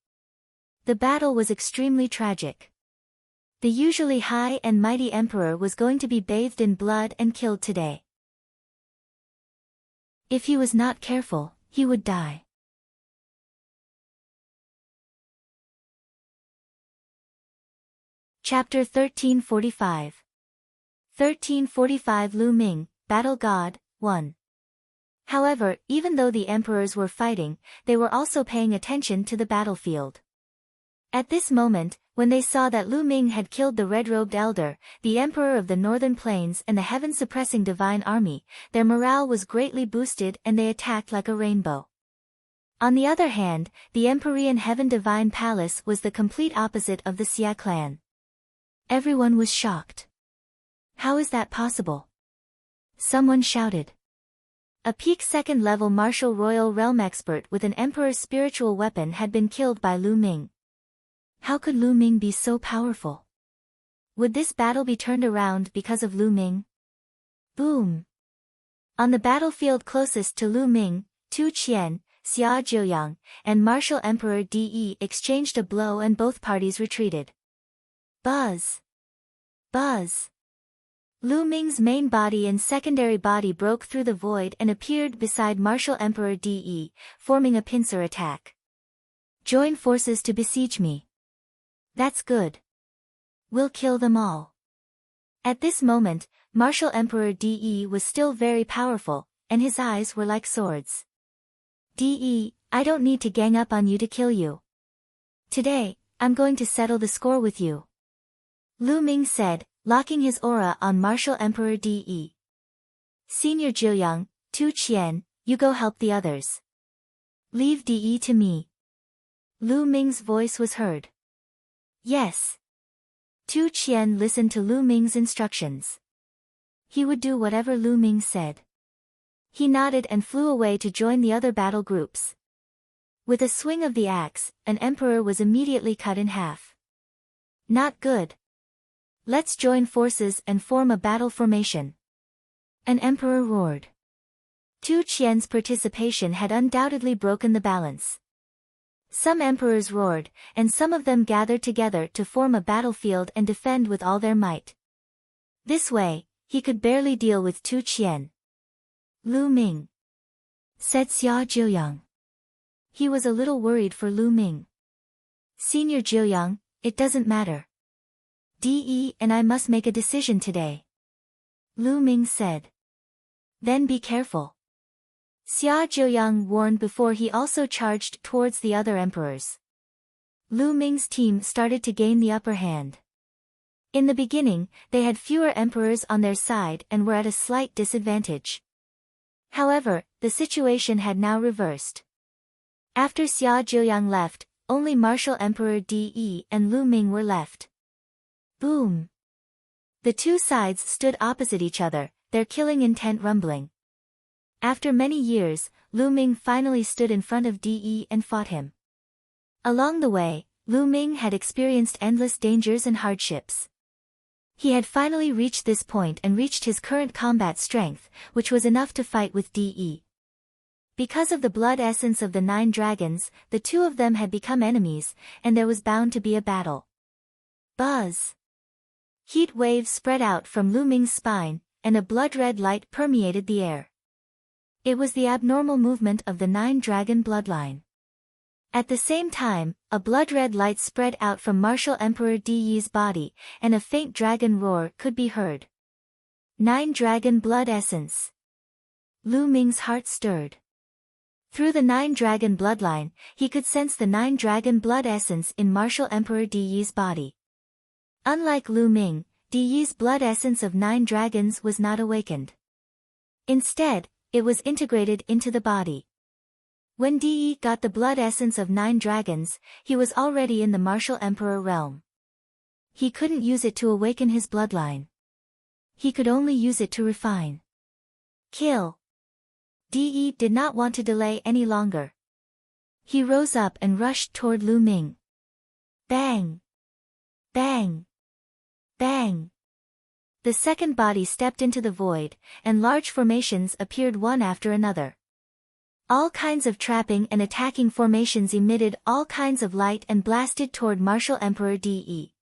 The battle was extremely tragic. The usually high and mighty emperor was going to be bathed in blood and killed today. If he was not careful, he would die. Chapter 1345. 1345 Lu Ming, Battle God, 1. However, even though the emperors were fighting, they were also paying attention to the battlefield. At this moment, when they saw that Lu Ming had killed the red-robed elder, the emperor of the northern plains and the heaven-suppressing divine army, their morale was greatly boosted and they attacked like a rainbow. On the other hand, the Empyrean Heaven Divine Palace was the complete opposite of the Xia clan. Everyone was shocked. How is that possible? Someone shouted. A peak second-level martial royal realm expert with an emperor's spiritual weapon had been killed by Lu Ming. How could Lu Ming be so powerful? Would this battle be turned around because of Lu Ming? Boom! On the battlefield closest to Lu Ming, Tu Qian, Xia Jiuyang, and Martial Emperor De exchanged a blow and both parties retreated. Buzz! Buzz! Lu Ming's main body and secondary body broke through the void and appeared beside Martial Emperor De, forming a pincer attack. Join forces to besiege me. That's good. We'll kill them all. At this moment, Martial Emperor De was still very powerful, and his eyes were like swords. De, I don't need to gang up on you to kill you. Today, I'm going to settle the score with you. Lu Ming said, locking his aura on Martial Emperor De. Senior Jiuyang, Tu Qian, you go help the others. Leave De to me. Lu Ming's voice was heard. Yes. Tu Qian listened to Lu Ming's instructions. He would do whatever Lu Ming said. He nodded and flew away to join the other battle groups. With a swing of the axe, an emperor was immediately cut in half. Not good. Let's join forces and form a battle formation. An emperor roared. Tu Qian's participation had undoubtedly broken the balance. Some emperors roared, and some of them gathered together to form a battlefield and defend with all their might. This way, he could barely deal with Tu Qian. Lu Ming, said Xia Jiuyang. He was a little worried for Lu Ming. Senior Jiuyang, it doesn't matter. De and I must make a decision today. Lu Ming said. Then be careful. Xia Jiuyang warned before he also charged towards the other emperors. Lu Ming's team started to gain the upper hand. In the beginning, they had fewer emperors on their side and were at a slight disadvantage. However, the situation had now reversed. After Xia Jiuyang left, only Martial Emperor De and Lu Ming were left. Boom! The two sides stood opposite each other, their killing intent rumbling. After many years, Lu Ming finally stood in front of De and fought him. Along the way, Lu Ming had experienced endless dangers and hardships. He had finally reached this point and reached his current combat strength, which was enough to fight with De. Because of the blood essence of the 9 dragons, the two of them had become enemies, and there was bound to be a battle. Buzz! Heat waves spread out from Lu Ming's spine, and a blood-red light permeated the air. It was the abnormal movement of the 9 dragon bloodline. At the same time, a blood-red light spread out from Martial Emperor Di Yi's body, and a faint dragon roar could be heard. 9 Dragon Blood Essence. Lu Ming's heart stirred. Through the 9 Dragon bloodline, he could sense the 9 Dragon Blood Essence in Martial Emperor Di Yi's body. Unlike Lu Ming, Di Yi's blood essence of 9 dragons was not awakened. Instead, it was integrated into the body. When Di Yi got the blood essence of 9 dragons, he was already in the Martial Emperor realm. He couldn't use it to awaken his bloodline. He could only use it to refine. Kill. Di Yi did not want to delay any longer. He rose up and rushed toward Lu Ming. Bang! Bang! Bang! The second body stepped into the void, and large formations appeared one after another. All kinds of trapping and attacking formations emitted all kinds of light and blasted toward Martial Emperor Di Yi.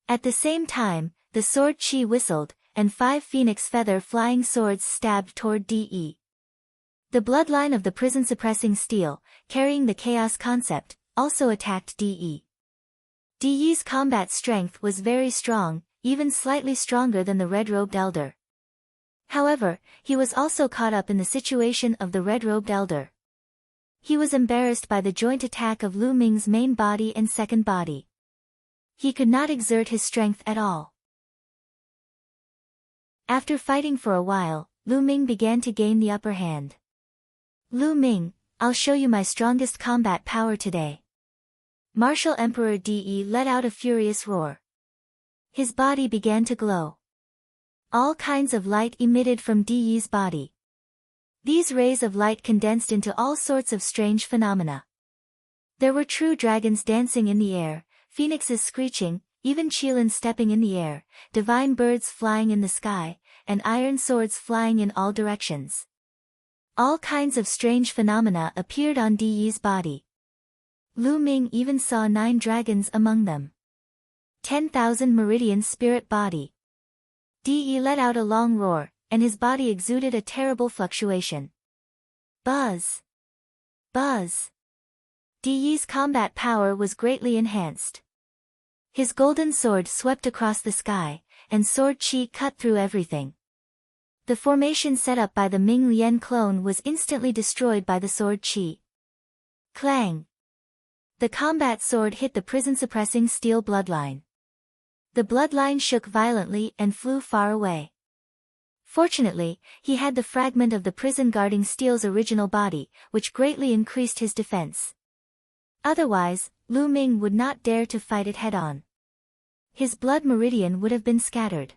At the same time, the sword Qi whistled, and 5 phoenix feather flying swords stabbed toward Di Yi. The bloodline of the prison-suppressing steel, carrying the chaos concept, also attacked Di Yi. Di Yi's combat strength was very strong, even slightly stronger than the red-robed elder. However, he was also caught up in the situation of the red-robed elder. He was embarrassed by the joint attack of Lu Ming's main body and second body. He could not exert his strength at all. After fighting for a while, Lu Ming began to gain the upper hand. Lu Ming, I'll show you my strongest combat power today. Martial Emperor Di Yi let out a furious roar. His body began to glow. All kinds of light emitted from Di Yi's body. These rays of light condensed into all sorts of strange phenomena. There were true dragons dancing in the air, phoenixes screeching, even qilin stepping in the air, divine birds flying in the sky, and iron swords flying in all directions. All kinds of strange phenomena appeared on Di Yi's body. Lu Ming even saw 9 dragons among them. 10,000 meridian spirit body. Di Yi let out a long roar, and his body exuded a terrible fluctuation. Buzz! Buzz! Di Yi's combat power was greatly enhanced. His golden sword swept across the sky, and sword Qi cut through everything. The formation set up by the Ming Lian clone was instantly destroyed by the sword Qi. Clang! The combat sword hit the prison-suppressing steel bloodline. The bloodline shook violently and flew far away. Fortunately, he had the fragment of the prison-guarding steel's original body, which greatly increased his defense. Otherwise, Lu Ming would not dare to fight it head-on. His blood meridian would have been scattered.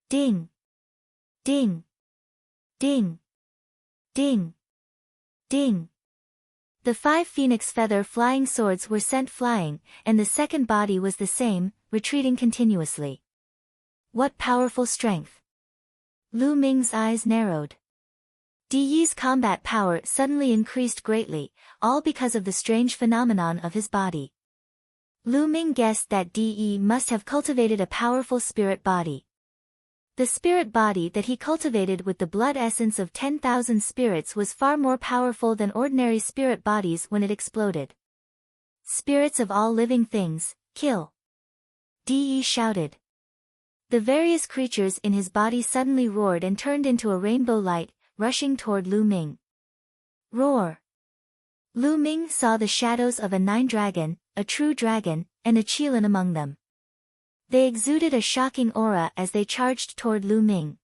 Ding! Ding! Ding! Ding! Ding! The 5 phoenix feather flying swords were sent flying, and the second body was the same, retreating continuously. What powerful strength! Lu Ming's eyes narrowed. Di Yi's combat power suddenly increased greatly, all because of the strange phenomenon of his body. Lu Ming guessed that Di Yi must have cultivated a powerful spirit body. The spirit body that he cultivated with the blood essence of 10,000 spirits was far more powerful than ordinary spirit bodies when it exploded. Spirits of all living things, kill! Di Yi shouted. The various creatures in his body suddenly roared and turned into a rainbow light, rushing toward Lu Ming. Roar! Lu Ming saw the shadows of a 9 dragon, a true dragon, and a qilin among them. They exuded a shocking aura as they charged toward Lu Ming.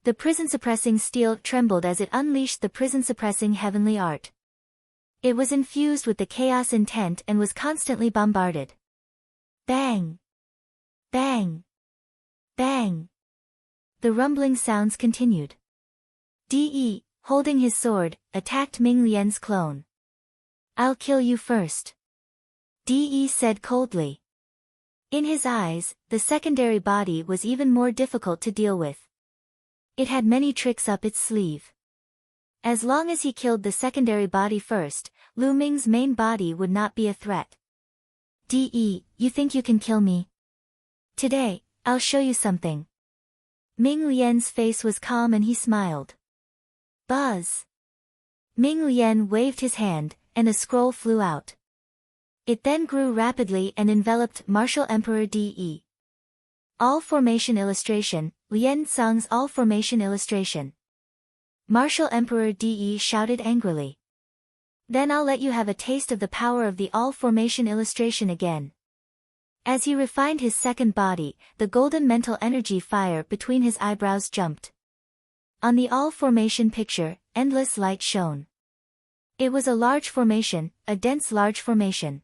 The prison-suppressing steel trembled as it unleashed the prison-suppressing heavenly art. It was infused with the chaos intent and was constantly bombarded. Bang! Bang! Bang! The rumbling sounds continued. Di Yi, holding his sword, attacked Ming Lian's clone. I'll kill you first. Di Yi said coldly. In his eyes, the secondary body was even more difficult to deal with. It had many tricks up its sleeve. As long as he killed the secondary body first, Lu Ming's main body would not be a threat. Di Yi, you think you can kill me? Today, I'll show you something. Ming Lian's face was calm and he smiled. Buzz! Ming Lian waved his hand, and a scroll flew out. It then grew rapidly and enveloped Martial Emperor De. All Formation Illustration, Lian Sang's All Formation Illustration. Martial Emperor De shouted angrily. Then I'll let you have a taste of the power of the All Formation Illustration again. As he refined his second body, the golden mental energy fire between his eyebrows jumped. On the All Formation picture, endless light shone. It was a large formation, a dense large formation.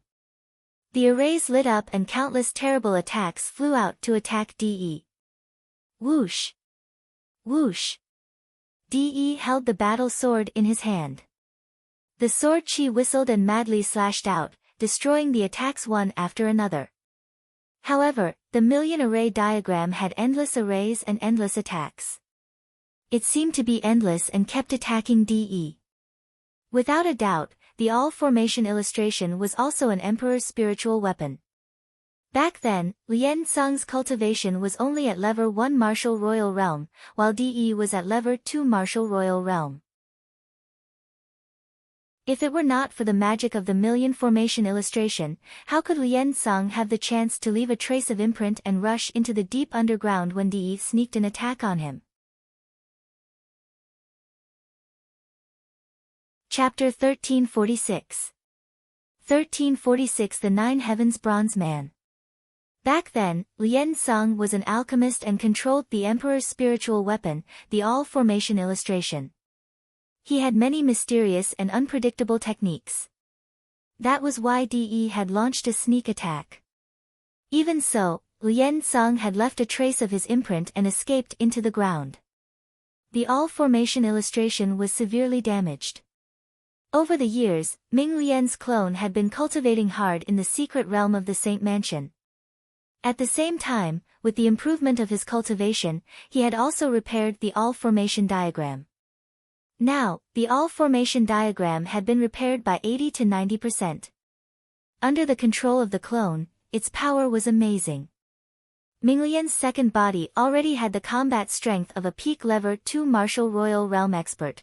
The arrays lit up and countless terrible attacks flew out to attack De. Whoosh! Whoosh! De held the battle sword in his hand. The sword chi whistled and madly slashed out, destroying the attacks one after another. However, the million array diagram had endless arrays and endless attacks. It seemed to be endless and kept attacking De. Without a doubt, the All Formation Illustration was also an emperor's spiritual weapon. Back then, Lian Sang's cultivation was only at level 1 Martial Royal Realm, while De was at level 2 Martial Royal Realm. If it were not for the magic of the Million Formation Illustration, how could Lian Sang have the chance to leave a trace of imprint and rush into the deep underground when De sneaked an attack on him? Chapter 1346. 1346 The Nine Heavens Bronze Man. Back then, Lian Sang was an alchemist and controlled the Emperor's spiritual weapon, the All Formation Illustration. He had many mysterious and unpredictable techniques. That was why De had launched a sneak attack. Even so, Lian Sang had left a trace of his imprint and escaped into the ground. The All Formation Illustration was severely damaged. Over the years, Ming Lian's clone had been cultivating hard in the secret realm of the Saint Mansion. At the same time, with the improvement of his cultivation, he had also repaired the All Formation diagram. Now, the All Formation diagram had been repaired by 80 to 90%. Under the control of the clone, its power was amazing. Ming Lian's second body already had the combat strength of a peak level 2 Martial Royal Realm expert.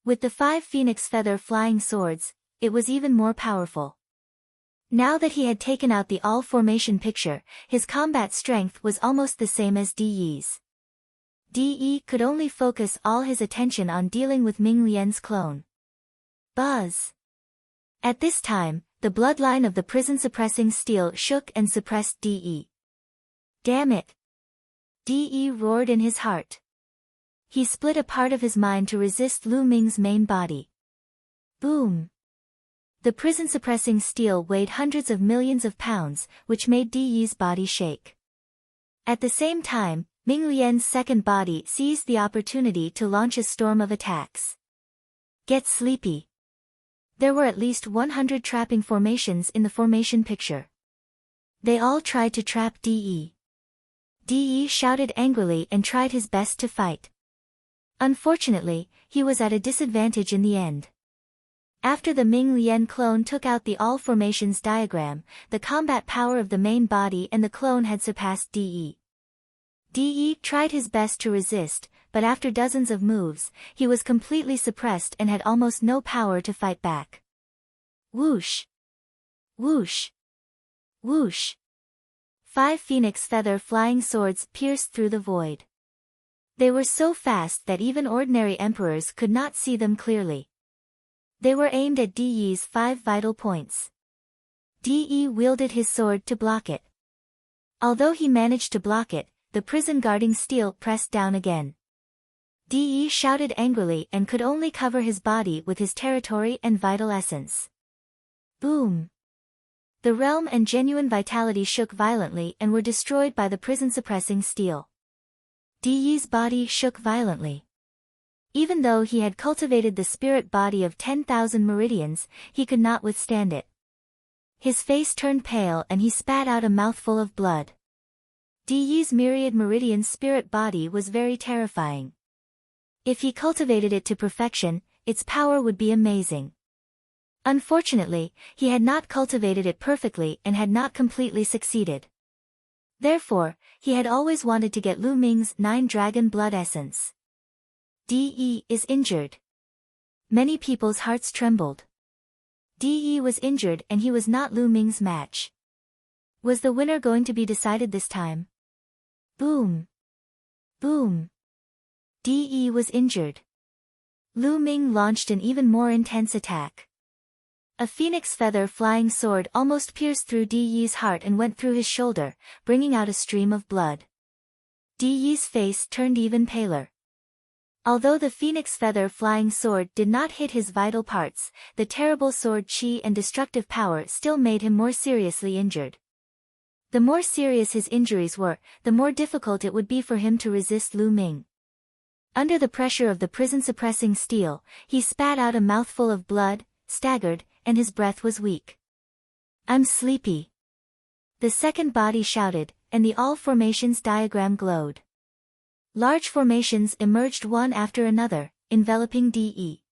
With the 5 phoenix feather flying swords, it was even more powerful. Now that he had taken out the All Formation picture, his combat strength was almost the same as De's. De could only focus all his attention on dealing with Ming Lian's clone. Buzz! At this time, the bloodline of the prison-suppressing steel shook and suppressed De. Damn it! De roared in his heart. He split a part of his mind to resist Lu Ming's main body. Boom! The prison-suppressing steel weighed hundreds of millions of pounds, which made De's body shake. At the same time, Ming Lian's second body seized the opportunity to launch a storm of attacks. Get sleepy. There were at least 100 trapping formations in the formation picture. They all tried to trap De. De shouted angrily and tried his best to fight. Unfortunately, he was at a disadvantage in the end. After the Ming Lian clone took out the All Formations diagram, the combat power of the main body and the clone had surpassed De. De tried his best to resist, but after dozens of moves, he was completely suppressed and had almost no power to fight back. Whoosh! Whoosh! Whoosh! 5 phoenix feather flying swords pierced through the void. They were so fast that even ordinary emperors could not see them clearly. They were aimed at De's 5 vital points. De wielded his sword to block it. Although he managed to block it, the prison-guarding steel pressed down again. De shouted angrily and could only cover his body with his territory and vital essence. Boom! The realm and genuine vitality shook violently and were destroyed by the prison-suppressing steel. De's body shook violently. Even though he had cultivated the spirit body of 10,000 meridians, he could not withstand it. His face turned pale and he spat out a mouthful of blood. De's myriad meridian spirit body was very terrifying. If he cultivated it to perfection, its power would be amazing. Unfortunately, he had not cultivated it perfectly and had not completely succeeded. Therefore, he had always wanted to get Lu Ming's 9 dragon blood essence. De is injured. Many people's hearts trembled. De was injured and he was not Lu Ming's match. Was the winner going to be decided this time? Boom! Boom! De was injured. Lu Ming launched an even more intense attack. A phoenix feather flying sword almost pierced through De's heart and went through his shoulder, bringing out a stream of blood. De's face turned even paler. Although the phoenix feather flying sword did not hit his vital parts, the terrible sword chi and destructive power still made him more seriously injured. The more serious his injuries were, the more difficult it would be for him to resist Lu Ming. Under the pressure of the prison-suppressing steel, he spat out a mouthful of blood, staggered, and his breath was weak. "I'm sleepy." The second body shouted, and the all formations diagram glowed. Large formations emerged one after another, enveloping De.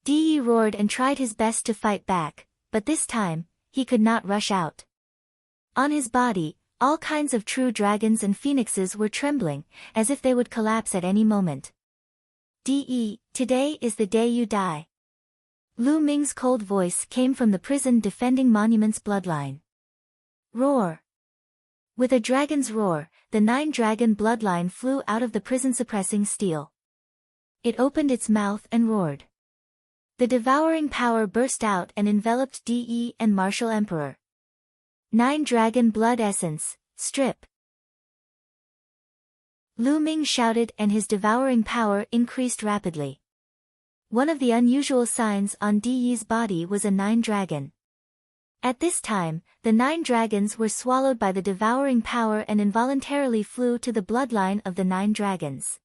De roared and tried his best to fight back, but this time, he could not rush out. On his body, all kinds of true dragons and phoenixes were trembling, as if they would collapse at any moment. De, today is the day you die. Lu Ming's cold voice came from the prison defending Monument's bloodline. Roar! With a dragon's roar, the 9-dragon bloodline flew out of the prison-suppressing steel. It opened its mouth and roared. The devouring power burst out and enveloped De and Martial Emperor. 9-dragon blood essence, strip! Lu Ming shouted and his devouring power increased rapidly. One of the unusual signs on De's body was a 9-dragon. At this time, the 9 dragons were swallowed by the devouring power and involuntarily flew to the bloodline of the 9 dragons.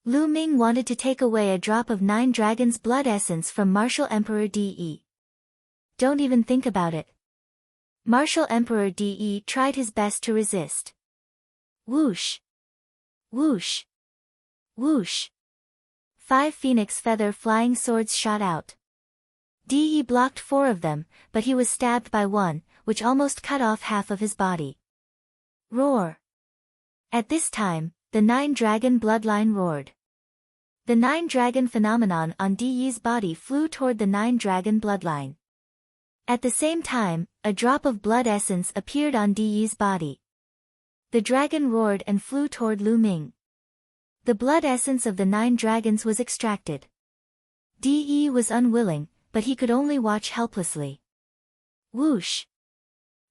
Lu Ming wanted to take away a drop of 9 dragons' blood essence from Martial Emperor De. Don't even think about it. Martial Emperor De tried his best to resist. Whoosh! Whoosh! Whoosh! 5 phoenix feather flying swords shot out. De blocked 4 of them, but he was stabbed by one, which almost cut off half of his body. Roar! At this time, the 9-dragon bloodline roared. The 9-dragon phenomenon on De's body flew toward the 9-dragon bloodline. At the same time, a drop of blood essence appeared on De's body. The dragon roared and flew toward Lu Ming. The blood essence of the 9 dragons was extracted. De was unwilling, but he could only watch helplessly. Whoosh!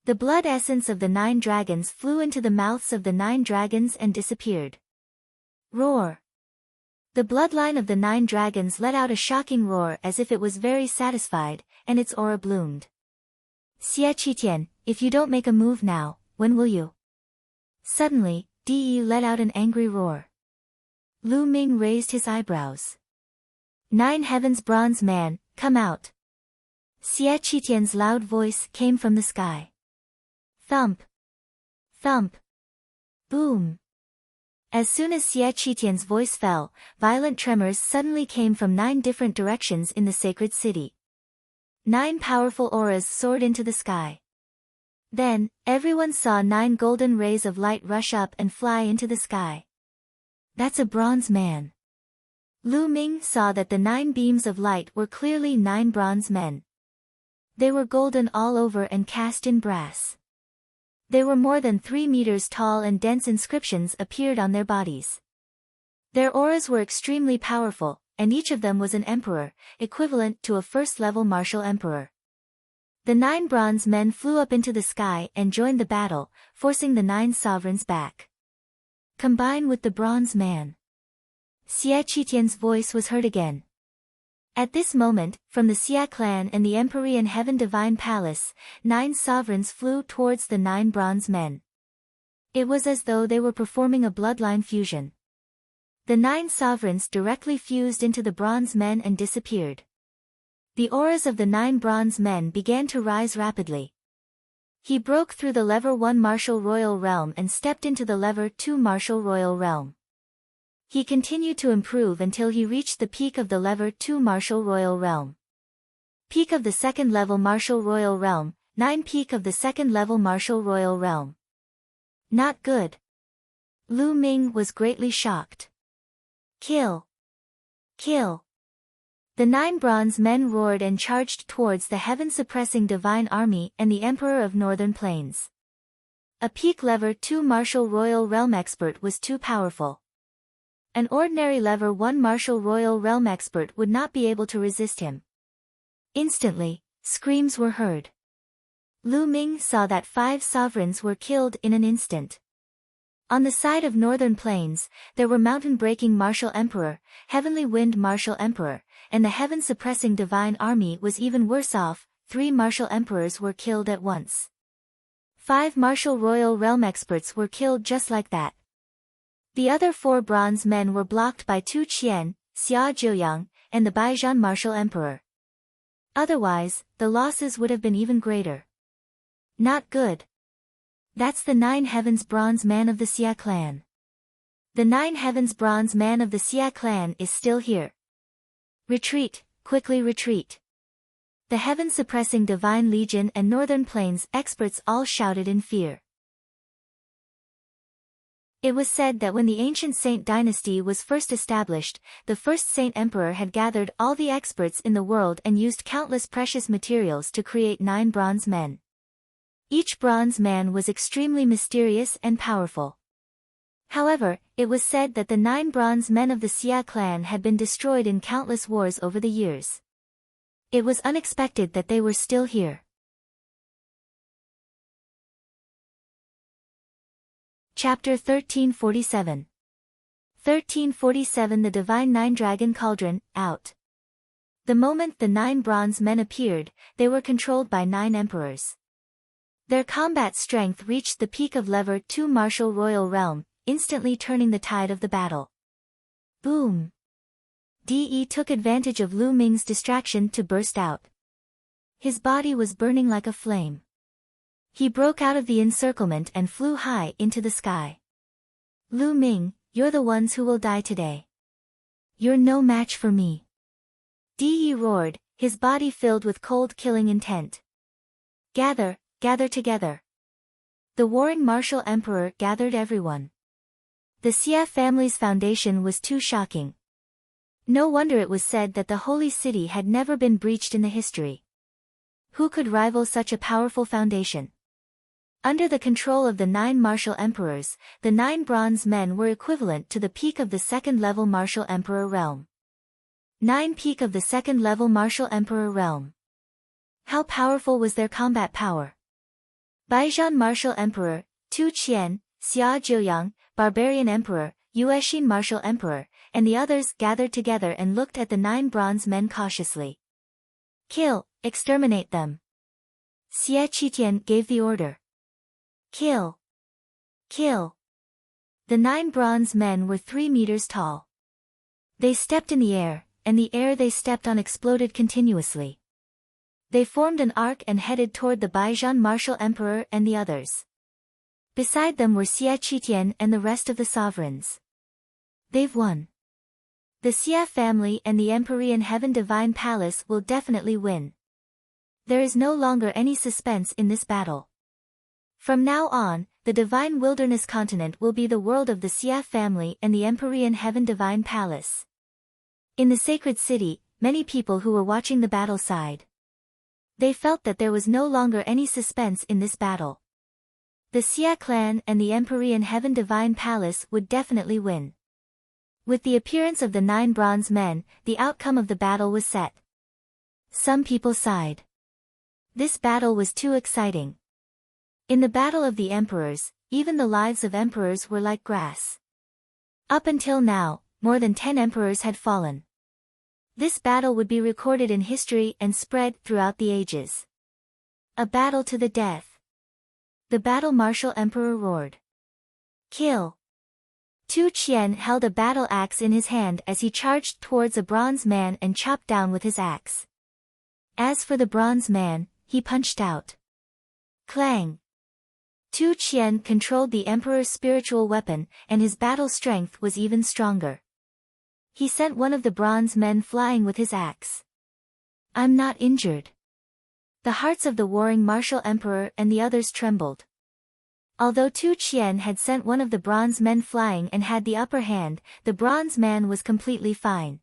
The blood essence of the 9 dragons flew into the mouths of the 9 dragons and disappeared. Roar! The bloodline of the 9 dragons let out a shocking roar as if it was very satisfied, and its aura bloomed. Xie Qitian, if you don't make a move now, when will you? Suddenly, De let out an angry roar. Lu Ming raised his eyebrows. 9 heavens bronze man, come out. Xie Qitian's loud voice came from the sky. Thump! Thump! Boom! As soon as Xie Qitian's voice fell, violent tremors suddenly came from 9 different directions in the sacred city. 9 powerful auras soared into the sky. Then, everyone saw 9 golden rays of light rush up and fly into the sky. That's a bronze man. Lu Ming saw that the 9 beams of light were clearly 9 bronze men. They were golden all over and cast in brass. They were more than 3 meters tall and dense inscriptions appeared on their bodies. Their auras were extremely powerful, and each of them was an emperor, equivalent to a first-level martial emperor. The 9 bronze men flew up into the sky and joined the battle, forcing the 9 sovereigns back. Combine with the bronze man. Xie Qitian's voice was heard again. At this moment, from the Xia clan and the Empyrean Heaven Divine Palace, 9 sovereigns flew towards the 9 bronze men. It was as though they were performing a bloodline fusion. The 9 sovereigns directly fused into the bronze men and disappeared. The auras of the 9 bronze men began to rise rapidly. He broke through the Lever 1 Martial Royal Realm and stepped into the Lever 2 Martial Royal Realm. He continued to improve until he reached the peak of the Lever 2 Martial Royal Realm. Peak of the 2nd level Martial Royal Realm, 9 peak of the 2nd level Martial Royal Realm. Not good. Lu Ming was greatly shocked. Kill! Kill! The 9 bronze men roared and charged towards the heaven-suppressing divine army and the Emperor of Northern Plains. A peak lever 2 martial royal realm expert was too powerful. An ordinary lever 1 martial royal realm expert would not be able to resist him. Instantly, screams were heard. Lu Ming saw that 5 sovereigns were killed in an instant. On the side of Northern Plains, there were mountain-breaking martial emperor, heavenly wind martial emperor, and the heaven-suppressing divine army was even worse off. 3 martial emperors were killed at once. 5 martial royal realm experts were killed just like that. The other 4 bronze men were blocked by Tu Qian, Xia Jiuyang, and the Baijian martial emperor. Otherwise, the losses would have been even greater. Not good. That's the 9 heavens bronze man of the Xia clan. The 9 heavens bronze man of the Xia clan is still here. Retreat, quickly retreat. The heaven-suppressing divine legion and Northern Plains experts all shouted in fear. It was said that when the ancient Saint dynasty was first established, the first Saint Emperor had gathered all the experts in the world and used countless precious materials to create 9 bronze men. Each bronze man was extremely mysterious and powerful. However, it was said that the 9 bronze men of the Xia clan had been destroyed in countless wars over the years. It was unexpected that they were still here. Chapter 1347. 1347 The Divine 9 Dragon Cauldron, out. The moment the 9 bronze men appeared, they were controlled by 9 emperors. Their combat strength reached the peak of lever 2 martial royal realm, instantly turning the tide of the battle. Boom! De took advantage of Lu Ming's distraction to burst out. His body was burning like a flame. He broke out of the encirclement and flew high into the sky. Lu Ming, you're the ones who will die today. You're no match for me. De roared, his body filled with cold killing intent. Gather together. The warring martial emperor gathered everyone. The Xia family's foundation was too shocking. No wonder it was said that the holy city had never been breached in the history. Who could rival such a powerful foundation? Under the control of the 9 martial emperors, the 9 bronze men were equivalent to the peak of the 2nd level martial emperor realm. 9 peak of the 2nd level martial emperor realm. How powerful was their combat power? Baijian martial emperor, Tu Qian, Xia Jiuyang, barbarian emperor, Yuexin martial emperor, and the others gathered together and looked at the 9 bronze men cautiously. Kill, exterminate them. Xie Qitian gave the order. Kill. Kill. The 9 bronze men were 3 meters tall. They stepped in the air, and the air they stepped on exploded continuously. They formed an arc and headed toward the Baijian martial emperor and the others. Beside them were Xie Qitian and the rest of the sovereigns. They've won. The Xia family and the Empyrean Heaven Divine Palace will definitely win. There is no longer any suspense in this battle. From now on, the Divine Wilderness Continent will be the world of the Xia family and the Empyrean Heaven Divine Palace. In the sacred city, many people who were watching the battle sighed. They felt that there was no longer any suspense in this battle. The Xia clan and the Empyrean Heaven Divine Palace would definitely win. With the appearance of the 9 bronze men, the outcome of the battle was set. Some people sighed. This battle was too exciting. In the Battle of the Emperors, even the lives of emperors were like grass. Up until now, more than 10 emperors had fallen. This battle would be recorded in history and spread throughout the ages. A battle to the death. The battle martial emperor roared. Kill. Tu Qian held a battle axe in his hand as he charged towards a bronze man and chopped down with his axe. As for the bronze man, he punched out. Clang. Tu Qian controlled the emperor's spiritual weapon, and his battle strength was even stronger. He sent one of the bronze men flying with his axe. I'm not injured. The hearts of the warring martial emperor and the others trembled. Although Tu Qian had sent one of the bronze men flying and had the upper hand, the bronze man was completely fine.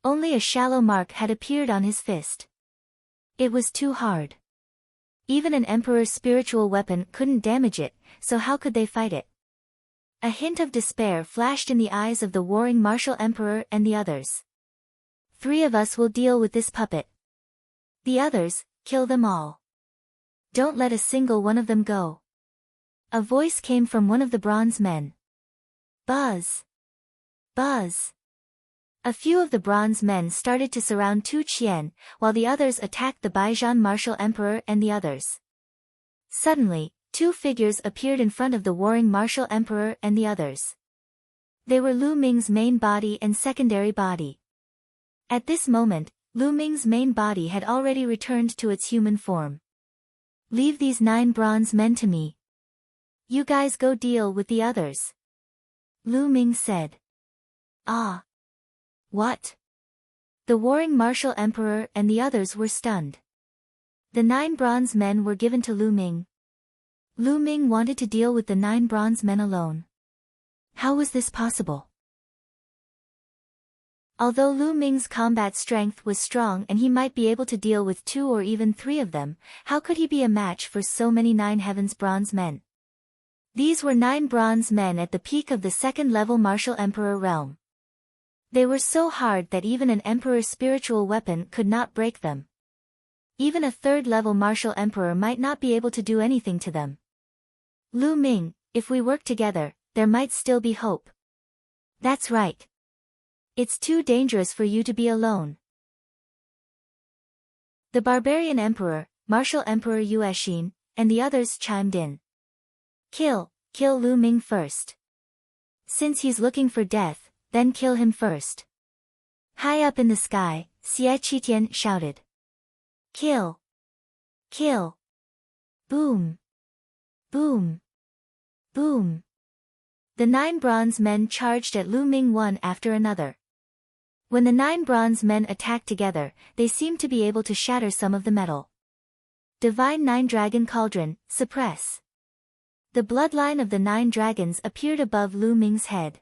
Only a shallow mark had appeared on his fist. It was too hard. Even an emperor's spiritual weapon couldn't damage it, so how could they fight it? A hint of despair flashed in the eyes of the warring martial emperor and the others. 3 of us will deal with this puppet. The others, kill them all. Don't let a single one of them go. A voice came from one of the bronze men. Buzz! Buzz! A few of the bronze men started to surround Tu Qian, while the others attacked the Baijian martial emperor and the others. Suddenly, 2 figures appeared in front of the warring martial emperor and the others. They were Lu Ming's main body and secondary body. At this moment, Lu Ming's main body had already returned to its human form. Leave these 9 bronze men to me. You guys go deal with the others. Lu Ming said. Ah! What? The warring martial emperor and the others were stunned. The 9 bronze men were given to Lu Ming. Lu Ming wanted to deal with the 9 bronze men alone. How was this possible? Although Lu Ming's combat strength was strong and he might be able to deal with 2 or even 3 of them, how could he be a match for so many 9 heavens bronze men? These were 9 bronze men at the peak of the 2nd-level martial emperor realm. They were so hard that even an emperor's spiritual weapon could not break them. Even a 3rd-level martial emperor might not be able to do anything to them. Lu Ming, if we work together, there might still be hope. That's right. It's too dangerous for you to be alone. The barbarian emperor, martial emperor Yuexin, and the others chimed in. Kill Lu Ming first. Since he's looking for death, then kill him first. High up in the sky, Xie Qitian shouted. Kill! Kill! Boom! Boom! Boom! The 9 bronze men charged at Lu Ming one after another. When the 9 bronze men attacked together, they seemed to be able to shatter some of the metal. Divine 9 Dragon Cauldron, suppress. The bloodline of the 9 dragons appeared above Lu Ming's head.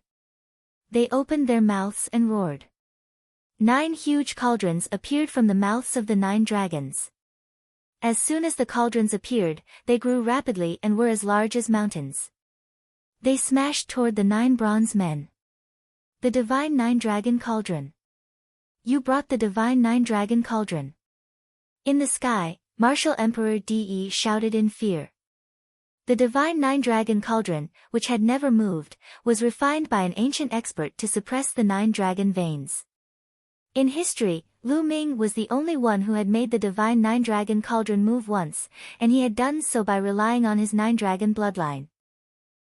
They opened their mouths and roared. 9 huge cauldrons appeared from the mouths of the 9 dragons. As soon as the cauldrons appeared, they grew rapidly and were as large as mountains. They smashed toward the 9 bronze men. The Divine 9 Dragon Cauldron. You brought the Divine 9 Dragon Cauldron. In the sky, Martial Emperor De shouted in fear. The Divine 9 Dragon Cauldron, which had never moved, was refined by an ancient expert to suppress the 9 dragon veins. In history, Lu Ming was the only one who had made the Divine 9 Dragon Cauldron move once, and he had done so by relying on his 9 dragon bloodline.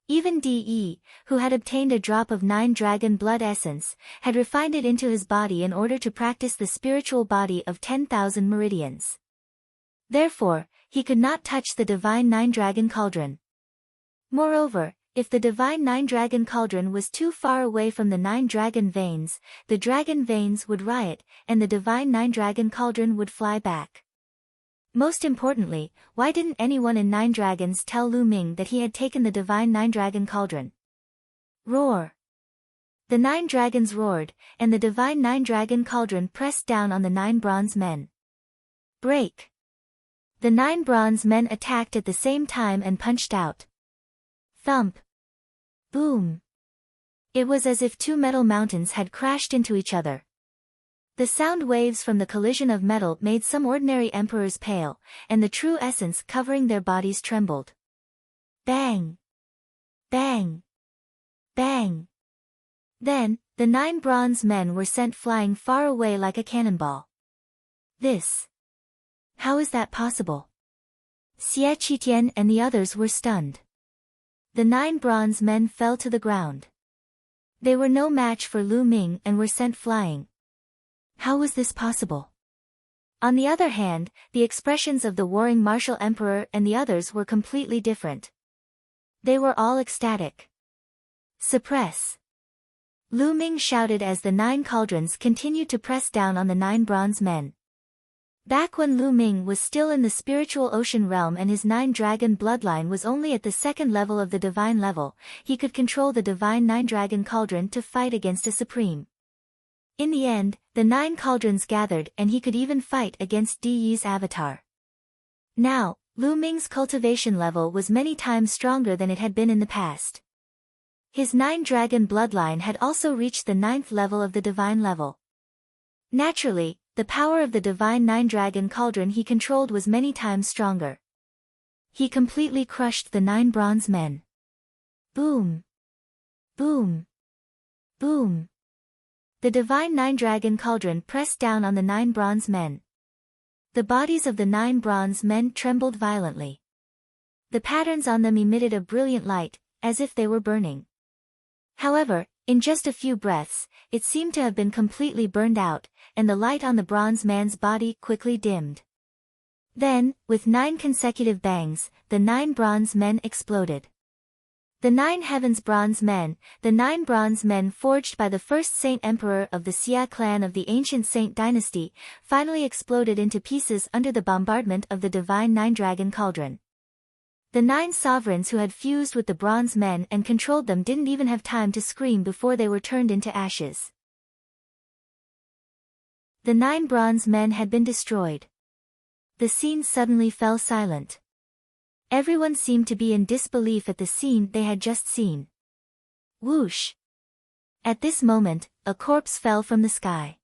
Even De, who had obtained a drop of 9 dragon blood essence, had refined it into his body in order to practice the spiritual body of 10,000 meridians. Therefore, he could not touch the Divine 9 Dragon Cauldron. Moreover, if the Divine 9 Dragon Cauldron was too far away from the 9 dragon veins, the dragon veins would riot, and the Divine 9 Dragon Cauldron would fly back. Most importantly, why didn't anyone in 9 Dragons tell Lu Ming that he had taken the Divine 9 Dragon Cauldron? Roar! The 9 dragons roared, and the Divine 9 Dragon Cauldron pressed down on the 9 bronze men. Break! The 9 bronze men attacked at the same time and punched out. Thump! Boom! It was as if 2 metal mountains had crashed into each other. The sound waves from the collision of metal made some ordinary emperors pale, and the true essence covering their bodies trembled. Bang! Bang! Bang! Then, the 9 bronze men were sent flying far away like a cannonball. This. How is that possible? Xie Qitian and the others were stunned. The 9 bronze men fell to the ground. They were no match for Lu Ming and were sent flying. How was this possible? On the other hand, the expressions of the warring martial emperor and the others were completely different. They were all ecstatic. Suppress! Lu Ming shouted as the 9 cauldrons continued to press down on the 9 bronze men. Back when Lu Ming was still in the spiritual ocean realm and his 9 dragon bloodline was only at the 2nd level of the divine level, he could control the Divine 9 Dragon Cauldron to fight against a supreme. In the end, The 9 cauldrons gathered and he could even fight against Di's avatar. Now, Lu Ming's cultivation level was many times stronger than it had been in the past. His 9-dragon bloodline had also reached the 9th level of the divine level. Naturally, the power of the divine 9-dragon cauldron he controlled was many times stronger. He completely crushed the 9 bronze men. Boom! Boom! Boom! The divine 9-dragon cauldron pressed down on the 9 bronze men. The bodies of the 9 bronze men trembled violently. The patterns on them emitted a brilliant light, as if they were burning. However, in just a few breaths, it seemed to have been completely burned out, and the light on the bronze man's body quickly dimmed. Then, with 9 consecutive bangs, the 9 bronze men exploded. The 9 heavens bronze men, the 9 bronze men forged by the first Saint Emperor of the Xia clan of the ancient Saint dynasty, finally exploded into pieces under the bombardment of the divine 9-dragon cauldron. The 9 sovereigns who had fused with the bronze men and controlled them didn't even have time to scream before they were turned into ashes. The 9 bronze men had been destroyed. The scene suddenly fell silent. Everyone seemed to be in disbelief at the scene they had just seen. Whoosh! At this moment, a corpse fell from the sky.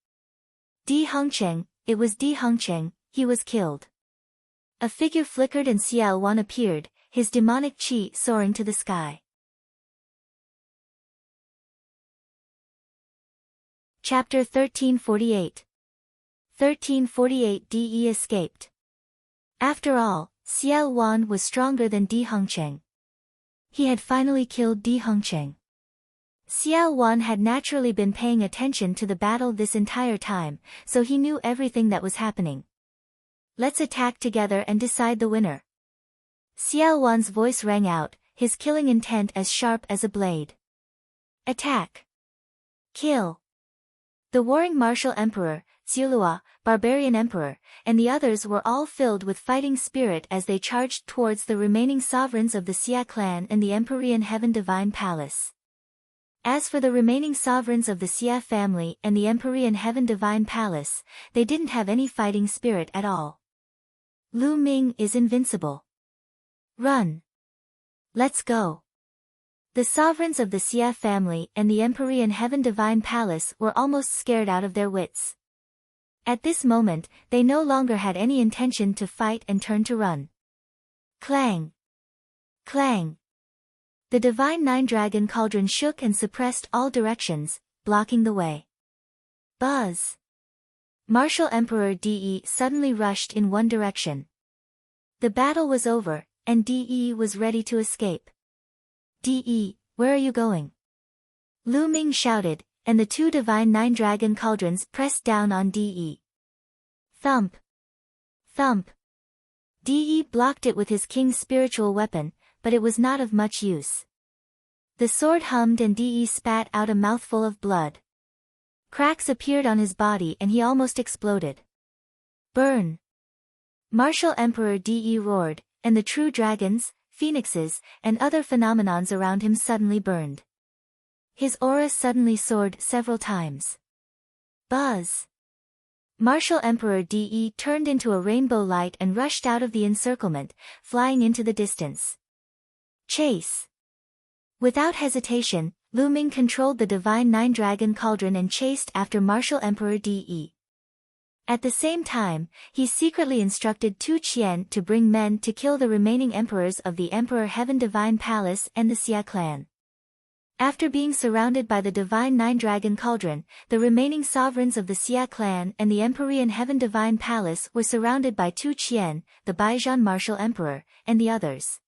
Di Hongcheng, it was Di Hongcheng, he was killed. A figure flickered and Xiao Wan appeared, his demonic qi soaring to the sky. Chapter 1348. 1348 De escaped. After all, Xiao Wan was stronger than Di Hongcheng. He had finally killed Di Hongcheng. Xiao Wan had naturally been paying attention to the battle this entire time, so he knew everything that was happening. Let's attack together and decide the winner. Xiao Wan's voice rang out, his killing intent as sharp as a blade. Attack! Kill! The warring martial emperor, Zilua, barbarian emperor, and the others were all filled with fighting spirit as they charged towards the remaining sovereigns of the Xia clan and the Empyrean Heaven Divine Palace. As for the remaining sovereigns of the Xia family and the Empyrean Heaven Divine Palace, they didn't have any fighting spirit at all. Lu Ming is invincible. Run! Let's go! The sovereigns of the Xia family and the Empyrean Heaven Divine Palace were almost scared out of their wits. At this moment, they no longer had any intention to fight and turned to run. Clang! Clang! The divine 9-dragon cauldron shook and suppressed all directions, blocking the way. Buzz! Martial Emperor De suddenly rushed in one direction. The battle was over, and De was ready to escape. De, where are you going? Lu Ming shouted, and the 2 divine 9-dragon cauldrons pressed down on De. Thump! Thump! De blocked it with his king's spiritual weapon, but it was not of much use. The sword hummed and De spat out a mouthful of blood. Cracks appeared on his body and he almost exploded. Burn! Martial Emperor De roared, and the true dragons, phoenixes, and other phenomenons around him suddenly burned. His aura suddenly soared several times. Buzz! Martial Emperor De turned into a rainbow light and rushed out of the encirclement, flying into the distance. Chase! Without hesitation, Lu Ming controlled the divine 9-dragon cauldron and chased after Martial Emperor De. At the same time, he secretly instructed Tu Qian to bring men to kill the remaining emperors of the Emperor Heaven Divine Palace and the Xia clan. After being surrounded by the divine 9-dragon cauldron, the remaining sovereigns of the Xia clan and the Empyrean Heaven Divine Palace were surrounded by Tu Qian, the Baijian martial emperor, and the others.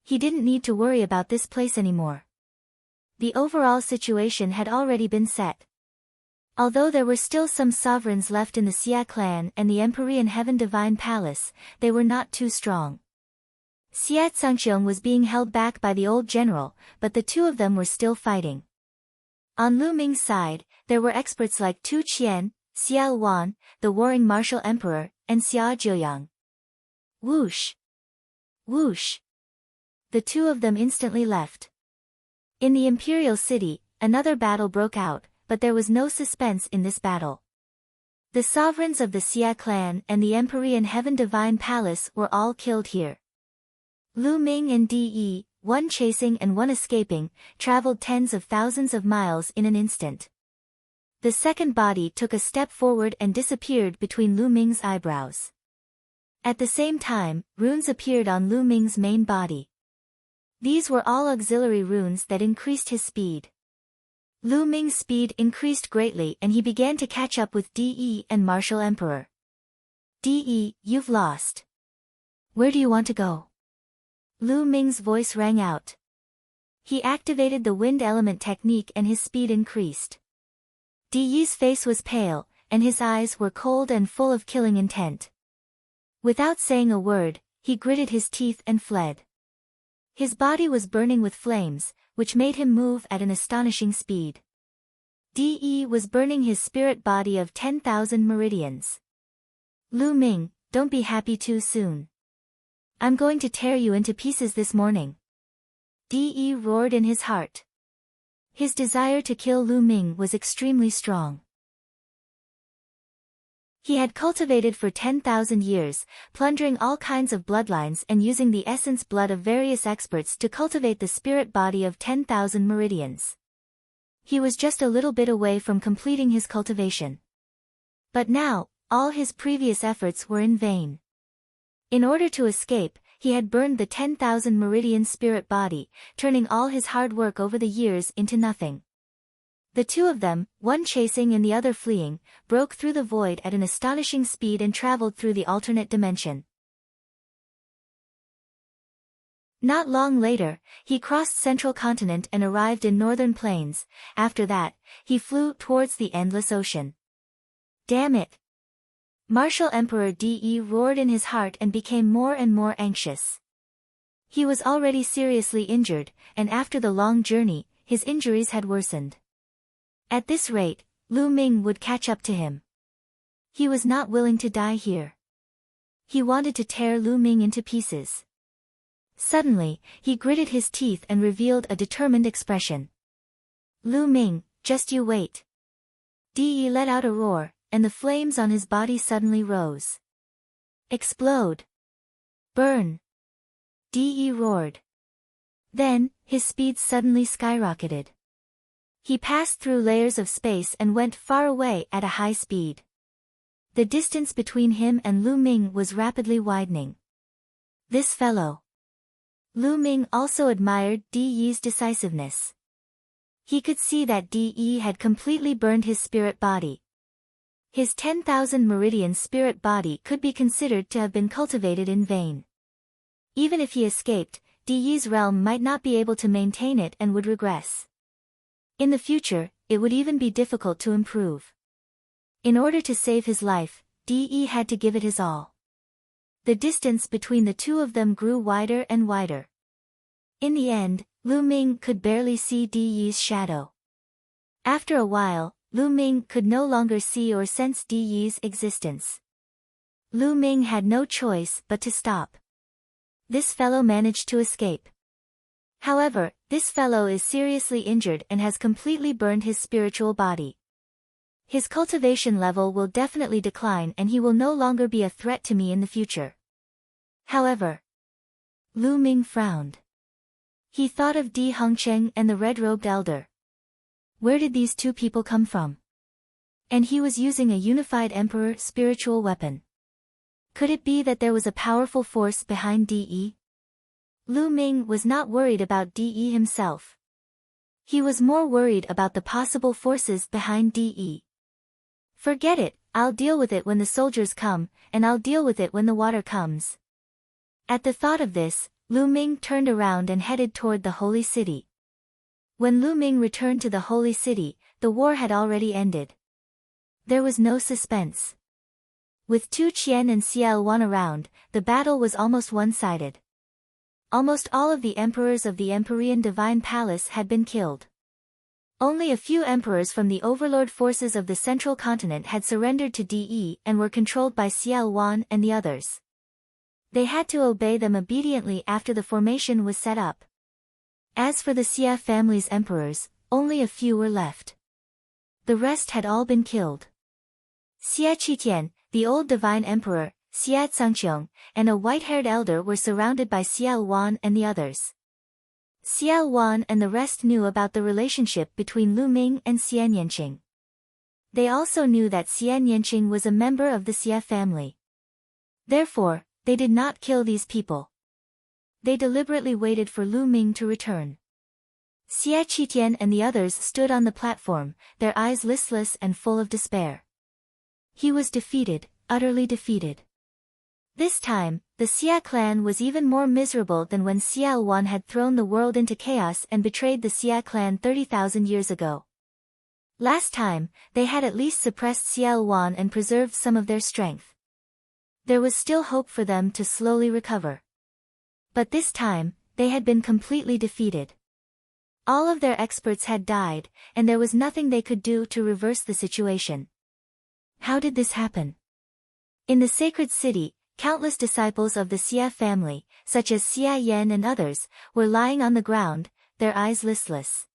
He didn't need to worry about this place anymore. The overall situation had already been set. Although there were still some sovereigns left in the Xia clan and the Empyrean Heaven Divine Palace, they were not too strong. Xia Zhangqiong was being held back by the old general, but the 2 of them were still fighting. On Lu Ming's side, there were experts like Tu Qian, Xiao Wan, the warring martial emperor, and Xia Zhiyang. Whoosh! Whoosh! The 2 of them instantly left. In the imperial city, another battle broke out, but there was no suspense in this battle. The sovereigns of the Xia clan and the Empyrean Heaven Divine Palace were all killed here. Lu Ming and De, one chasing and one escaping, traveled tens of thousands of miles in an instant. The second body took a step forward and disappeared between Lu Ming's eyebrows. At the same time, runes appeared on Lu Ming's main body. These were all auxiliary runes that increased his speed. Lu Ming's speed increased greatly and he began to catch up with De and Martial Emperor. De, you've lost. Where do you want to go? Lu Ming's voice rang out. He activated the wind element technique and his speed increased. De's face was pale, and his eyes were cold and full of killing intent. Without saying a word, he gritted his teeth and fled. His body was burning with flames, which made him move at an astonishing speed. De was burning his spirit body of 10,000 meridians. Lu Ming, don't be happy too soon. I'm going to tear you into pieces this morning. De roared in his heart. His desire to kill Lu Ming was extremely strong. He had cultivated for 10,000 years, plundering all kinds of bloodlines and using the essence blood of various experts to cultivate the spirit body of 10,000 meridians. He was just a little bit away from completing his cultivation. But now, all his previous efforts were in vain. In order to escape, he had burned the 10,000 meridian spirit body, turning all his hard work over the years into nothing. The two of them, one chasing and the other fleeing, broke through the void at an astonishing speed and traveled through the alternate dimension. Not long later, he crossed Central Continent and arrived in Northern Plains. After that, he flew towards the endless ocean. Damn it! Martial Emperor De roared in his heart and became more and more anxious. He was already seriously injured, and after the long journey, his injuries had worsened. At this rate, Lu Ming would catch up to him. He was not willing to die here. He wanted to tear Lu Ming into pieces. Suddenly, he gritted his teeth and revealed a determined expression. Lu Ming, just you wait. De let out a roar, and the flames on his body suddenly rose. Explode! Burn! De roared. Then, his speed suddenly skyrocketed. He passed through layers of space and went far away at a high speed. The distance between him and Lu Ming was rapidly widening. This fellow. Lu Ming also admired De's decisiveness. He could see that De had completely burned his spirit body. His 10,000 meridian spirit body could be considered to have been cultivated in vain. Even if he escaped, De's realm might not be able to maintain it and would regress. In the future, it would even be difficult to improve. In order to save his life, De had to give it his all. The distance between the two of them grew wider and wider. In the end, Lu Ming could barely see De's shadow. After a while, Lu Ming could no longer see or sense De's existence. Lu Ming had no choice but to stop. This fellow managed to escape. However, this fellow is seriously injured and has completely burned his spiritual body. His cultivation level will definitely decline and he will no longer be a threat to me in the future. However, Lu Ming frowned. He thought of Di Hongcheng and the red-robed elder. Where did these two people come from? And he was using a unified emperor spiritual weapon. Could it be that there was a powerful force behind De? Lu Ming was not worried about De himself. He was more worried about the possible forces behind De. Forget it, I'll deal with it when the soldiers come, and I'll deal with it when the water comes. At the thought of this, Lu Ming turned around and headed toward the holy city. When Lu Ming returned to the holy city, the war had already ended. There was no suspense. With Tu Qian and Xiao Wan around, the battle was almost one-sided. Almost all of the emperors of the Empyrean Divine Palace had been killed. Only a few emperors from the overlord forces of the Central Continent had surrendered to De and were controlled by Xiao Wan and the others. They had to obey them obediently after the formation was set up. As for the Xia family's emperors, only a few were left. The rest had all been killed. Xia Qitian, the old divine emperor, Xia Zhangqiong, and a white-haired elder were surrounded by Xia Wan and the others. Xia Wan and the rest knew about the relationship between Lu Ming and Xia Nianqing. They also knew that Xia Nianqing was a member of the Xia family. Therefore, they did not kill these people. They deliberately waited for Lu Ming to return. Xia Qitian and the others stood on the platform, their eyes listless and full of despair. He was defeated, utterly defeated. This time, the Xia clan was even more miserable than when Xia Wan had thrown the world into chaos and betrayed the Xia clan 30,000 years ago. Last time, they had at least suppressed Xia Wan and preserved some of their strength. There was still hope for them to slowly recover. But this time, they had been completely defeated. All of their experts had died, and there was nothing they could do to reverse the situation. How did this happen? In the sacred city, countless disciples of the Xia family, such as Xia Yan and others, were lying on the ground, their eyes listless.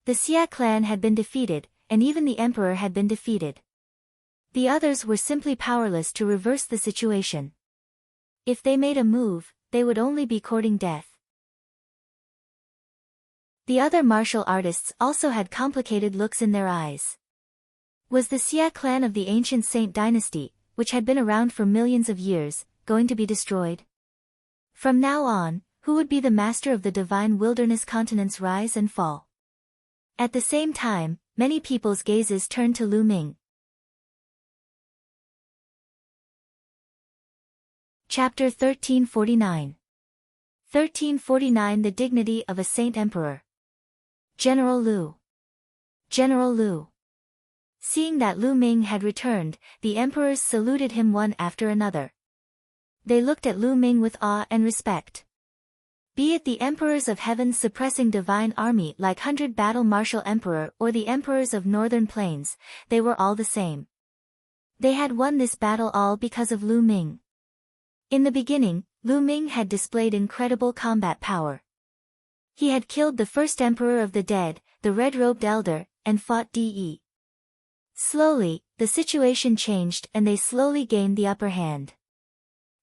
The Xia clan had been defeated, and even the emperor had been defeated. The others were simply powerless to reverse the situation. If they made a move, they would only be courting death. The other martial artists also had complicated looks in their eyes. Was the Xia clan of the ancient Saint dynasty, which had been around for millions of years, going to be destroyed? From now on, who would be the master of the divine wilderness continent's rise and fall? At the same time, many people's gazes turned to Lu Ming. Chapter 1349. 1349 The Dignity of a Saint Emperor. General Lu. General Lu. Seeing that Lu Ming had returned, the emperors saluted him one after another. They looked at Lu Ming with awe and respect. Be it the emperors of heaven suppressing divine army like 100 battle martial emperor or the emperors of northern plains, they were all the same. They had won this battle all because of Lu Ming. In the beginning, Lu Ming had displayed incredible combat power. He had killed the first emperor of the dead, the red-robed elder, and fought De. Slowly, the situation changed and they slowly gained the upper hand.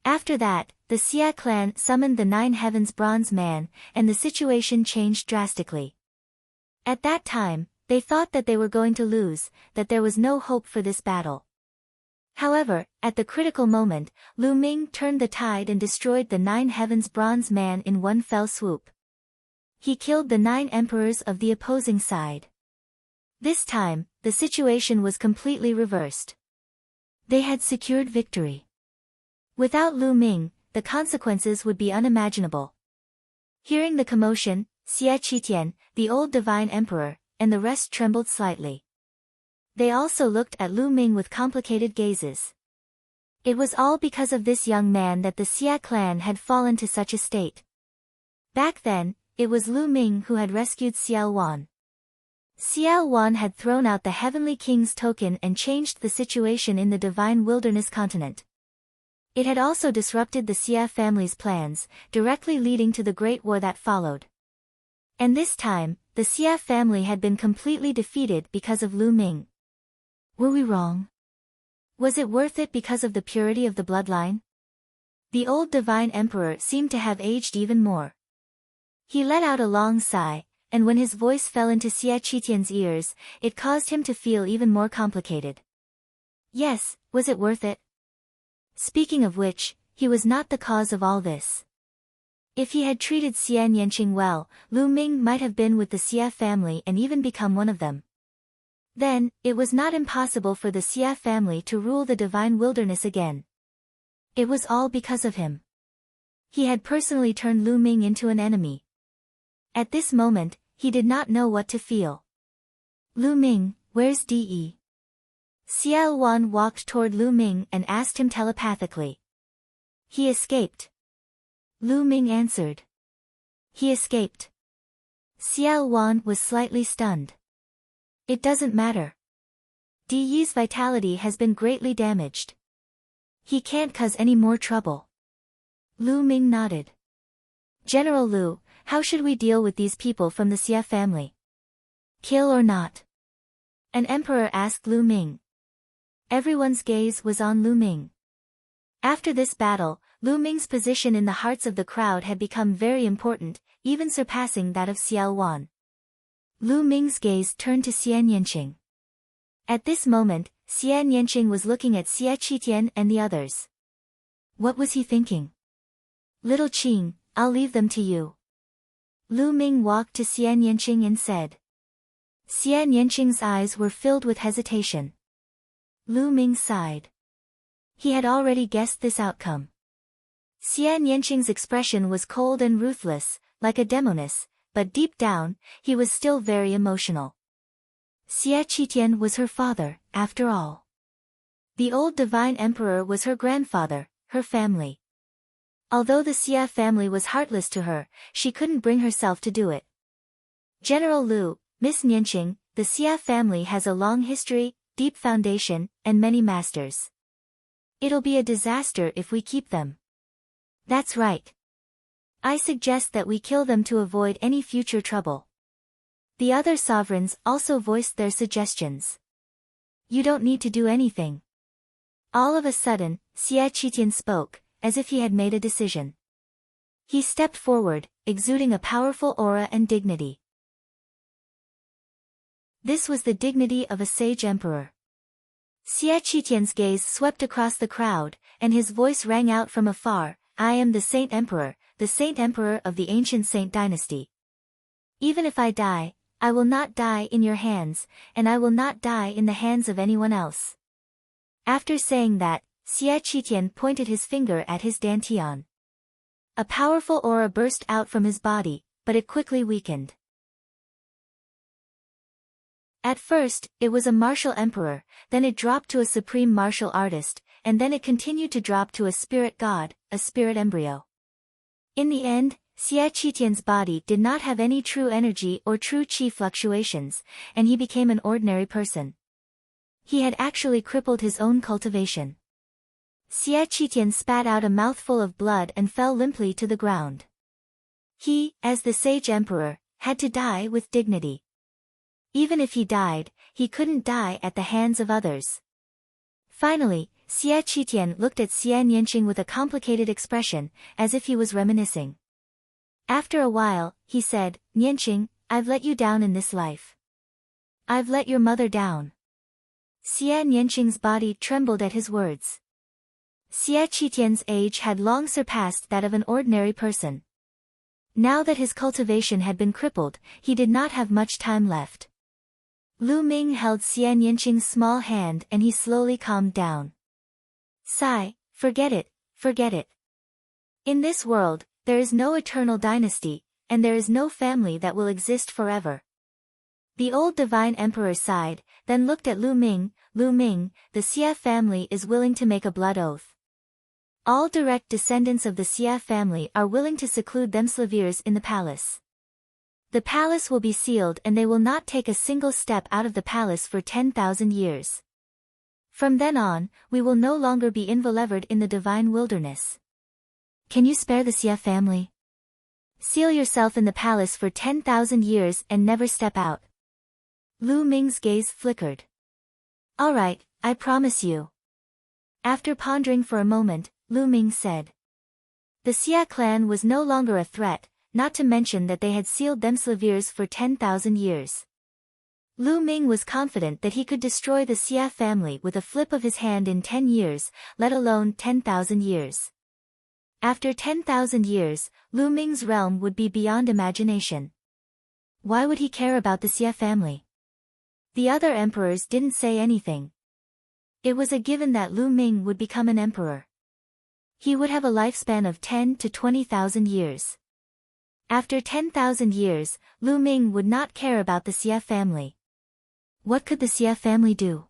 After that, the Xia clan summoned the 9 Heavens Bronze Man, and the situation changed drastically. At that time, they thought that they were going to lose, that there was no hope for this battle. However, at the critical moment, Lu Ming turned the tide and destroyed the 9 Heavens Bronze Man in one fell swoop. He killed the 9 emperors of the opposing side. This time, the situation was completely reversed. They had secured victory. Without Lu Ming, the consequences would be unimaginable. Hearing the commotion, Xia Qitian, the old divine emperor, and the rest trembled slightly. They also looked at Lu Ming with complicated gazes. It was all because of this young man that the Xia clan had fallen to such a state. Back then, it was Lu Ming who had rescued Xiao Wan. Xiao Wan had thrown out the Heavenly King's token and changed the situation in the divine wilderness continent. It had also disrupted the Xia family's plans, directly leading to the Great War that followed. And this time, the Xia family had been completely defeated because of Lu Ming. Were we wrong? Was it worth it because of the purity of the bloodline? The old divine emperor seemed to have aged even more. He let out a long sigh, and when his voice fell into Xia Qitian's ears, it caused him to feel even more complicated. Yes, was it worth it? Speaking of which, he was not the cause of all this. If he had treated Xia Nianqing well, Lu Ming might have been with the Xia family and even become one of them. Then, it was not impossible for the Xia family to rule the divine wilderness again. It was all because of him. He had personally turned Lu Ming into an enemy. At this moment, he did not know what to feel. Lu Ming, where's De? Xiao Wan walked toward Lu Ming and asked him telepathically. He escaped. Lu Ming answered. He escaped. Xiao Wan was slightly stunned. It doesn't matter. De's vitality has been greatly damaged. He can't cause any more trouble. Lu Ming nodded. General Lu, how should we deal with these people from the Xia family? Kill or not? An emperor asked Lu Ming. Everyone's gaze was on Lu Ming. After this battle, Lu Ming's position in the hearts of the crowd had become very important, even surpassing that of Xiao Wan. Lu Ming's gaze turned to Xie Yanqing. At this moment, Xie Yanqing was looking at Xie Qitian and the others. What was he thinking? Little Qing, I'll leave them to you. Lu Ming walked to Xie Yanqing and said. Xie Yanqing's eyes were filled with hesitation. Lu Ming sighed. He had already guessed this outcome. Xie Yanqing's expression was cold and ruthless, like a demoness, but deep down, he was still very emotional. Xie Qitian was her father, after all. The old divine emperor was her grandfather, her family. Although the Xie family was heartless to her, she couldn't bring herself to do it. General Lu, Miss Yanqing, the Xie family has a long history, deep foundation, and many masters. It'll be a disaster if we keep them. That's right. I suggest that we kill them to avoid any future trouble. The other sovereigns also voiced their suggestions. You don't need to do anything. All of a sudden, Xie Qitian spoke, as if he had made a decision. He stepped forward, exuding a powerful aura and dignity. This was the dignity of a sage emperor. Xie Qitian's gaze swept across the crowd, and his voice rang out from afar, I am the Saint Emperor of the ancient Saint dynasty. Even if I die, I will not die in your hands, and I will not die in the hands of anyone else. After saying that, Xie Qitian pointed his finger at his dantian. A powerful aura burst out from his body, but it quickly weakened. At first, it was a martial emperor, then it dropped to a supreme martial artist, and then it continued to drop to a spirit god, a spirit embryo. In the end, Xie Qitian's body did not have any true energy or true qi fluctuations, and he became an ordinary person. He had actually crippled his own cultivation. Xie Qitian spat out a mouthful of blood and fell limply to the ground. He, as the sage emperor, had to die with dignity. Even if he died, he couldn't die at the hands of others. Finally, Xie Qitian looked at Xie Yanqing with a complicated expression, as if he was reminiscing. After a while, he said, Yanqing, I've let you down in this life. I've let your mother down. Xie Yanqing's body trembled at his words. Xie Qitian's age had long surpassed that of an ordinary person. Now that his cultivation had been crippled, he did not have much time left. Lu Ming held Xie Yanqing's small hand and he slowly calmed down. Sigh, forget it, forget it. In this world, there is no eternal dynasty, and there is no family that will exist forever. The old divine emperor sighed, then looked at Lu Ming, the Xie family is willing to make a blood oath. All direct descendants of the Xie family are willing to seclude themselves in the palace. The palace will be sealed and they will not take a single step out of the palace for 10,000 years. From then on, we will no longer be inviolate in the divine wilderness. Can you spare the Xie family? Seal yourself in the palace for 10,000 years and never step out. Lu Ming's gaze flickered. All right, I promise you. After pondering for a moment, Lu Ming said. The Xie clan was no longer a threat, not to mention that they had sealed themselves for 10,000 years. Lu Ming was confident that he could destroy the Xie family with a flip of his hand in 10 years, let alone 10,000 years. After 10,000 years, Lu Ming's realm would be beyond imagination. Why would he care about the Xie family? The other emperors didn't say anything. It was a given that Lu Ming would become an emperor. He would have a lifespan of 10 to 20,000 years. After 10,000 years, Lu Ming would not care about the Xie family. What could the Xie family do?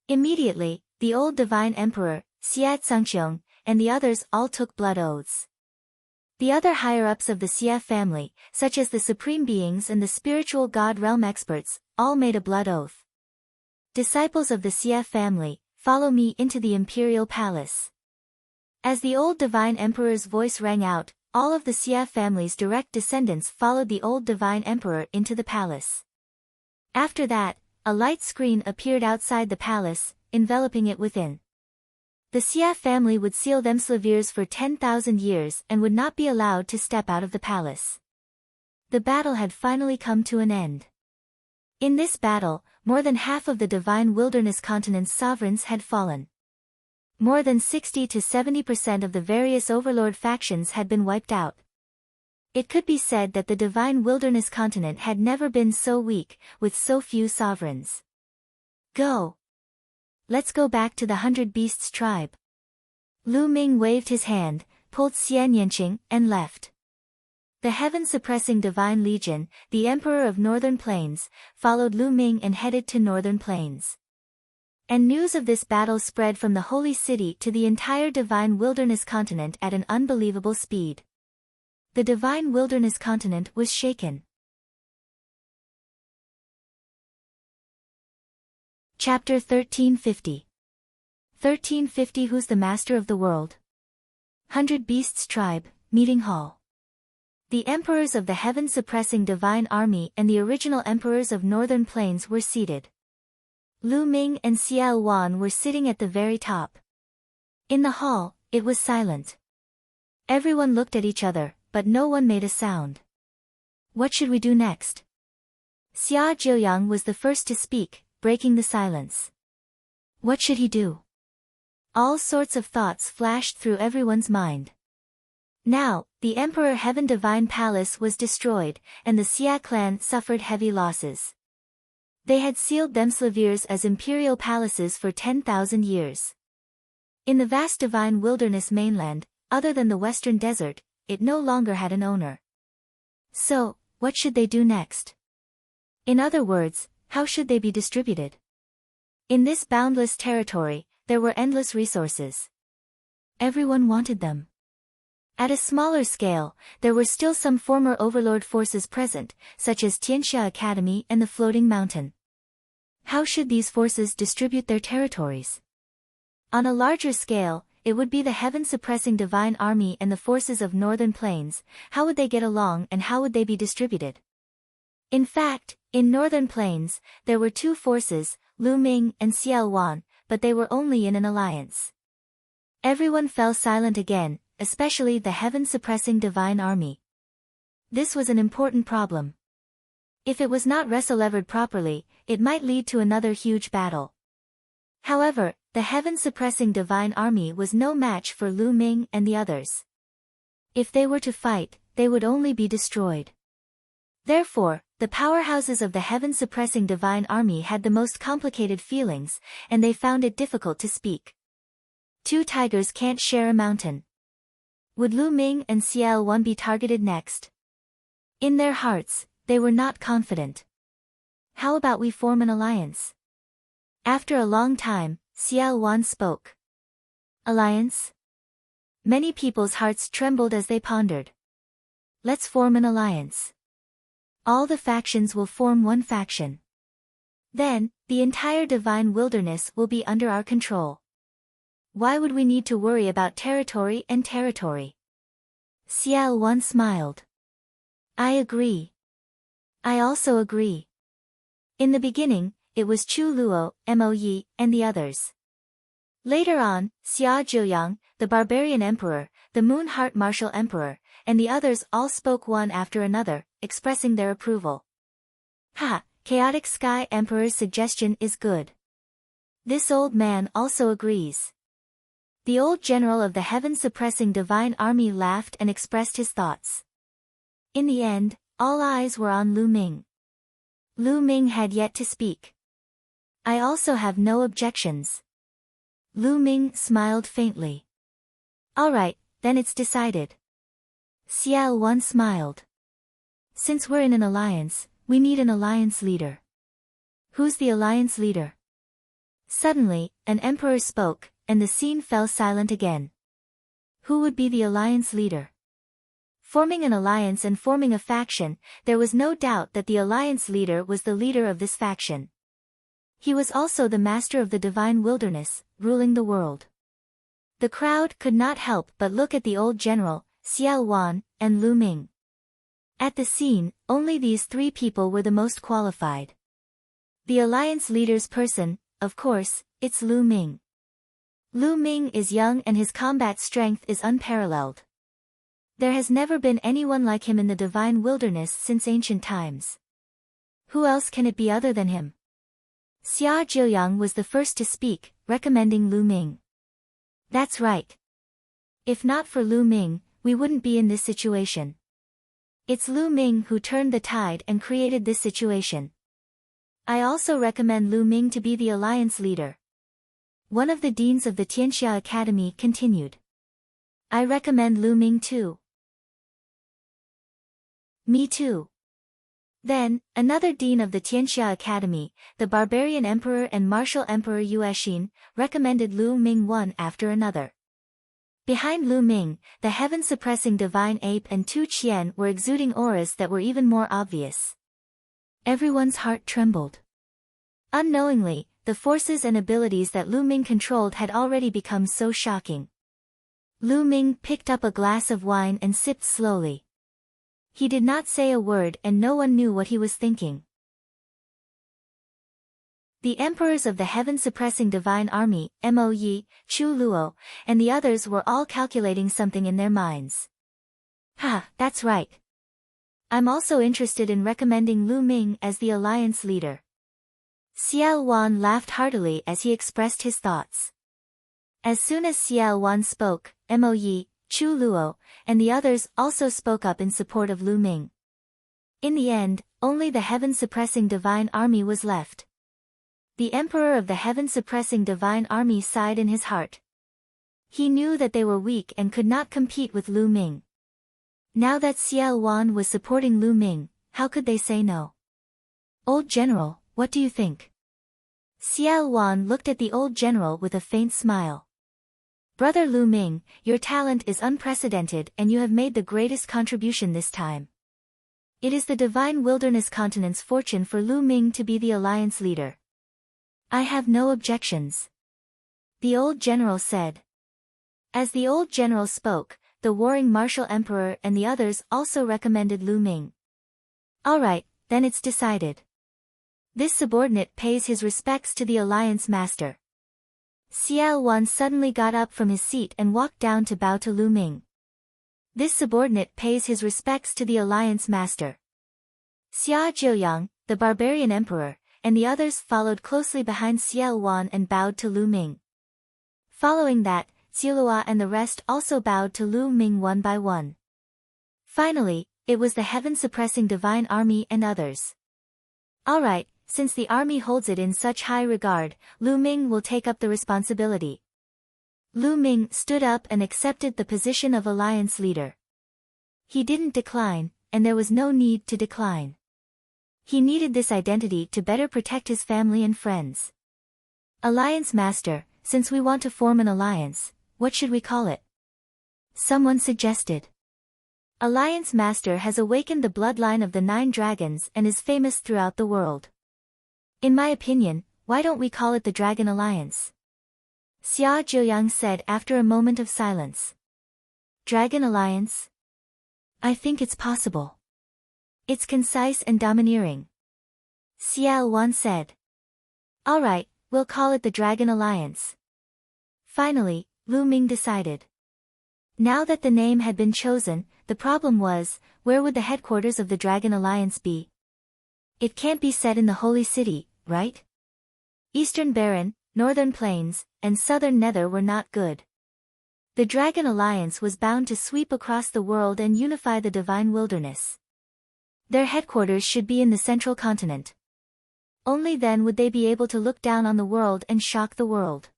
Immediately, the old divine emperor, Xie Zhangqiong, and the others all took blood oaths. The other higher-ups of the Xie family, such as the supreme beings and the spiritual god realm experts, all made a blood oath. Disciples of the Xie family, follow me into the imperial palace. As the old divine emperor's voice rang out, all of the Xie family's direct descendants followed the old divine emperor into the palace. After that, a light screen appeared outside the palace, enveloping it within. The Xia family would seal themselves for 10,000 years and would not be allowed to step out of the palace. The battle had finally come to an end. In this battle, more than half of the divine wilderness continent's sovereigns had fallen. More than 60 to 70% of the various overlord factions had been wiped out. It could be said that the divine wilderness continent had never been so weak, with so few sovereigns. Go! Let's go back to the 100 Beasts tribe. Lu Ming waved his hand, pulled Xian Yanqing, and left. The heaven-suppressing Divine Legion, the Emperor of Northern Plains, followed Lu Ming and headed to Northern Plains. And news of this battle spread from the Holy City to the entire Divine Wilderness continent at an unbelievable speed. The Divine Wilderness continent was shaken. Chapter 1350. 1350 Who's the Master of the World? 100 Beasts Tribe, Meeting Hall. The emperors of the heaven-suppressing divine army and the original emperors of Northern Plains were seated. Lu Ming and Xiao Wan were sitting at the very top. In the hall, it was silent. Everyone looked at each other, but no one made a sound. What should we do next? Xia Jiuyang was the first to speak, breaking the silence. What should he do? All sorts of thoughts flashed through everyone's mind. Now, the Emperor Heaven Divine Palace was destroyed, and the Xia clan suffered heavy losses. They had sealed themselves as imperial palaces for 10,000 years. In the vast divine wilderness mainland, other than the western desert, it no longer had an owner. So, what should they do next? In other words, how should they be distributed? In this boundless territory, there were endless resources. Everyone wanted them. At a smaller scale, there were still some former overlord forces present, such as Tianxia Academy and the Floating Mountain. How should these forces distribute their territories? On a larger scale, it would be the heaven-suppressing divine army and the forces of Northern Plains. How would they get along and how would they be distributed? In fact, in Northern Plains, there were two forces, Lu Ming and Xiao Wan, but they were only in an alliance. Everyone fell silent again, especially the heaven-suppressing divine army. This was an important problem. If it was not resolved properly, it might lead to another huge battle. However, the heaven-suppressing divine army was no match for Lu Ming and the others. If they were to fight, they would only be destroyed. Therefore, the powerhouses of the heaven-suppressing divine army had the most complicated feelings, and they found it difficult to speak. Two tigers can't share a mountain. Would Lu Ming and Xiao Wan be targeted next? In their hearts, they were not confident. How about we form an alliance? After a long time, Xiao Wan spoke. Alliance? Many people's hearts trembled as they pondered. Let's form an alliance. All the factions will form one faction. Then, the entire divine wilderness will be under our control. Why would we need to worry about territory and territory? Xiao Wan smiled. I agree. I also agree. In the beginning, it was Chu Luo, Mo Yi, and the others. Later on, Xia Jiuyang, the barbarian emperor, the Moon Heart martial emperor, and the others all spoke one after another, expressing their approval. Ha! Chaotic Sky Emperor's suggestion is good. This old man also agrees. The old general of the heaven-suppressing divine army laughed and expressed his thoughts. In the end, all eyes were on Lu Ming. Lu Ming had yet to speak. I also have no objections. Lu Ming smiled faintly. All right, then it's decided. Xiao Wan smiled. Since we're in an alliance, we need an alliance leader. Who's the alliance leader? Suddenly, an emperor spoke, and the scene fell silent again. Who would be the alliance leader? Forming an alliance and forming a faction, there was no doubt that the alliance leader was the leader of this faction. He was also the master of the divine wilderness, ruling the world. The crowd could not help but look at the old general, Xiao Wan, and Lu Ming. At the scene, only these three people were the most qualified. The alliance leader's person, of course, it's Lu Ming. Lu Ming is young and his combat strength is unparalleled. There has never been anyone like him in the divine wilderness since ancient times. Who else can it be other than him? Xia Jiuyang was the first to speak, recommending Lu Ming. That's right. If not for Lu Ming, we wouldn't be in this situation. It's Lu Ming who turned the tide and created this situation. I also recommend Lu Ming to be the alliance leader. One of the deans of the Tianxia Academy continued. I recommend Lu Ming too. Me too. Then, another dean of the Tianxia Academy, the barbarian emperor and martial emperor Yuexin, recommended Lu Ming one after another. Behind Lu Ming, the heaven-suppressing divine ape and Tu Qian were exuding auras that were even more obvious. Everyone's heart trembled. Unknowingly, the forces and abilities that Lu Ming controlled had already become so shocking. Lu Ming picked up a glass of wine and sipped slowly. He did not say a word and no one knew what he was thinking. The emperors of the heaven-suppressing divine army, Mo Yi, Chu Luo, and the others were all calculating something in their minds. That's right. I'm also interested in recommending Lu Ming as the alliance leader. Xiao Wan laughed heartily as he expressed his thoughts. As soon as Xiao Wan spoke, Mo Yi, Chu Luo, and the others also spoke up in support of Lu Ming. In the end, only the heaven-suppressing divine army was left. The emperor of the heaven-suppressing divine army sighed in his heart. He knew that they were weak and could not compete with Lu Ming. Now that Xiao Wan was supporting Lu Ming, how could they say no? Old General, what do you think? Xiao Wan looked at the old general with a faint smile. Brother Lu Ming, your talent is unprecedented and you have made the greatest contribution this time. It is the divine wilderness continent's fortune for Lu Ming to be the alliance leader. I have no objections. The old general said. As the old general spoke, the warring martial emperor and the others also recommended Lu Ming. All right, then it's decided. This subordinate pays his respects to the alliance master. Xiao Wan suddenly got up from his seat and walked down to bow to Lu Ming. This subordinate pays his respects to the alliance master. Xia Jiuyang, the barbarian emperor, and the others followed closely behind Xiao Wan and bowed to Lu Ming. Following that, Zilua and the rest also bowed to Lu Ming one by one. Finally, it was the heaven-suppressing divine army and others. All right. Since the army holds it in such high regard, Lu Ming will take up the responsibility. Lu Ming stood up and accepted the position of alliance leader. He didn't decline, and there was no need to decline. He needed this identity to better protect his family and friends. Alliance Master, since we want to form an alliance, what should we call it? Someone suggested. Alliance Master has awakened the bloodline of the 9 dragons and is famous throughout the world. In my opinion, why don't we call it the Dragon Alliance? Xia Jiuyang said after a moment of silence. Dragon Alliance? I think it's possible. It's concise and domineering. Xiao Wan said. All right, we'll call it the Dragon Alliance. Finally, Lu Ming decided. Now that the name had been chosen, the problem was, where would the headquarters of the Dragon Alliance be? It can't be set in the Holy City, right? Eastern Baron, Northern Plains, and Southern Nether were not good. The Dragon Alliance was bound to sweep across the world and unify the divine wilderness. Their headquarters should be in the central continent. Only then would they be able to look down on the world and shock the world.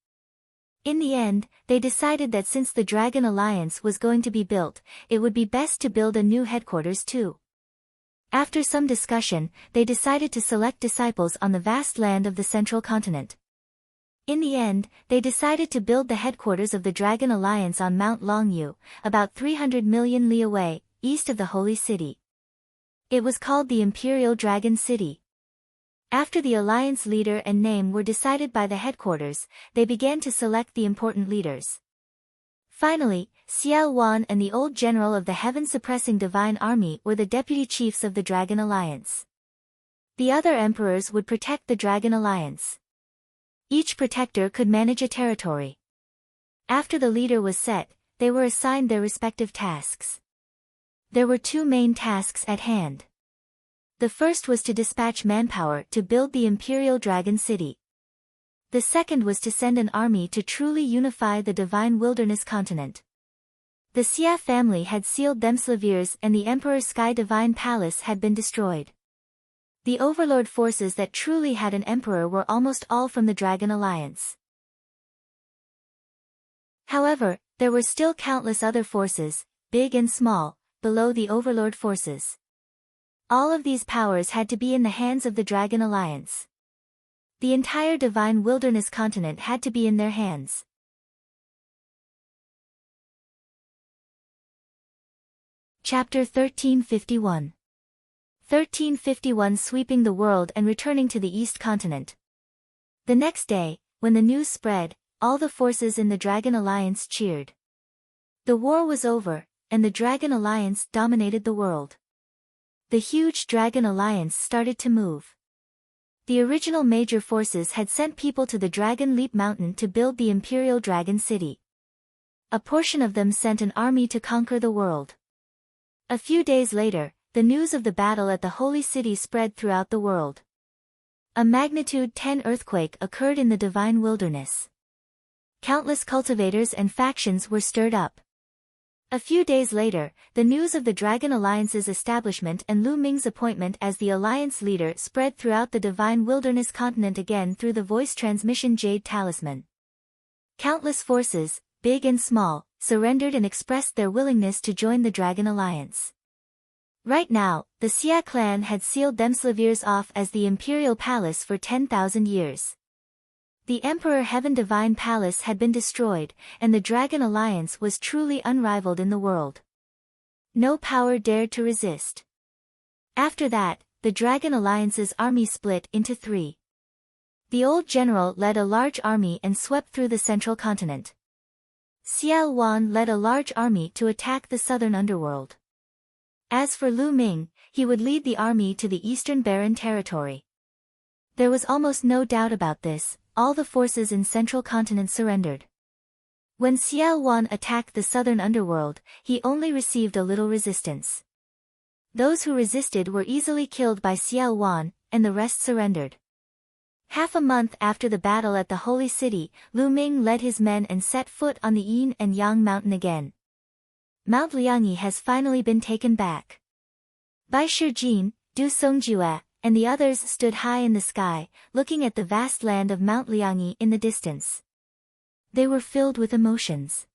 In the end, they decided that since the Dragon Alliance was going to be built, it would be best to build a new headquarters too. After some discussion, they decided to select disciples on the vast land of the central continent. In the end, they decided to build the headquarters of the Dragon Alliance on Mount Longyu, about 300 million li away, east of the Holy City. It was called the Imperial Dragon City. After the alliance leader and name were decided by the headquarters, they began to select the important leaders. Finally, Xiao Wan and the old general of the heaven-suppressing divine army were the deputy chiefs of the Dragon Alliance. The other emperors would protect the Dragon Alliance. Each protector could manage a territory. After the leader was set, they were assigned their respective tasks. There were two main tasks at hand. The first was to dispatch manpower to build the Imperial Dragon City. The second was to send an army to truly unify the Divine Wilderness continent. The Xia family had sealed Themslavirs and the Emperor's Sky Divine Palace had been destroyed. The overlord forces that truly had an emperor were almost all from the Dragon Alliance. However, there were still countless other forces, big and small, below the overlord forces. All of these powers had to be in the hands of the Dragon Alliance. The entire Divine Wilderness continent had to be in their hands. Chapter 1351. 1351 Sweeping the world and returning to the East Continent. The next day, when the news spread, all the forces in the Dragon Alliance cheered. The war was over, and the Dragon Alliance dominated the world. The huge Dragon Alliance started to move. The original major forces had sent people to the Dragon Leap Mountain to build the Imperial Dragon City. A portion of them sent an army to conquer the world. A few days later, the news of the battle at the Holy City spread throughout the world. A magnitude 10 earthquake occurred in the Divine Wilderness. Countless cultivators and factions were stirred up. A few days later, the news of the Dragon Alliance's establishment and Lu Ming's appointment as the Alliance leader spread throughout the Divine Wilderness continent again through the voice transmission Jade Talisman. Countless forces, big and small, surrendered and expressed their willingness to join the Dragon Alliance. Right now, the Xia clan had sealed Themslavirs off as the Imperial Palace for 10,000 years. The Emperor Heaven Divine Palace had been destroyed, and the Dragon Alliance was truly unrivaled in the world. No power dared to resist. After that, the Dragon Alliance's army split into three. The old general led a large army and swept through the central continent. Xiao Wan led a large army to attack the southern underworld. As for Lu Ming, he would lead the army to the eastern barren territory. There was almost no doubt about this. All the forces in central continent surrendered. When Xiao Wan attacked the southern underworld, he only received a little resistance. Those who resisted were easily killed by Xiao Wan, and the rest surrendered. Half a month after the battle at the Holy City, Lu Ming led his men and set foot on the Yin and Yang mountain again. Mount Liangyi has finally been taken back. Bai Shijin, Du Songjue, and the others stood high in the sky, looking at the vast land of Mount Liangyi in the distance. They were filled with emotions.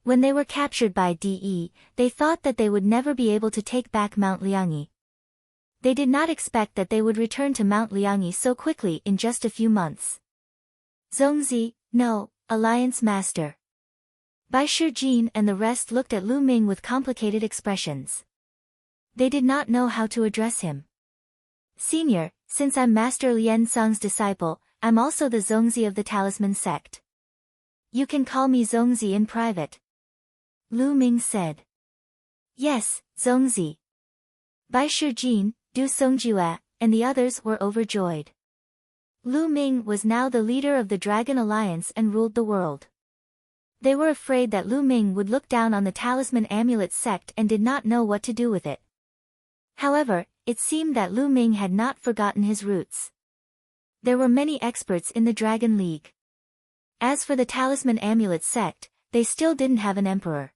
When they were captured by De, they thought that they would never be able to take back Mount Liangyi. They did not expect that they would return to Mount Liangyi so quickly in just a few months. Zongzi, no, Alliance Master. Bai Shijin and the rest looked at Lu Ming with complicated expressions. They did not know how to address him. Senior, since I'm Master Lian Song's disciple, I'm also the Zongzi of the Talisman sect. You can call me Zongzi in private. Lu Ming said. Yes, Zongzi. Bai Shijin, Du Songjue, and the others were overjoyed. Lu Ming was now the leader of the Dragon Alliance and ruled the world. They were afraid that Lu Ming would look down on the Talisman Amulet sect and did not know what to do with it. However, it seemed that Lu Ming had not forgotten his roots. There were many experts in the Dragon League. As for the Talisman Amulet sect, they still didn't have an emperor.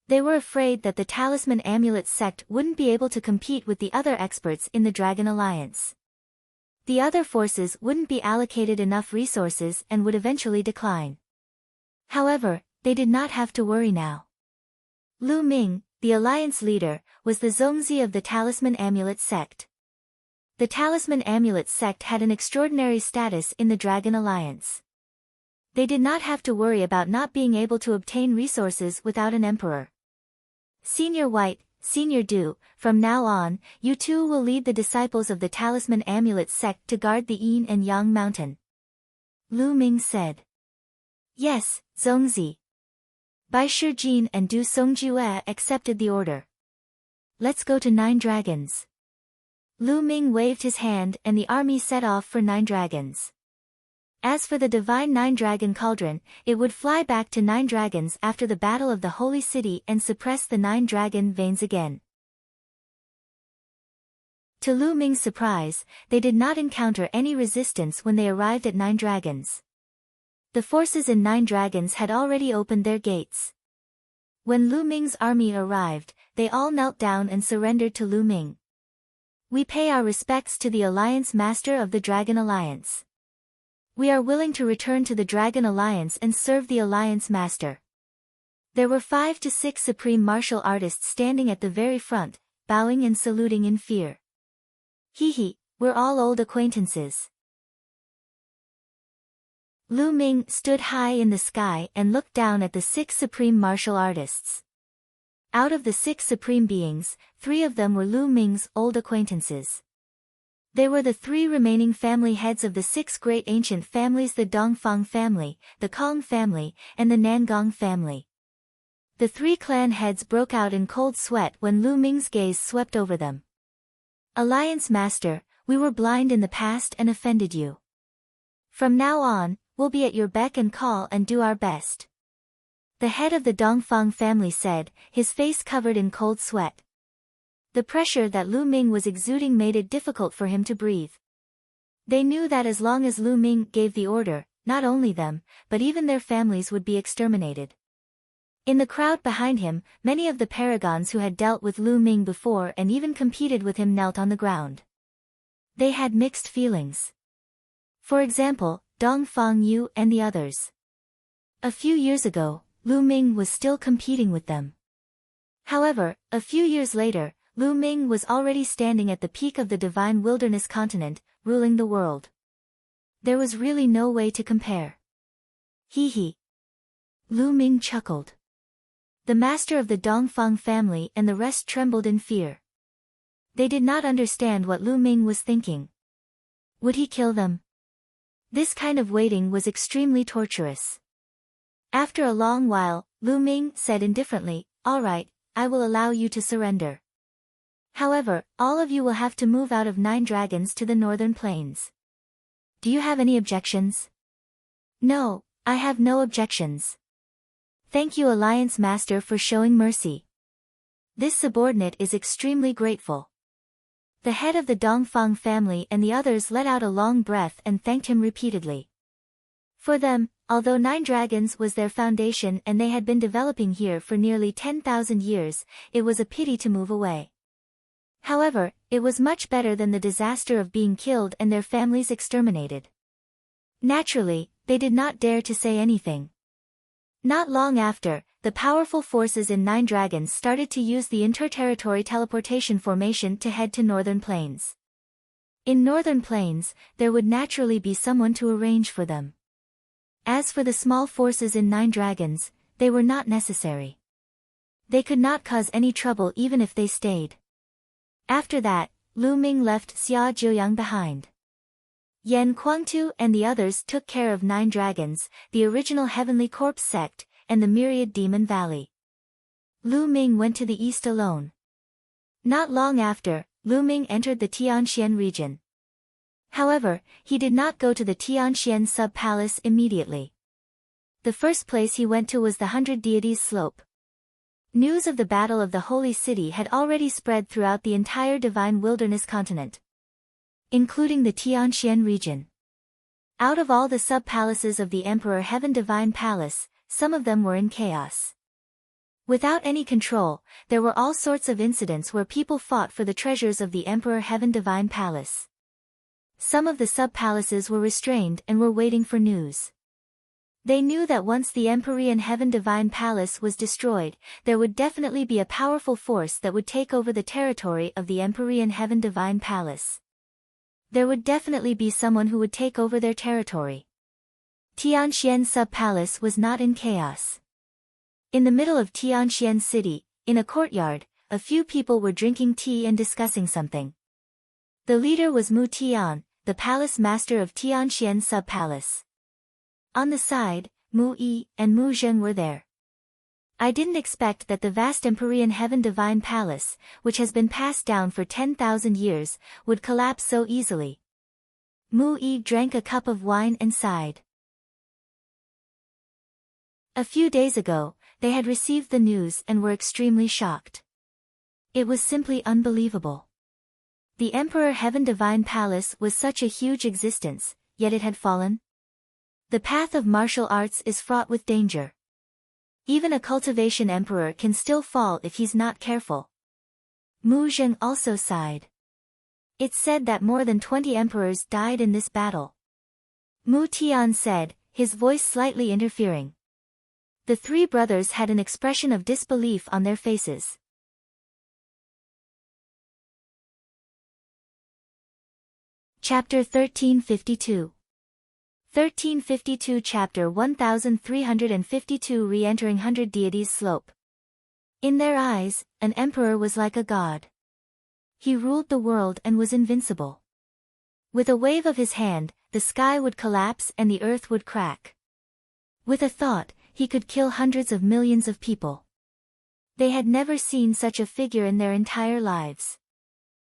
They were afraid that the Talisman Amulet sect wouldn't be able to compete with the other experts in the Dragon Alliance. The other forces wouldn't be allocated enough resources and would eventually decline. However, they did not have to worry now. Lu Ming, the alliance leader, was the Zongzi of the Talisman Amulet sect. The Talisman Amulet sect had an extraordinary status in the Dragon Alliance. They did not have to worry about not being able to obtain resources without an emperor. Senior White, Senior Du, from now on, you two will lead the disciples of the Talisman Amulet sect to guard the Yin and Yang mountain. Lu Ming said. Yes, Zongzi. Bai Shijin and Du Songjue accepted the order. Let's go to 9 Dragons. Lu Ming waved his hand and the army set off for 9 Dragons. As for the divine nine-dragon cauldron, it would fly back to 9 dragons after the battle of the holy city and suppress the 9-dragon veins again. To Lu Ming's surprise, they did not encounter any resistance when they arrived at 9 dragons. The forces in 9 dragons had already opened their gates. When Lu Ming's army arrived, they all knelt down and surrendered to Lu Ming. "We pay our respects to the Alliance Master of the Dragon Alliance. We are willing to return to the Dragon Alliance and serve the Alliance Master." There were 5 to 6 supreme martial artists standing at the very front, bowing and saluting in fear. "Hee, we're all old acquaintances." Lu Ming stood high in the sky and looked down at the 6 supreme martial artists. Out of the 6 supreme beings, 3 of them were Lu Ming's old acquaintances. They were the 3 remaining family heads of the 6 great ancient families: the Dongfang family, the Kong family, and the Nangong family. The 3 clan heads broke out in cold sweat when Lu Ming's gaze swept over them. "Alliance Master, we were blind in the past and offended you. From now on, we'll be at your beck and call and do our best," the head of the Dongfang family said, his face covered in cold sweat. The pressure that Lu Ming was exuding made it difficult for him to breathe. They knew that as long as Lu Ming gave the order, not only them, but even their families would be exterminated. In the crowd behind him, many of the paragons who had dealt with Lu Ming before and even competed with him knelt on the ground. They had mixed feelings. For example, Dongfang Yu and the others. A few years ago, Lu Ming was still competing with them. However, a few years later, Lu Ming was already standing at the peak of the divine wilderness continent, ruling the world. There was really no way to compare. Hee. Lu Ming chuckled. The master of the Dongfang family and the rest trembled in fear. They did not understand what Lu Ming was thinking. Would he kill them? This kind of waiting was extremely torturous. After a long while, Lu Ming said indifferently, "All right, I will allow you to surrender. However, all of you will have to move out of 9 dragons to the northern plains. Do you have any objections?" "No, I have no objections. Thank you, Alliance Master, for showing mercy. This subordinate is extremely grateful." The head of the Dongfang family and the others let out a long breath and thanked him repeatedly. For them, although 9 dragons was their foundation and they had been developing here for nearly 10,000 years, it was a pity to move away. However, it was much better than the disaster of being killed and their families exterminated. Naturally, they did not dare to say anything. Not long after, the powerful forces in 9 dragons started to use the interterritory teleportation formation to head to northern plains. In northern plains, there would naturally be someone to arrange for them. As for the small forces in 9 dragons, they were not necessary. They could not cause any trouble even if they stayed. After that, Lu Ming left Xia Jiuyang behind. Yan Kuangtu and the others took care of 9 dragons, the original Heavenly Corpse sect, and the Myriad Demon Valley. Lu Ming went to the east alone. Not long after, Lu Ming entered the Tianxian region. However, he did not go to the Tianxian sub-palace immediately. The first place he went to was the 100 Deities Slope. News of the Battle of the Holy City had already spread throughout the entire Divine Wilderness continent, including the Tianxian region. Out of all the sub-palaces of the Emperor Heaven Divine Palace, some of them were in chaos. Without any control, there were all sorts of incidents where people fought for the treasures of the Emperor Heaven Divine Palace. Some of the sub-palaces were restrained and were waiting for news. They knew that once the Empyrean Heaven Divine Palace was destroyed, there would definitely be a powerful force that would take over the territory of the Empyrean Heaven Divine Palace. There would definitely be someone who would take over their territory. Tianxian sub-palace was not in chaos. In the middle of Tianxian city, in a courtyard, a few people were drinking tea and discussing something. The leader was Mu Tian, the palace master of Tianxian sub-palace. On the side, Mu Yi and Mu Zheng were there. I didn't expect that the vast Empyrean Heaven Divine Palace, which has been passed down for 10,000 years, would collapse so easily. Mu Yi drank a cup of wine and sighed. A few days ago, they had received the news and were extremely shocked. It was simply unbelievable. The Emperor Heaven Divine Palace was such a huge existence, yet it had fallen. The path of martial arts is fraught with danger. Even a cultivation emperor can still fall if he's not careful. Mu Zheng also sighed. It's said that more than 20 emperors died in this battle. Mu Tian said, his voice slightly interfering. The three brothers had an expression of disbelief on their faces. Chapter 1352. 1352 Chapter 1352 Re-entering 100 Deities Slope. In their eyes, an emperor was like a god. He ruled the world and was invincible. With a wave of his hand, the sky would collapse and the earth would crack. With a thought, he could kill hundreds of millions of people. They had never seen such a figure in their entire lives.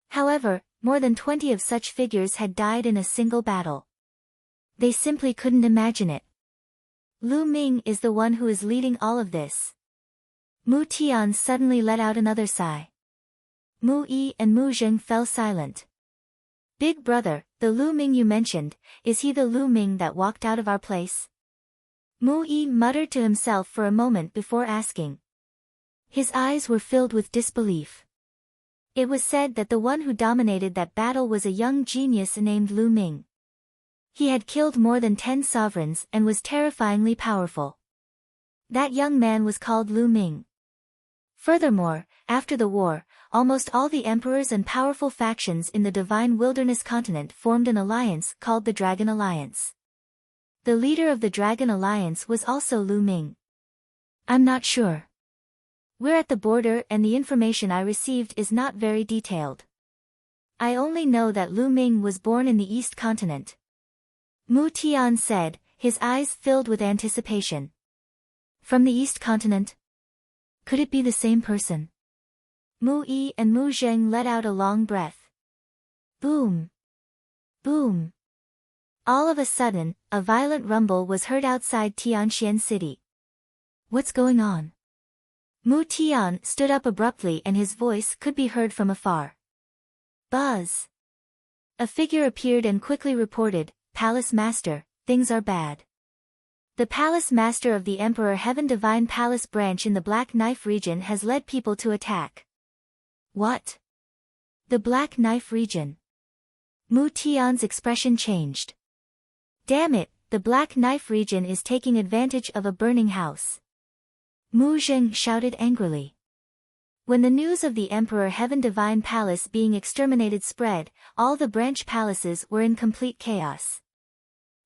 However, more than 20 of such figures had died in a single battle. They simply couldn't imagine it. Lu Ming is the one who is leading all of this. Mu Tian suddenly let out another sigh. Mu Yi and Mu Zheng fell silent. Big brother, the Lu Ming you mentioned, is he the Lu Ming that walked out of our place? Mu Yi muttered to himself for a moment before asking. His eyes were filled with disbelief. It was said that the one who dominated that battle was a young genius named Lu Ming. He had killed more than 10 sovereigns and was terrifyingly powerful. That young man was called Lu Ming. Furthermore, after the war, almost all the emperors and powerful factions in the Divine Wilderness continent formed an alliance called the Dragon Alliance. The leader of the Dragon Alliance was also Lu Ming. I'm not sure. We're at the border and the information I received is not very detailed. I only know that Lu Ming was born in the East Continent. Mu Tian said, his eyes filled with anticipation. From the East Continent? Could it be the same person? Mu Yi and Mu Zheng let out a long breath. Boom! Boom! All of a sudden, a violent rumble was heard outside Tianxian City. What's going on? Mu Tian stood up abruptly and his voice could be heard from afar. Buzz! A figure appeared and quickly reported, Palace Master, things are bad. The Palace Master of the Emperor Heaven Divine Palace branch in the Black Knife region has led people to attack. What? The Black Knife region. Mu Tian's expression changed. Damn it, the Black Knife region is taking advantage of a burning house. Mu Zheng shouted angrily. When the news of the Emperor Heaven Divine Palace being exterminated spread, all the branch palaces were in complete chaos.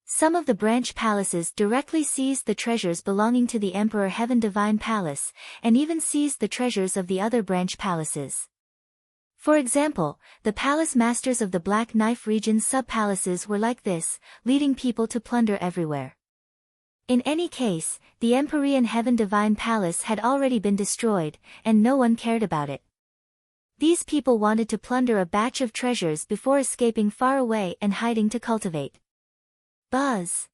Some of the branch palaces directly seized the treasures belonging to the Emperor Heaven Divine Palace, and even seized the treasures of the other branch palaces. For example, the palace masters of the Black Knife region's sub-palaces were like this, leading people to plunder everywhere. In any case, the Empyrean Heaven Divine Palace had already been destroyed, and no one cared about it. These people wanted to plunder a batch of treasures before escaping far away and hiding to cultivate. Buzz!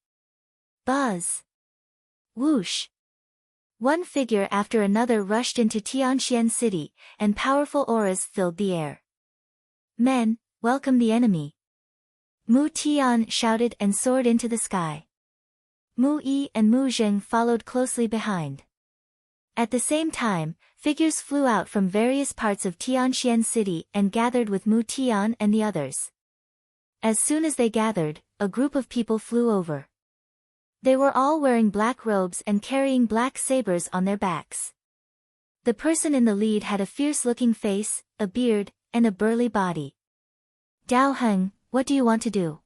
Buzz! Whoosh! One figure after another rushed into Tianxian City, and powerful auras filled the air. Men, welcome the enemy! Mu Tian shouted and soared into the sky. Mu Yi and Mu Zheng followed closely behind. At the same time, figures flew out from various parts of Tianxian City and gathered with Mu Tian and the others. As soon as they gathered, a group of people flew over. They were all wearing black robes and carrying black sabers on their backs. The person in the lead had a fierce-looking face, a beard, and a burly body. Dao Heng, what do you want to do?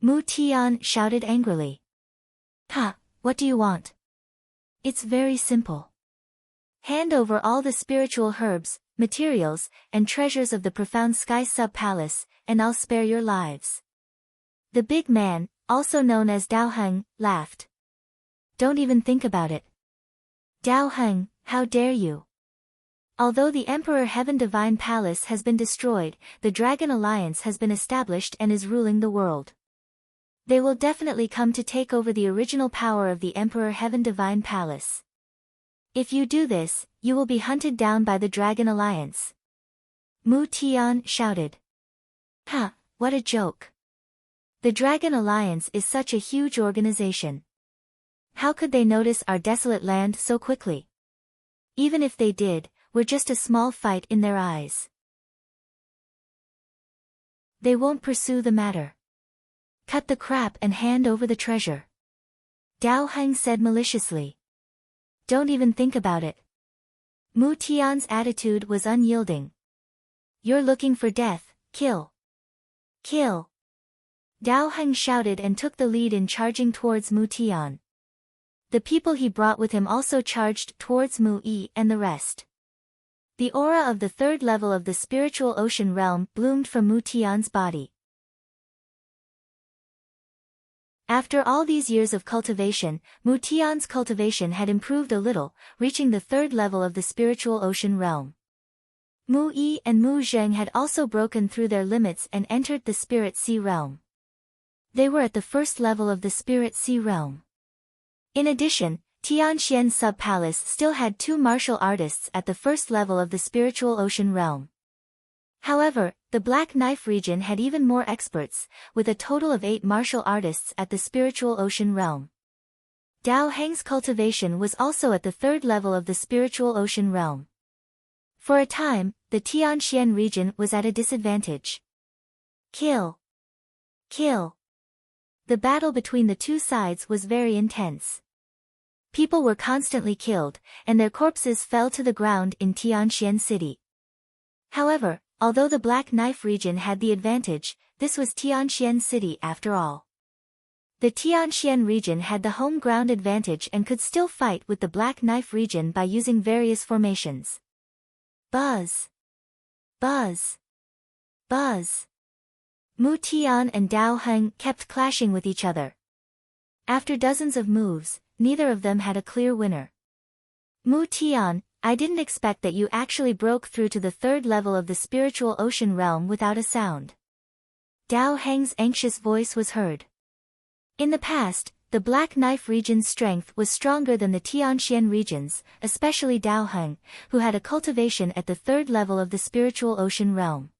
Mu Tian shouted angrily. Ha, what do you want? It's very simple. Hand over all the spiritual herbs, materials, and treasures of the Profound Sky Sub-Palace, and I'll spare your lives. The big man, also known as Dao Heng, laughed. Don't even think about it. Dao Heng, how dare you? Although the Emperor Heaven Divine Palace has been destroyed, the Dragon Alliance has been established and is ruling the world. They will definitely come to take over the original power of the Emperor Heaven Divine Palace. If you do this, you will be hunted down by the Dragon Alliance. Mu Tian shouted. Ha, what a joke. The Dragon Alliance is such a huge organization. How could they notice our desolate land so quickly? Even if they did, we're just a small fight in their eyes. They won't pursue the matter. Cut the crap and hand over the treasure. Dao Heng said maliciously. Don't even think about it. Mu Tian's attitude was unyielding. You're looking for death, kill. Kill. Dao Heng shouted and took the lead in charging towards Mu Tian. The people he brought with him also charged towards Mu Yi and the rest. The aura of the third level of the spiritual ocean realm bloomed from Mu Tian's body. After all these years of cultivation, Mu Tian's cultivation had improved a little, reaching the third level of the spiritual ocean realm. Mu Yi and Mu Zheng had also broken through their limits and entered the Spirit Sea realm. They were at the first level of the Spirit Sea realm. In addition, Tianxian's sub-palace still had 2 martial artists at the first level of the spiritual ocean realm. However, the Black Knife region had even more experts, with a total of 8 martial artists at the spiritual ocean realm. Dao Heng's cultivation was also at the third level of the spiritual ocean realm. For a time, the Tianxian region was at a disadvantage. Kill. Kill. The battle between the two sides was very intense. People were constantly killed, and their corpses fell to the ground in Tianxian City. However, although the Black Knife region had the advantage, this was Tianxian City after all. The Tianxian region had the home ground advantage and could still fight with the Black Knife region by using various formations. Buzz. Buzz. Buzz. Mu Tian and Dao Heng kept clashing with each other. After dozens of moves, neither of them had a clear winner. Mu Tian, I didn't expect that you actually broke through to the third level of the spiritual ocean realm without a sound. Dao Heng's anxious voice was heard. In the past, the Black Knife region's strength was stronger than the Tianxian region's, especially Dao Heng, who had a cultivation at the third level of the spiritual ocean realm.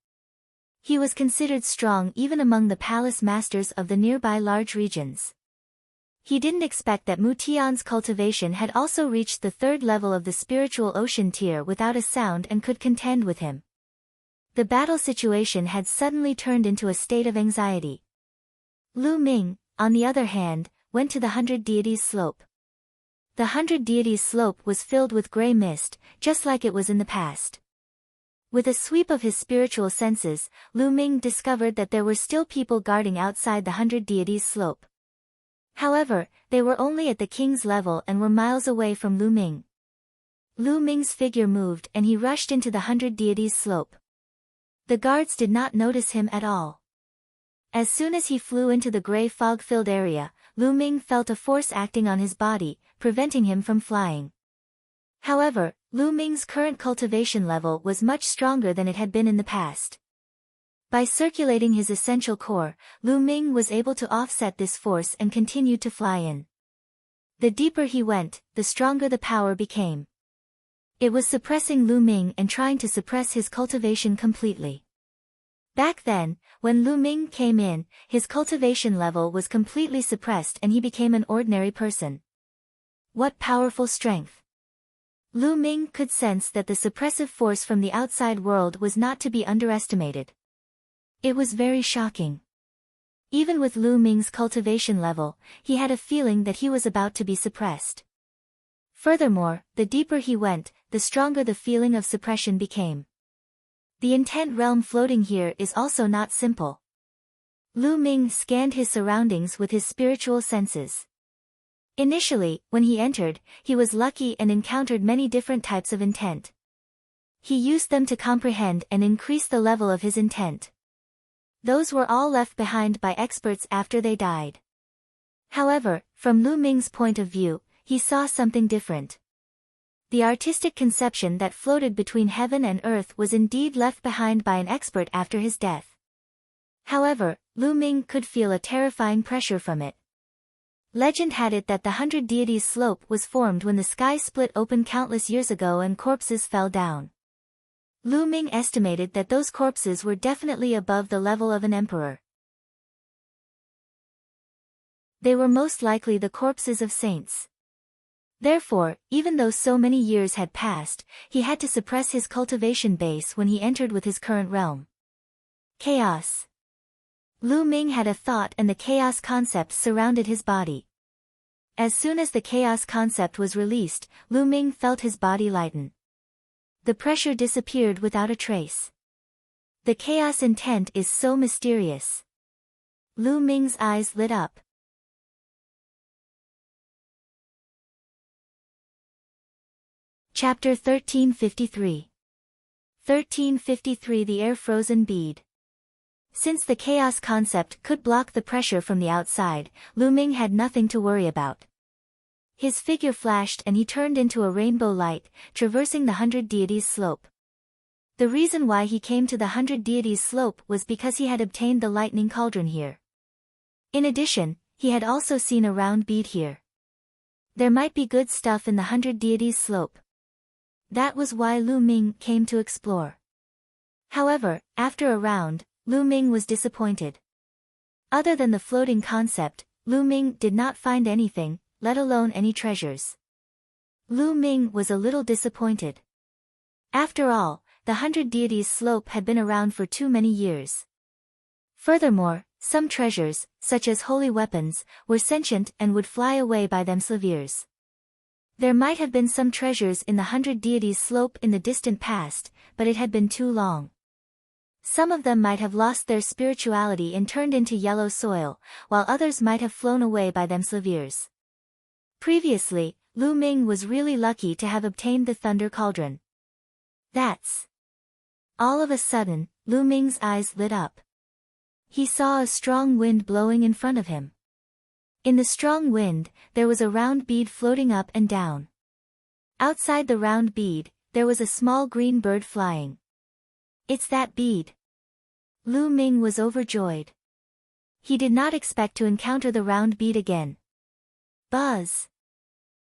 He was considered strong even among the palace masters of the nearby large regions. He didn't expect that Mu Tian's cultivation had also reached the third level of the spiritual ocean tier without a sound and could contend with him. The battle situation had suddenly turned into a state of anxiety. Lu Ming, on the other hand, went to the 100 Deities slope. The 100 Deities slope was filled with grey mist, just like it was in the past. With a sweep of his spiritual senses, Lu Ming discovered that there were still people guarding outside the 100 Deities slope. However, they were only at the king's level and were miles away from Lu Ming. Lu Ming's figure moved and he rushed into the 100 Deities slope. The guards did not notice him at all. As soon as he flew into the grey fog-filled area, Lu Ming felt a force acting on his body, preventing him from flying. However, Lu Ming's current cultivation level was much stronger than it had been in the past. By circulating his essential core, Lu Ming was able to offset this force and continued to fly in. The deeper he went, the stronger the power became. It was suppressing Lu Ming and trying to suppress his cultivation completely. Back then, when Lu Ming came in, his cultivation level was completely suppressed and he became an ordinary person. What powerful strength! Lu Ming could sense that the suppressive force from the outside world was not to be underestimated. It was very shocking. Even with Lu Ming's cultivation level, he had a feeling that he was about to be suppressed. Furthermore, the deeper he went, the stronger the feeling of suppression became. The intent realm floating here is also not simple. Lu Ming scanned his surroundings with his spiritual senses. Initially, when he entered, he was lucky and encountered many different types of intent. He used them to comprehend and increase the level of his intent. Those were all left behind by experts after they died. However, from Lu Ming's point of view, he saw something different. The artistic conception that floated between heaven and earth was indeed left behind by an expert after his death. However, Lu Ming could feel a terrifying pressure from it. Legend had it that the 100 Deities slope was formed when the sky split open countless years ago and corpses fell down. Lu Ming estimated that those corpses were definitely above the level of an emperor. They were most likely the corpses of saints. Therefore, even though so many years had passed, he had to suppress his cultivation base when he entered with his current realm. Chaos. Lu Ming had a thought and the chaos concept surrounded his body. As soon as the chaos concept was released, Lu Ming felt his body lighten. The pressure disappeared without a trace. The chaos intent is so mysterious. Lu Ming's eyes lit up. Chapter 1353. 1353 The Air-Frozen Bead. Since the chaos concept could block the pressure from the outside, Lu Ming had nothing to worry about. His figure flashed and he turned into a rainbow light, traversing the 100 Deities slope. The reason why he came to the 100 Deities slope was because he had obtained the lightning cauldron here. In addition, he had also seen a round bead here. There might be good stuff in the 100 Deities slope. That was why Lu Ming came to explore. However, after a round, Lu Ming was disappointed. Other than the floating concept, Lu Ming did not find anything, let alone any treasures. Lu Ming was a little disappointed. After all, the 100 Deities slope had been around for too many years. Furthermore, some treasures, such as holy weapons, were sentient and would fly away by themselves. There might have been some treasures in the 100 Deities slope in the distant past, but it had been too long. Some of them might have lost their spirituality and turned into yellow soil, while others might have flown away by themselves. Previously, Lu Ming was really lucky to have obtained the Thunder Cauldron. That's... All of a sudden, Lu Ming's eyes lit up. He saw a strong wind blowing in front of him. In the strong wind, there was a round bead floating up and down. Outside the round bead, there was a small green bird flying. It's that bead. Lu Ming was overjoyed. He did not expect to encounter the round bead again. Buzz!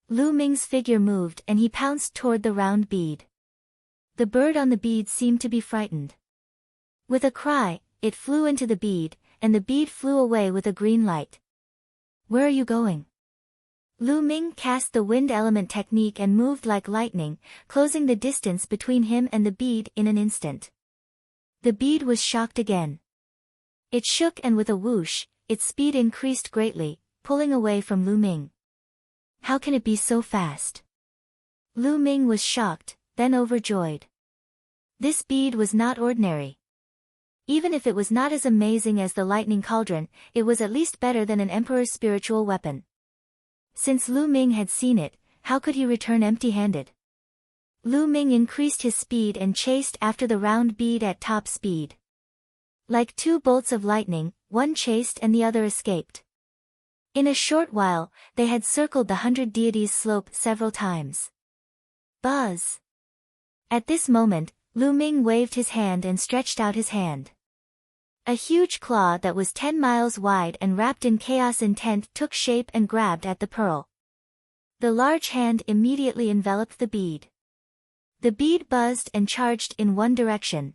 Lu Ming's figure moved and he pounced toward the round bead. The bird on the bead seemed to be frightened. With a cry, it flew into the bead, and the bead flew away with a green light. Where are you going? Lu Ming cast the wind element technique and moved like lightning, closing the distance between him and the bead in an instant. The bead was shocked again. It shook and with a whoosh, its speed increased greatly, pulling away from Lu Ming. How can it be so fast? Lu Ming was shocked, then overjoyed. This bead was not ordinary. Even if it was not as amazing as the lightning cauldron, it was at least better than an emperor's spiritual weapon. Since Lu Ming had seen it, how could he return empty-handed? Lu Ming increased his speed and chased after the round bead at top speed. Like two bolts of lightning, one chased and the other escaped. In a short while, they had circled the 100 Deities slope several times. Buzz! At this moment, Lu Ming waved his hand and stretched out his hand. A huge claw that was 10 miles wide and wrapped in chaos intent took shape and grabbed at the pearl. The large hand immediately enveloped the bead. The bead buzzed and charged in one direction.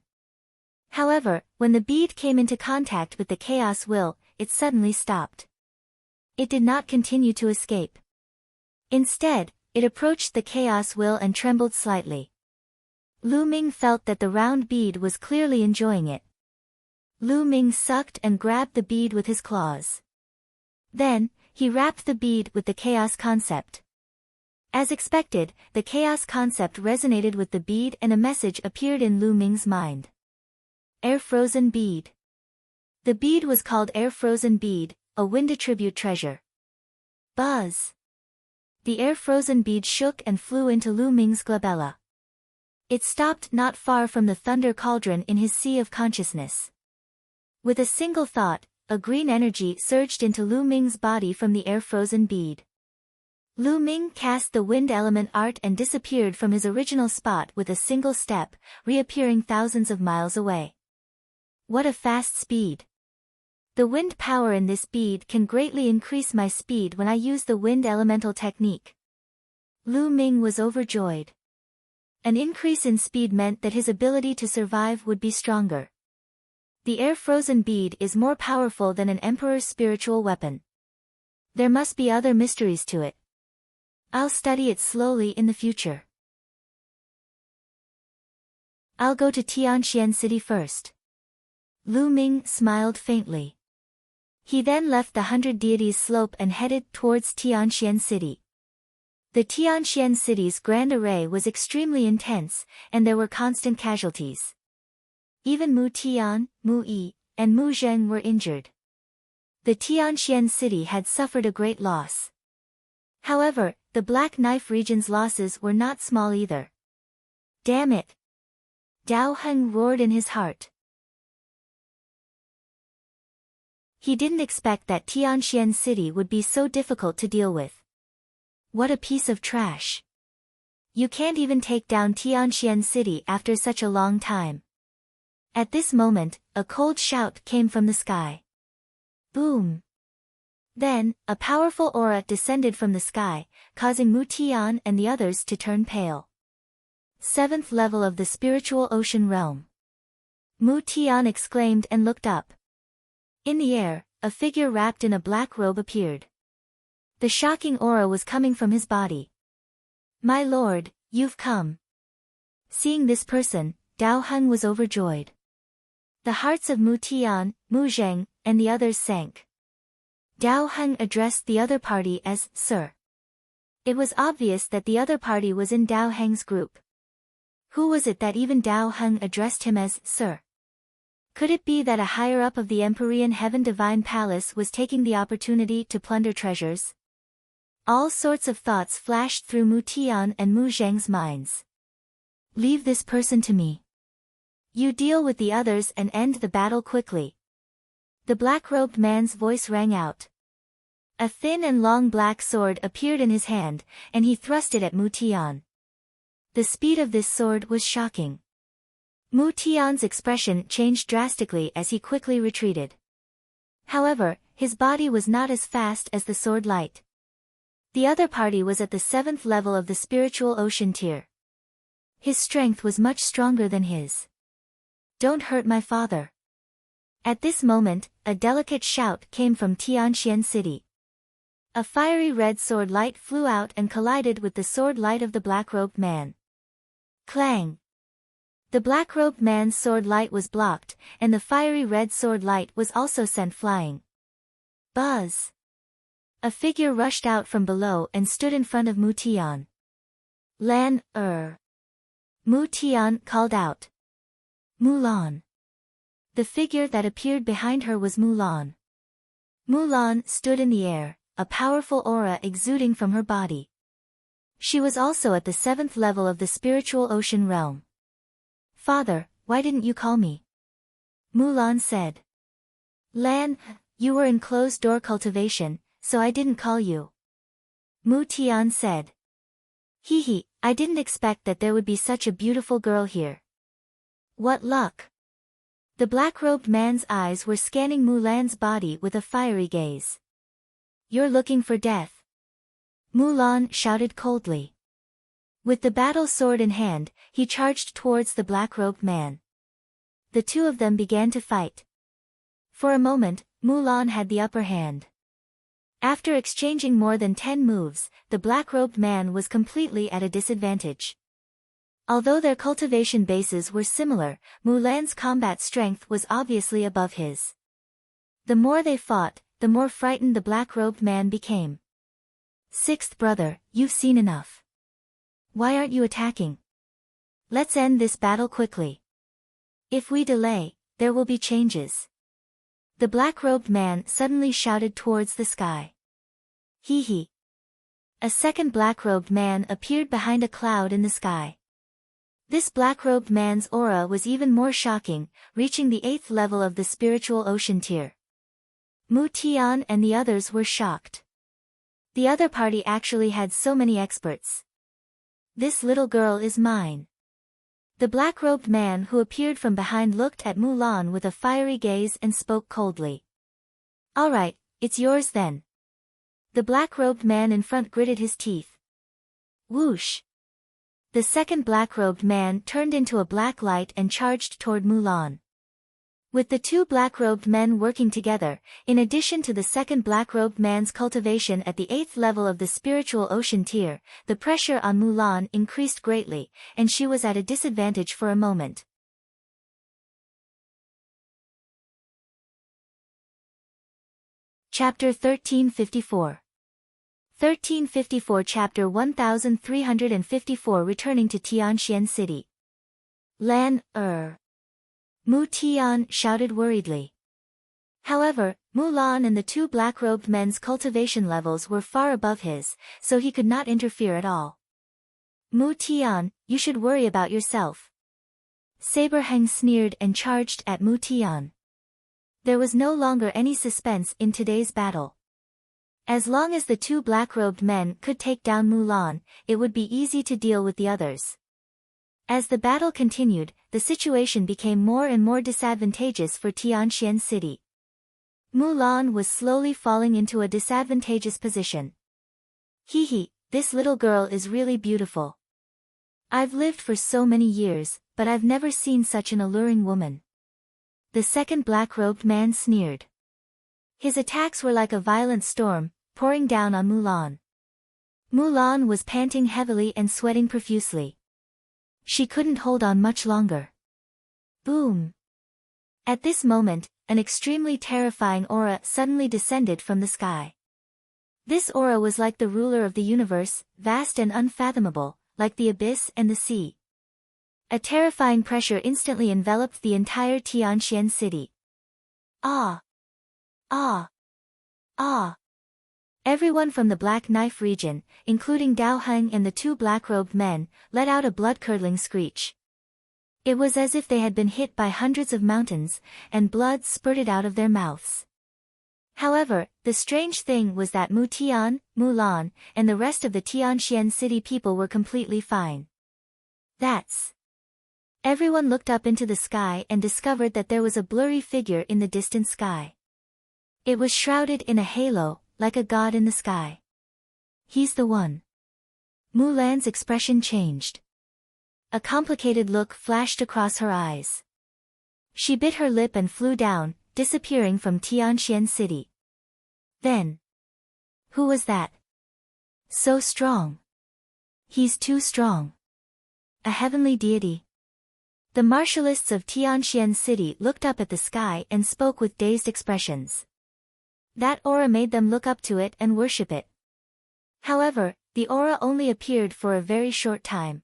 However, when the bead came into contact with the chaos will, it suddenly stopped. It did not continue to escape. Instead, it approached the chaos will and trembled slightly. Lu Ming felt that the round bead was clearly enjoying it. Lu Ming sucked and grabbed the bead with his claws. Then, he wrapped the bead with the chaos concept. As expected, the chaos concept resonated with the bead and a message appeared in Lu Ming's mind. Air-Frozen Bead. The bead was called Air-Frozen Bead, a wind attribute treasure. Buzz! The air-frozen bead shook and flew into Lu Ming's glabella. It stopped not far from the thunder cauldron in his sea of consciousness. With a single thought, a green energy surged into Lu Ming's body from the air-frozen bead. Lu Ming cast the wind element art and disappeared from his original spot with a single step, reappearing thousands of miles away. What a fast speed! The wind power in this bead can greatly increase my speed when I use the wind elemental technique. Lu Ming was overjoyed. An increase in speed meant that his ability to survive would be stronger. The air-frozen bead is more powerful than an emperor's spiritual weapon. There must be other mysteries to it. I'll study it slowly in the future. I'll go to Tianxian City first. Lu Ming smiled faintly. He then left the 100 Deities slope and headed towards Tianxian City. The Tianxian City's grand array was extremely intense, and there were constant casualties. Even Mu Tian, Mu Yi, and Mu Zheng were injured. The Tianxian City had suffered a great loss. However, the Black Knife region's losses were not small either. Damn it! Dao Heng roared in his heart. He didn't expect that Tianxian City would be so difficult to deal with. What a piece of trash. You can't even take down Tianxian City after such a long time. At this moment, a cold shout came from the sky. Boom! Then, a powerful aura descended from the sky, causing Mu Tian and the others to turn pale. 7th level of the spiritual ocean realm. Mu Tian exclaimed and looked up. In the air, a figure wrapped in a black robe appeared. The shocking aura was coming from his body. My lord, you've come. Seeing this person, Dao Heng was overjoyed. The hearts of Mu Tian, Mu Zheng, and the others sank. Dao Heng addressed the other party as Sir. It was obvious that the other party was in Dao Heng's group. Who was it that even Dao Heng addressed him as Sir? Could it be that a higher-up of the Empyrean Heaven Divine Palace was taking the opportunity to plunder treasures? All sorts of thoughts flashed through Mu Tian and Mu Zheng's minds. Leave this person to me. You deal with the others and end the battle quickly. The black-robed man's voice rang out. A thin and long black sword appeared in his hand, and he thrust it at Mu Tian. The speed of this sword was shocking. Mu Tian's expression changed drastically as he quickly retreated. However, his body was not as fast as the sword light. The other party was at the 7th level of the spiritual ocean tier. His strength was much stronger than his. Don't hurt my father. At this moment, a delicate shout came from Tianxian City. A fiery red sword light flew out and collided with the sword light of the black-robed man. Clang! The black-robed man's sword light was blocked, and the fiery red sword light was also sent flying. Buzz! A figure rushed out from below and stood in front of Mu Tian. Lan, Mu Tian called out. Mulan. The figure that appeared behind her was Mulan. Mulan stood in the air, a powerful aura exuding from her body. She was also at the 7th level of the spiritual ocean realm. Father, why didn't you call me? Mulan said. Lan, you were in closed-door cultivation, so I didn't call you. Mu Tian said. Hee, I didn't expect that there would be such a beautiful girl here. What luck! The black-robed man's eyes were scanning Mulan's body with a fiery gaze. You're looking for death. Mulan shouted coldly. With the battle sword in hand, he charged towards the black-robed man. The two of them began to fight. For a moment, Mulan had the upper hand. After exchanging more than 10 moves, the black-robed man was completely at a disadvantage. Although their cultivation bases were similar, Mulan's combat strength was obviously above his. The more they fought, the more frightened the black-robed man became. 6th brother, you've seen enough. Why aren't you attacking? Let's end this battle quickly. If we delay, there will be changes. The black-robed man suddenly shouted towards the sky. Hee. A second black-robed man appeared behind a cloud in the sky. This black-robed man's aura was even more shocking, reaching the 8th level of the spiritual ocean tier. Mu Tian and the others were shocked. The other party actually had so many experts. This little girl is mine. The black-robed man who appeared from behind looked at Mulan with a fiery gaze and spoke coldly. All right, it's yours then. The black-robed man in front gritted his teeth. Whoosh! The second black-robed man turned into a black light and charged toward Mulan. With the two black-robed men working together, in addition to the second black-robed man's cultivation at the 8th level of the spiritual ocean tier, the pressure on Mulan increased greatly, and she was at a disadvantage for a moment. Chapter 1354. 1354 Chapter 1354 Returning to Tianxian City. Lan, Mu Tian shouted worriedly. However, Mulan and the two black-robed men's cultivation levels were far above his, so he could not interfere at all. Mu Tian, you should worry about yourself. Saberhang sneered and charged at Mu Tian. There was no longer any suspense in today's battle. As long as the two black-robed men could take down Mulan, it would be easy to deal with the others. As the battle continued, the situation became more and more disadvantageous for Tianxian City. Mulan was slowly falling into a disadvantageous position. Hee, this little girl is really beautiful. I've lived for so many years, but I've never seen such an alluring woman. The second black-robed man sneered. His attacks were like a violent storm, pouring down on Mulan. Mulan was panting heavily and sweating profusely. She couldn't hold on much longer. Boom! At this moment, an extremely terrifying aura suddenly descended from the sky. This aura was like the ruler of the universe, vast and unfathomable, like the abyss and the sea. A terrifying pressure instantly enveloped the entire Tianxian city. Ah! Ah! Ah! Everyone from the Black Knife region, including Dao Heng and the two black-robed men, let out a blood-curdling screech. It was as if they had been hit by hundreds of mountains, and blood spurted out of their mouths. However, the strange thing was that Mu Tian, Mulan, and the rest of the Tianxian city people were completely fine. That's... Everyone looked up into the sky and discovered that there was a blurry figure in the distant sky. It was shrouded in a halo, like a god in the sky. He's the one. Mulan's expression changed. A complicated look flashed across her eyes. She bit her lip and flew down, disappearing from Tianxian City. Then. Who was that? So strong. He's too strong. A heavenly deity. The martialists of Tianxian City looked up at the sky and spoke with dazed expressions. That aura made them look up to it and worship it. However, the aura only appeared for a very short time.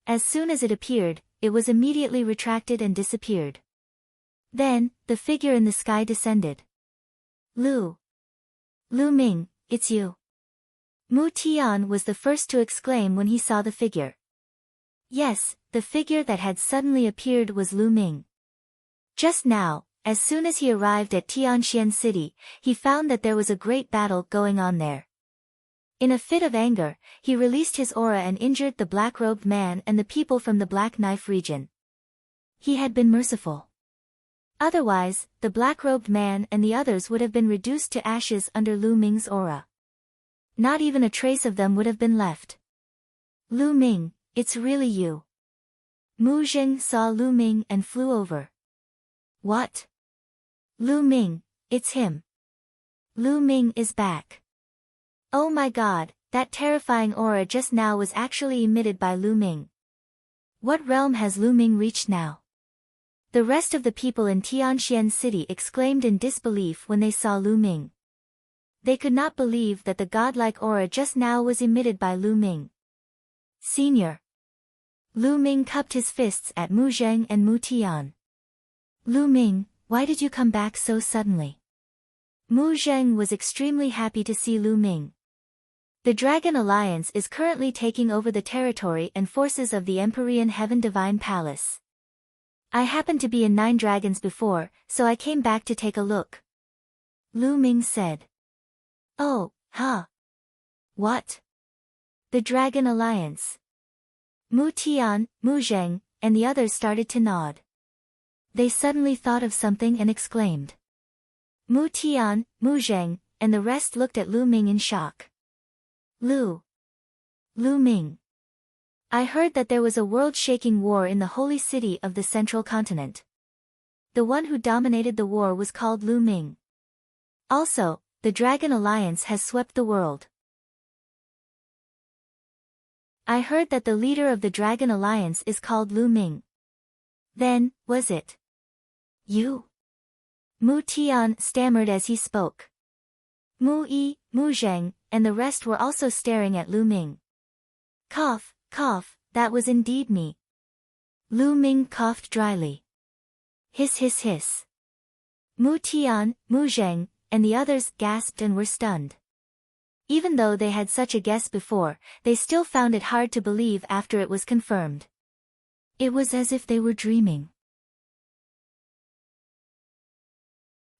As soon as it appeared, it was immediately retracted and disappeared. Then, the figure in the sky descended. Lu Ming, it's you. Mu Tian was the first to exclaim when he saw the figure. Yes, the figure that had suddenly appeared was Lu Ming. Just now, as soon as he arrived at Tianxian City, he found that there was a great battle going on there. In a fit of anger, he released his aura and injured the black-robed man and the people from the Black Knife region. He had been merciful. Otherwise, the black-robed man and the others would have been reduced to ashes under Lu Ming's aura. Not even a trace of them would have been left. Lu Ming, it's really you. Mu Zheng saw Lu Ming and flew over. What? Lu Ming, it's him. Lu Ming is back. Oh my god, that terrifying aura just now was actually emitted by Lu Ming. What realm has Lu Ming reached now? The rest of the people in Tianxian City exclaimed in disbelief when they saw Lu Ming. They could not believe that the godlike aura just now was emitted by Lu Ming. Senior. Lu Ming cupped his fists at Mu Zheng and Mu Tian. Lu Ming, why did you come back so suddenly? Mu Zheng was extremely happy to see Lu Ming. The Dragon Alliance is currently taking over the territory and forces of the Empyrean Heaven Divine Palace. I happened to be in 9 Dragons before, so I came back to take a look. Lu Ming said. Oh, huh. What? The Dragon Alliance. Mu Tian, Mu Zheng, and the others started to nod. They suddenly thought of something and exclaimed. Mu Tian, Mu Zheng, and the rest looked at Lu Ming in shock. Lu Ming. I heard that there was a world-shaking war in the holy city of the central continent. The one who dominated the war was called Lu Ming. Also, the Dragon Alliance has swept the world. I heard that the leader of the Dragon Alliance is called Lu Ming. Then, was it you? Mu Tian stammered as he spoke. Mu Yi, Mu Zheng, and the rest were also staring at Lu Ming. Cough, cough, that was indeed me. Lu Ming coughed dryly. Hiss hiss hiss. Mu Tian, Mu Zheng, and the others gasped and were stunned. Even though they had such a guess before, they still found it hard to believe after it was confirmed. It was as if they were dreaming.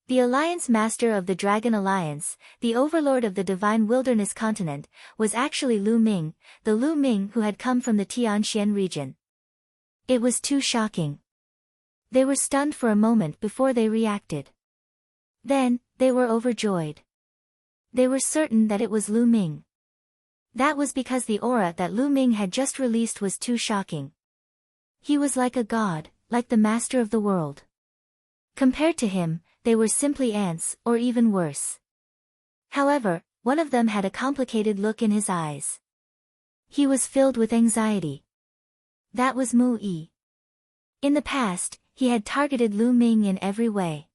The Alliance Master of the Dragon Alliance, the Overlord of the Divine Wilderness Continent, was actually Lu Ming, the Lu Ming who had come from the Tianxian region. It was too shocking. They were stunned for a moment before they reacted. Then, they were overjoyed. They were certain that it was Lu Ming. That was because the aura that Lu Ming had just released was too shocking. He was like a god, like the master of the world. Compared to him, they were simply ants, or even worse. However, one of them had a complicated look in his eyes. He was filled with anxiety. That was Mu Yi. In the past, he had targeted Lu Ming in every way.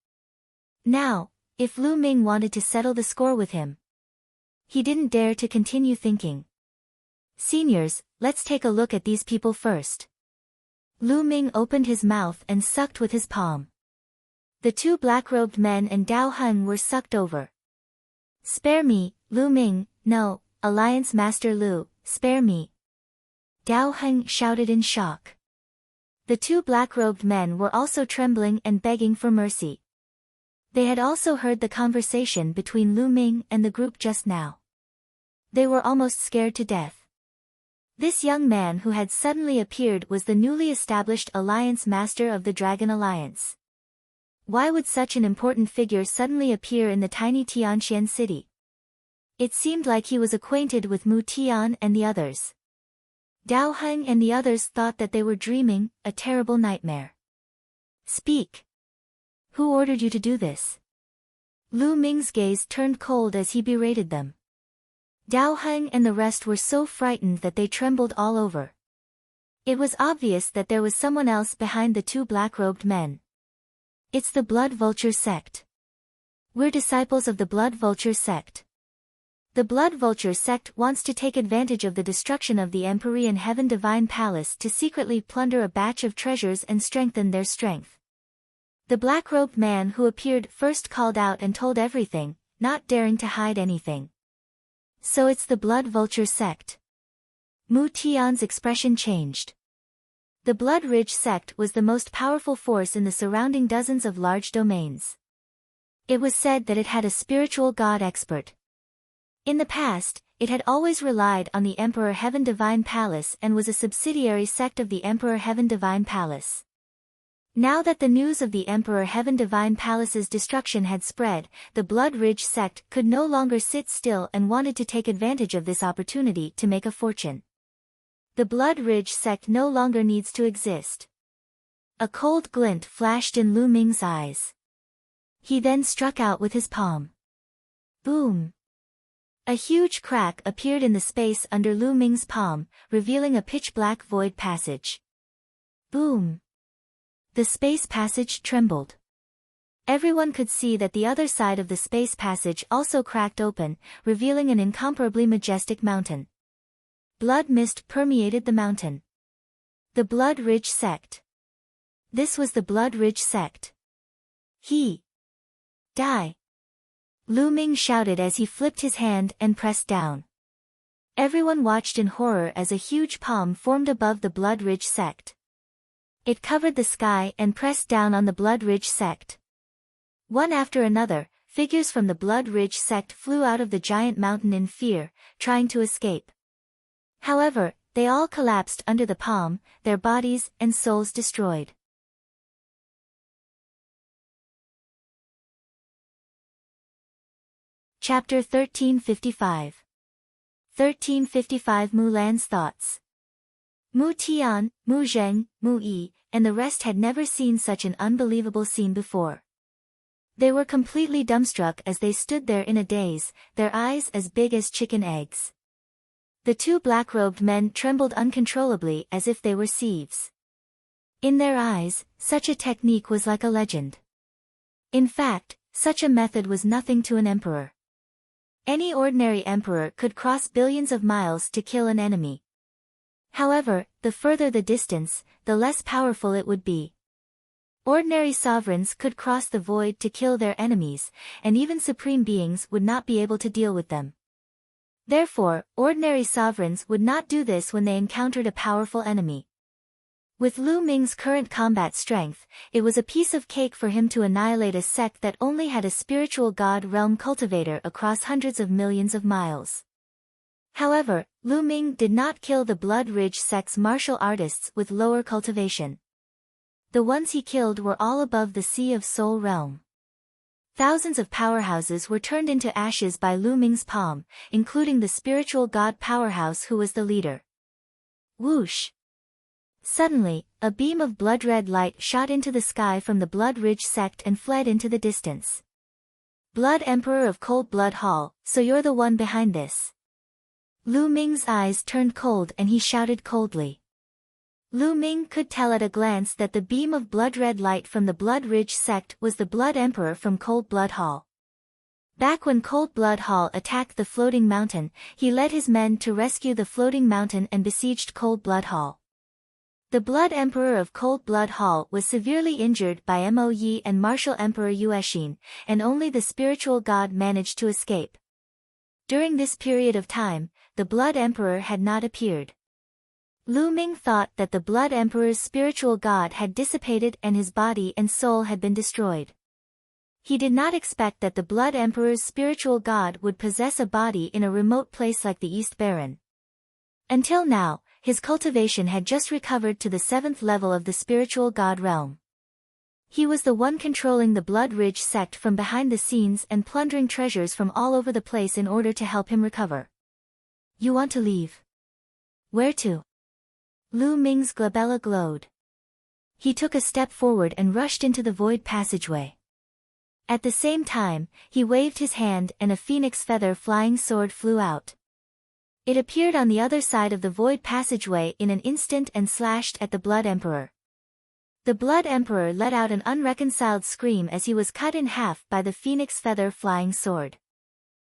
Now, if Lu Ming wanted to settle the score with him, he didn't dare to continue thinking. Seniors, let's take a look at these people first. Lu Ming opened his mouth and sucked with his palm. The two black-robed men and Dao Heng were sucked over. Spare me, Lu Ming, no, Alliance Master Lu, spare me. Dao Heng shouted in shock. The two black-robed men were also trembling and begging for mercy. They had also heard the conversation between Lu Ming and the group just now. They were almost scared to death. This young man who had suddenly appeared was the newly established Alliance Master of the Dragon Alliance. Why would such an important figure suddenly appear in the tiny Tianxian city? It seemed like he was acquainted with Mu Tian and the others. Dao Heng and the others thought that they were dreaming, a terrible nightmare. Speak. Who ordered you to do this? Lu Ming's gaze turned cold as he berated them. Dao Heng and the rest were so frightened that they trembled all over. It was obvious that there was someone else behind the two black-robed men. It's the Blood Vulture sect. We're disciples of the Blood Vulture sect. The Blood Vulture sect wants to take advantage of the destruction of the Empyrean Heaven Divine Palace to secretly plunder a batch of treasures and strengthen their strength. The black-robed man who appeared first called out and told everything, not daring to hide anything. So it's the Blood Vulture sect. Mu Tian's expression changed. The Blood Ridge sect was the most powerful force in the surrounding dozens of large domains. It was said that it had a spiritual god expert. In the past, it had always relied on the Emperor Heaven Divine Palace and was a subsidiary sect of the Emperor Heaven Divine Palace. Now that the news of the Emperor Heaven Divine Palace's destruction had spread, the Blood Ridge sect could no longer sit still and wanted to take advantage of this opportunity to make a fortune. The Blood Ridge sect no longer needs to exist. A cold glint flashed in Lu Ming's eyes. He then struck out with his palm. Boom! A huge crack appeared in the space under Lu Ming's palm, revealing a pitch-black void passage. Boom! The space passage trembled. Everyone could see that the other side of the space passage also cracked open, revealing an incomparably majestic mountain. Blood mist permeated the mountain. The Blood Ridge sect. This was the Blood Ridge sect. Die! Lu Ming shouted as he flipped his hand and pressed down. Everyone watched in horror as a huge palm formed above the Blood Ridge sect. It covered the sky and pressed down on the Blood Ridge sect. One after another, figures from the Blood Ridge sect flew out of the giant mountain in fear, trying to escape. However, they all collapsed under the palm, their bodies and souls destroyed. Chapter 1355. 1355 Mulan's Thoughts. Mu Tian, Mu Zheng, Mu Yi, and the rest had never seen such an unbelievable scene before. They were completely dumbstruck as they stood there in a daze, their eyes as big as chicken eggs. The two black-robed men trembled uncontrollably as if they were sieves. In their eyes, such a technique was like a legend. In fact, such a method was nothing to an emperor. Any ordinary emperor could cross billions of miles to kill an enemy. However, the further the distance, the less powerful it would be. Ordinary sovereigns could cross the void to kill their enemies, and even supreme beings would not be able to deal with them. Therefore, ordinary sovereigns would not do this when they encountered a powerful enemy. With Lu Ming's current combat strength, it was a piece of cake for him to annihilate a sect that only had a spiritual god realm cultivator across hundreds of millions of miles. However, Lu Ming did not kill the Blood Ridge sect's martial artists with lower cultivation. The ones he killed were all above the Sea of Soul realm. Thousands of powerhouses were turned into ashes by Lu Ming's palm, including the spiritual god powerhouse who was the leader. Whoosh! Suddenly, a beam of blood-red light shot into the sky from the Blood Ridge sect and fled into the distance. Blood Emperor of Cold Blood Hall, so you're the one behind this. Lu Ming's eyes turned cold and he shouted coldly. Lu Ming could tell at a glance that the beam of blood-red light from the Blood Ridge sect was the Blood Emperor from Cold Blood Hall. Back when Cold Blood Hall attacked the floating mountain, he led his men to rescue the floating mountain and besieged Cold Blood Hall. The Blood Emperor of Cold Blood Hall was severely injured by Mo Yi and Martial Emperor Yuexin, and only the spiritual god managed to escape. During this period of time, the Blood Emperor had not appeared. Lu Ming thought that the Blood Emperor's spiritual god had dissipated and his body and soul had been destroyed. He did not expect that the Blood Emperor's spiritual god would possess a body in a remote place like the East Baron. Until now, his cultivation had just recovered to the 7th level of the spiritual god realm. He was the one controlling the Blood Ridge sect from behind the scenes and plundering treasures from all over the place in order to help him recover. You want to leave? Where to? Lu Ming's glabella glowed. He took a step forward and rushed into the void passageway. At the same time, he waved his hand and a phoenix feather flying sword flew out. It appeared on the other side of the void passageway in an instant and slashed at the Blood Emperor. The Blood Emperor let out an unreconciled scream as he was cut in half by the phoenix feather flying sword.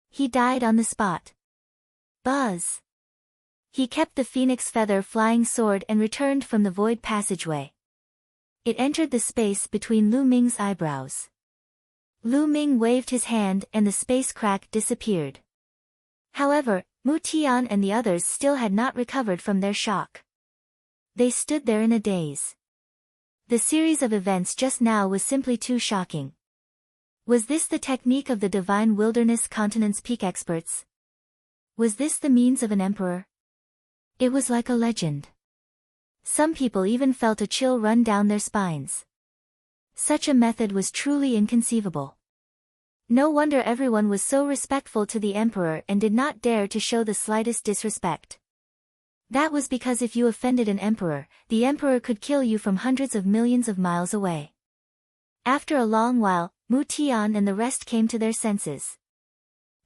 He died on the spot. Buzz! He kept the phoenix feather flying sword and returned from the void passageway. It entered the space between Lu Ming's eyebrows. Lu Ming waved his hand and the space crack disappeared. However, Mu Tian and the others still had not recovered from their shock. They stood there in a daze. The series of events just now was simply too shocking. Was this the technique of the divine wilderness continent's peak experts? Was this the means of an emperor? It was like a legend. Some people even felt a chill run down their spines. Such a method was truly inconceivable. No wonder everyone was so respectful to the emperor and did not dare to show the slightest disrespect. That was because if you offended an emperor, the emperor could kill you from hundreds of millions of miles away. After a long while, Mu Tian and the rest came to their senses.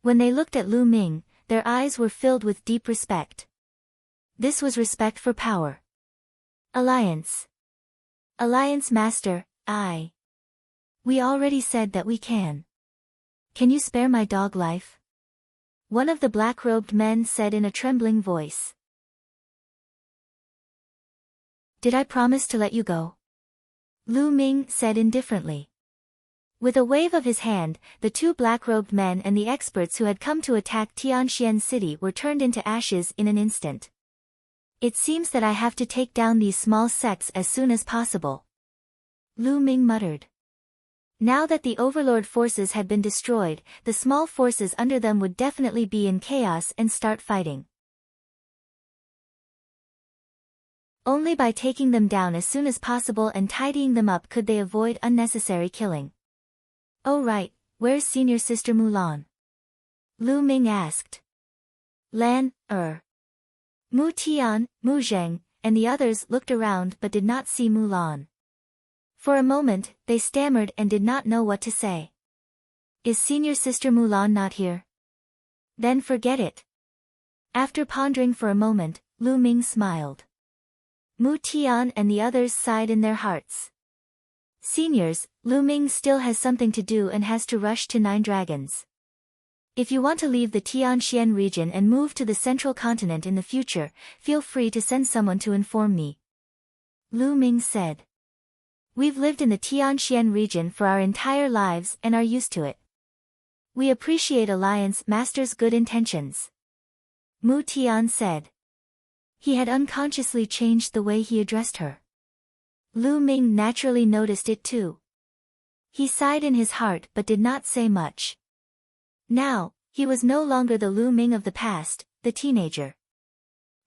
When they looked at Lu Ming, their eyes were filled with deep respect. This was respect for power. Alliance. Alliance Master, We already said that we can. Can you spare my dog life? One of the black-robed men said in a trembling voice. Did I promise to let you go? Lu Ming said indifferently. With a wave of his hand, the two black-robed men and the experts who had come to attack Tianxian City were turned into ashes in an instant. It seems that I have to take down these small sects as soon as possible. Lu Ming muttered. Now that the overlord forces had been destroyed, the small forces under them would definitely be in chaos and start fighting. Only by taking them down as soon as possible and tidying them up could they avoid unnecessary killing. "Oh right, where's senior sister Mulan?" Lu Ming asked. Lan, Mu Tian, Mu Zheng, and the others looked around but did not see Mulan. For a moment, they stammered and did not know what to say. "Is senior sister Mulan not here?" "Then forget it." After pondering for a moment, Lu Ming smiled. Mu Tian and the others sighed in their hearts. "Seniors, Lu Ming still has something to do and has to rush to Nine Dragons. If you want to leave the Tianxian region and move to the central continent in the future, feel free to send someone to inform me," Lu Ming said. "We've lived in the Tianxian region for our entire lives and are used to it. We appreciate Alliance Master's good intentions," Mu Tian said. He had unconsciously changed the way he addressed her. Lu Ming naturally noticed it too. He sighed in his heart but did not say much. Now, he was no longer the Lu Ming of the past, the teenager.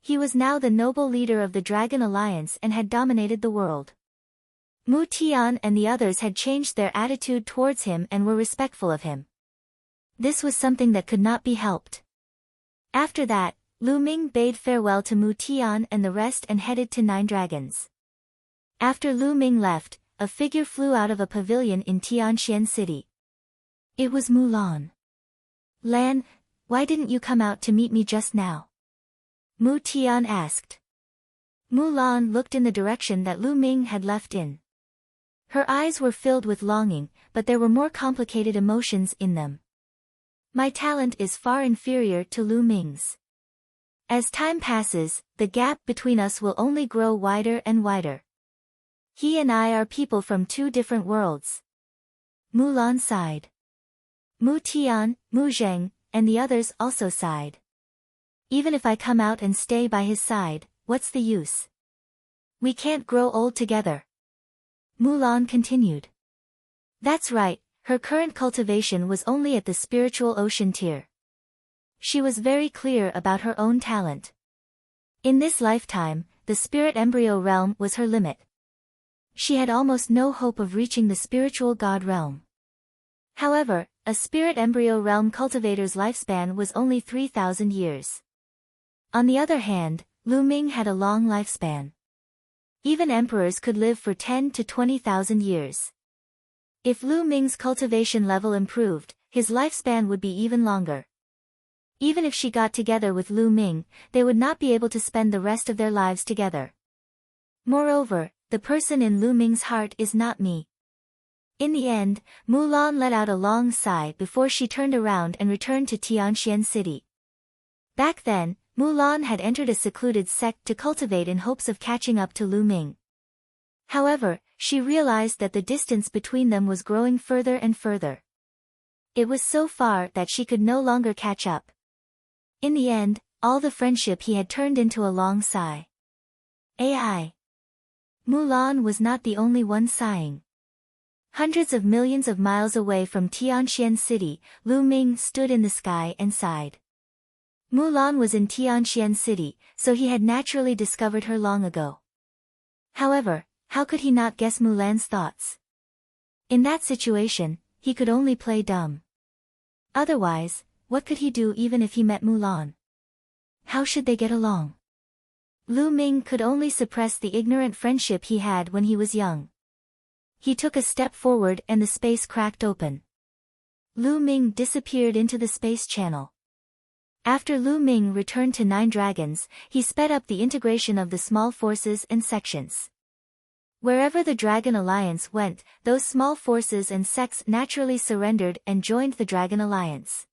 He was now the noble leader of the Dragon Alliance and had dominated the world. Mu Tian and the others had changed their attitude towards him and were respectful of him. This was something that could not be helped. After that, Lu Ming bade farewell to Mu Tian and the rest and headed to Nine Dragons. After Lu Ming left, a figure flew out of a pavilion in Tianxian City. It was Mulan. "Lan, why didn't you come out to meet me just now?" Mu Tian asked. Mulan looked in the direction that Lu Ming had left in. Her eyes were filled with longing, but there were more complicated emotions in them. "My talent is far inferior to Lu Ming's. As time passes, the gap between us will only grow wider and wider. He and I are people from two different worlds." Mulan sighed. Mu Tian, Mu Zheng, and the others also sighed. "Even if I come out and stay by his side, what's the use? We can't grow old together." Mulan continued. That's right, her current cultivation was only at the spiritual ocean tier. She was very clear about her own talent. In this lifetime, the spirit embryo realm was her limit. She had almost no hope of reaching the spiritual god realm. However, a spirit embryo realm cultivator's lifespan was only 3,000 years. On the other hand, Lu Ming had a long lifespan. Even emperors could live for 10 to 20,000 years. If Lu Ming's cultivation level improved, his lifespan would be even longer. Even if she got together with Lu Ming, they would not be able to spend the rest of their lives together. Moreover, the person in Lu Ming's heart is not me. In the end, Mulan let out a long sigh before she turned around and returned to Tianxian City. Back then, Mulan had entered a secluded sect to cultivate in hopes of catching up to Lu Ming. However, she realized that the distance between them was growing further and further. It was so far that she could no longer catch up. In the end, all the friendship he had turned into a long sigh. AI. Mulan was not the only one sighing. Hundreds of millions of miles away from Tianxian City, Lu Ming stood in the sky and sighed. Mulan was in Tianxian City, so he had naturally discovered her long ago. However, how could he not guess Mulan's thoughts? In that situation, he could only play dumb. Otherwise, what could he do even if he met Mulan? How should they get along? Lu Ming could only suppress the ignorant friendship he had when he was young. He took a step forward and the space cracked open. Lu Ming disappeared into the space channel. After Lu Ming returned to Nine Dragons, he sped up the integration of the small forces and sections. Wherever the Dragon Alliance went, those small forces and sects naturally surrendered and joined the Dragon Alliance.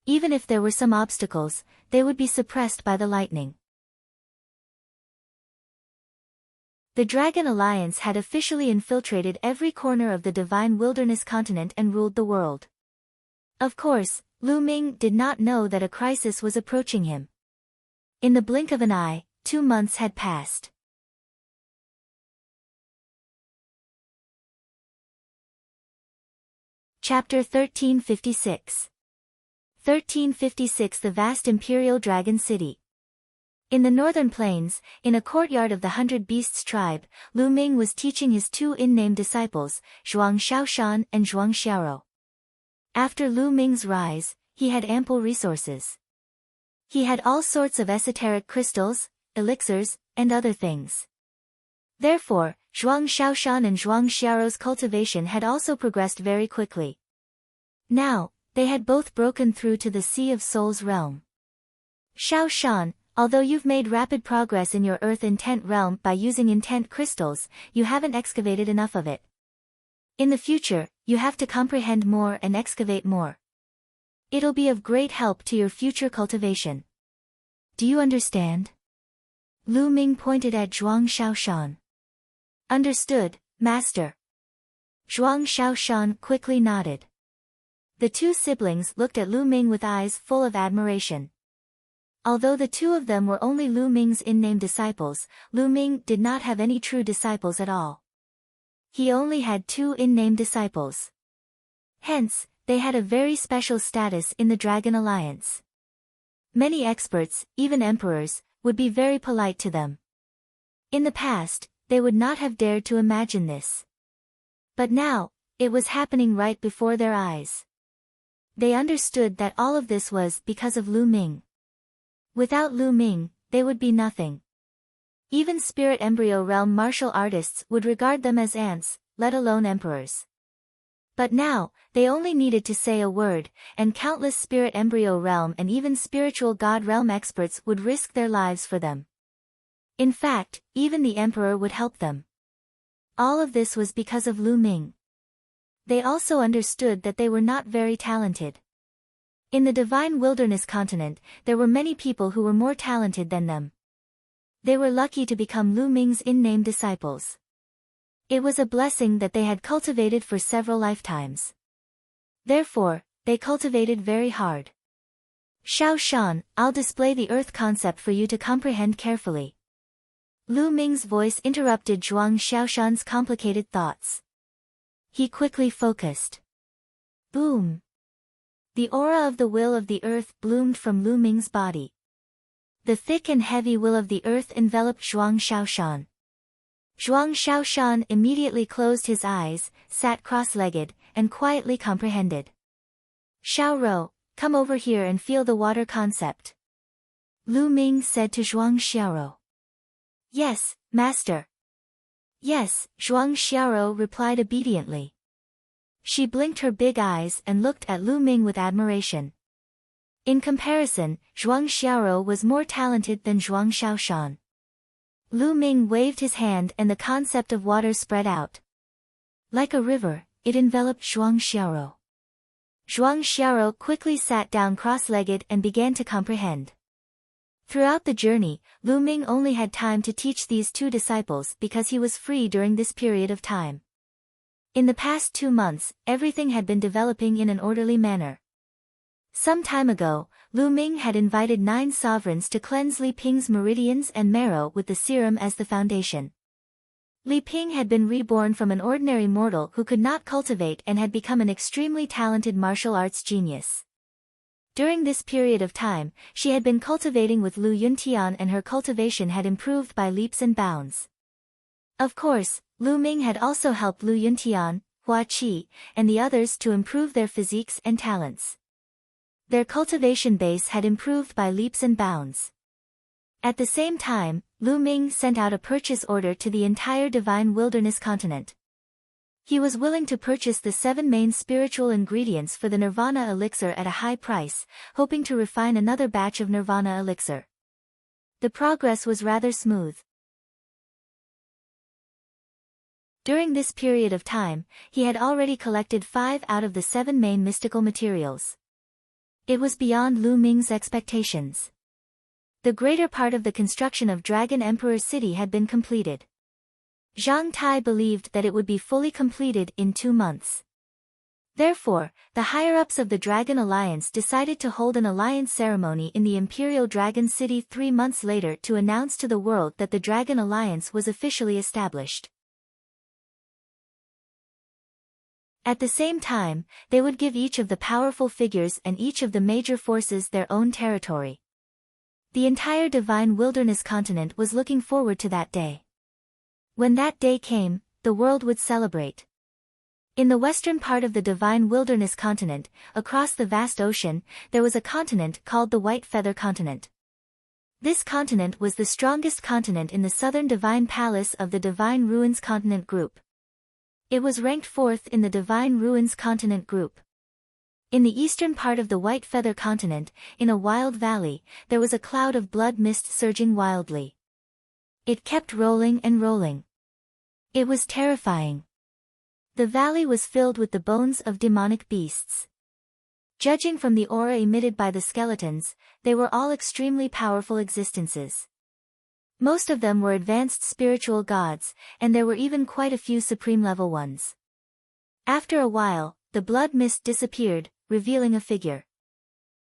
Even if there were some obstacles, they would be suppressed by the lightning. The Dragon Alliance had officially infiltrated every corner of the Divine Wilderness continent and ruled the world. Of course, Lu Ming did not know that a crisis was approaching him. In the blink of an eye, 2 months had passed. Chapter 1356. 1356. The vast imperial dragon city. In the northern plains, in a courtyard of the 100 Beasts tribe, Lu Ming was teaching his two in-name disciples, Zhuang Shaoshan and Zhuang Xiaorou. After Lu Ming's rise, he had ample resources. He had all sorts of esoteric crystals, elixirs, and other things. Therefore, Zhuang Shaoshan and Zhuang Xiaorou's cultivation had also progressed very quickly. Now, they had both broken through to the Sea of Souls realm. Shaoshan, although you've made rapid progress in your Earth Intent realm by using intent crystals, you haven't excavated enough of it. In the future, you have to comprehend more and excavate more. It'll be of great help to your future cultivation. Do you understand? Lu Ming pointed at Zhuang Shaoshan. Understood, Master. Zhuang Shaoshan quickly nodded. The two siblings looked at Lu Ming with eyes full of admiration. Although the two of them were only Lu Ming's in-name disciples, Lu Ming did not have any true disciples at all. He only had two in-name disciples. Hence, they had a very special status in the Dragon Alliance. Many experts, even emperors, would be very polite to them. In the past, they would not have dared to imagine this. But now, it was happening right before their eyes. They understood that all of this was because of Lu Ming. Without Lu Ming, they would be nothing. Even spirit embryo realm martial artists would regard them as ants, let alone emperors. But now, they only needed to say a word, and countless spirit embryo realm and even spiritual god realm experts would risk their lives for them. In fact, even the emperor would help them. All of this was because of Lu Ming. They also understood that they were not very talented. In the divine wilderness continent, there were many people who were more talented than them. They were lucky to become Lu Ming's in-name disciples. It was a blessing that they had cultivated for several lifetimes. Therefore, they cultivated very hard. Shaoshan, I'll display the earth concept for you to comprehend carefully. Lu Ming's voice interrupted Zhuang Shaoshan's complicated thoughts. He quickly focused. Boom! The aura of the will of the earth bloomed from Lu Ming's body. The thick and heavy will of the earth enveloped Zhuang Shaoshan. Zhuang Shaoshan immediately closed his eyes, sat cross-legged, and quietly comprehended. Xiaorou, come over here and feel the water concept. Lu Ming said to Zhuang Xiaorou. Yes, Master. Yes, Zhuang Xiaorou replied obediently. She blinked her big eyes and looked at Lu Ming with admiration. In comparison, Zhuang Xiaorou was more talented than Zhuang Shaoshan. Lu Ming waved his hand and the concept of water spread out. Like a river, it enveloped Zhuang Xiaorou. Zhuang Xiaorou quickly sat down cross-legged and began to comprehend. Throughout the journey, Lu Ming only had time to teach these two disciples because he was free during this period of time. In the past 2 months, everything had been developing in an orderly manner. Some time ago, Lu Ming had invited 9 sovereigns to cleanse Li Ping's meridians and marrow with the serum as the foundation. Li Ping had been reborn from an ordinary mortal who could not cultivate and had become an extremely talented martial arts genius. During this period of time, she had been cultivating with Lu Yuntian and her cultivation had improved by leaps and bounds. Of course, Lu Ming had also helped Lu Yuntian, Hua Qi, and the others to improve their physiques and talents. Their cultivation base had improved by leaps and bounds. At the same time, Lu Ming sent out a purchase order to the entire divine wilderness continent. He was willing to purchase the 7 main spiritual ingredients for the Nirvana elixir at a high price, hoping to refine another batch of Nirvana elixir. The progress was rather smooth. During this period of time, he had already collected 5 out of the 7 main mystical materials. It was beyond Lu Ming's expectations. The greater part of the construction of Dragon Emperor City had been completed. Zhang Tai believed that it would be fully completed in 2 months. Therefore, the higher-ups of the Dragon Alliance decided to hold an alliance ceremony in the Imperial Dragon City 3 months later to announce to the world that the Dragon Alliance was officially established. At the same time, they would give each of the powerful figures and each of the major forces their own territory. The entire divine wilderness continent was looking forward to that day. When that day came, the world would celebrate. In the western part of the divine wilderness continent, across the vast ocean, there was a continent called the White Feather Continent. This continent was the strongest continent in the southern divine palace of the Divine Ruins Continent Group. It was ranked 4th in the Divine Ruins Continent Group. In the eastern part of the White Feather Continent, in a wild valley, there was a cloud of blood mist surging wildly. It kept rolling and rolling. It was terrifying. The valley was filled with the bones of demonic beasts. Judging from the aura emitted by the skeletons, they were all extremely powerful existences. Most of them were advanced spiritual gods, and there were even quite a few supreme-level ones. After a while, the blood mist disappeared, revealing a figure.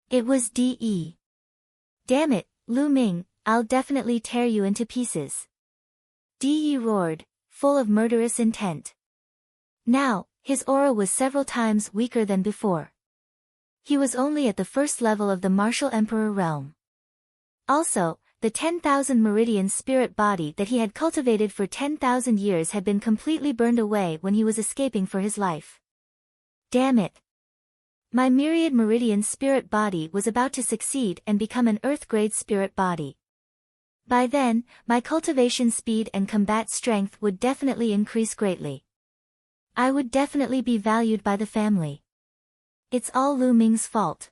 It was De. "Damn it, Lu Ming, I'll definitely tear you into pieces." De roared, full of murderous intent. Now, his aura was several times weaker than before. He was only at the first level of the martial emperor realm. Also, the 10,000 meridian spirit body that he had cultivated for 10,000 years had been completely burned away when he was escaping for his life. Damn it! My myriad meridian spirit body was about to succeed and become an earth-grade spirit body. By then, my cultivation speed and combat strength would definitely increase greatly. I would definitely be valued by the family. It's all Lu Ming's fault.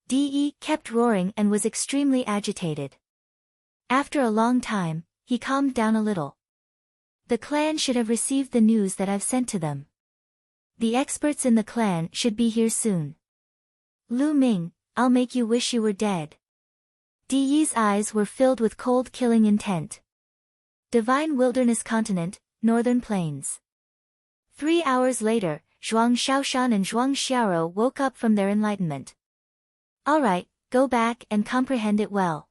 De kept roaring and was extremely agitated. After a long time, he calmed down a little. The clan should have received the news that I've sent to them. The experts in the clan should be here soon. Lu Ming, I'll make you wish you were dead. De's eyes were filled with cold killing intent. Divine Wilderness Continent, Northern Plains. 3 hours later, Zhuang Xiaoshan and Zhuang Xiaoro woke up from their enlightenment. Alright, go back and comprehend it well.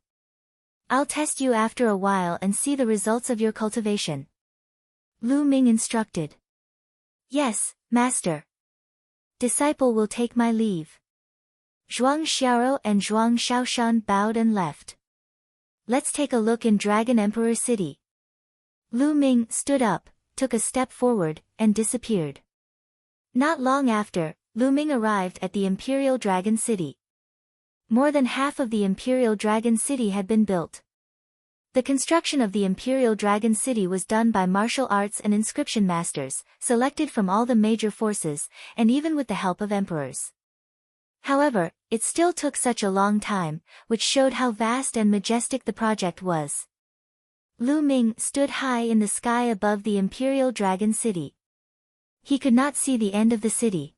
I'll test you after a while and see the results of your cultivation. Lu Ming instructed. Yes, master. Disciple will take my leave. Zhuang Xiaoro and Zhuang Xiaoshan bowed and left. Let's take a look in Dragon Emperor City. Lu Ming stood up, took a step forward, and disappeared. Not long after, Lu Ming arrived at the Imperial Dragon City. More than half of the Imperial Dragon City had been built. The construction of the Imperial Dragon City was done by martial arts and inscription masters, selected from all the major forces, and even with the help of emperors. However, it still took such a long time, which showed how vast and majestic the project was. Lu Ming stood high in the sky above the Imperial Dragon City. He could not see the end of the city.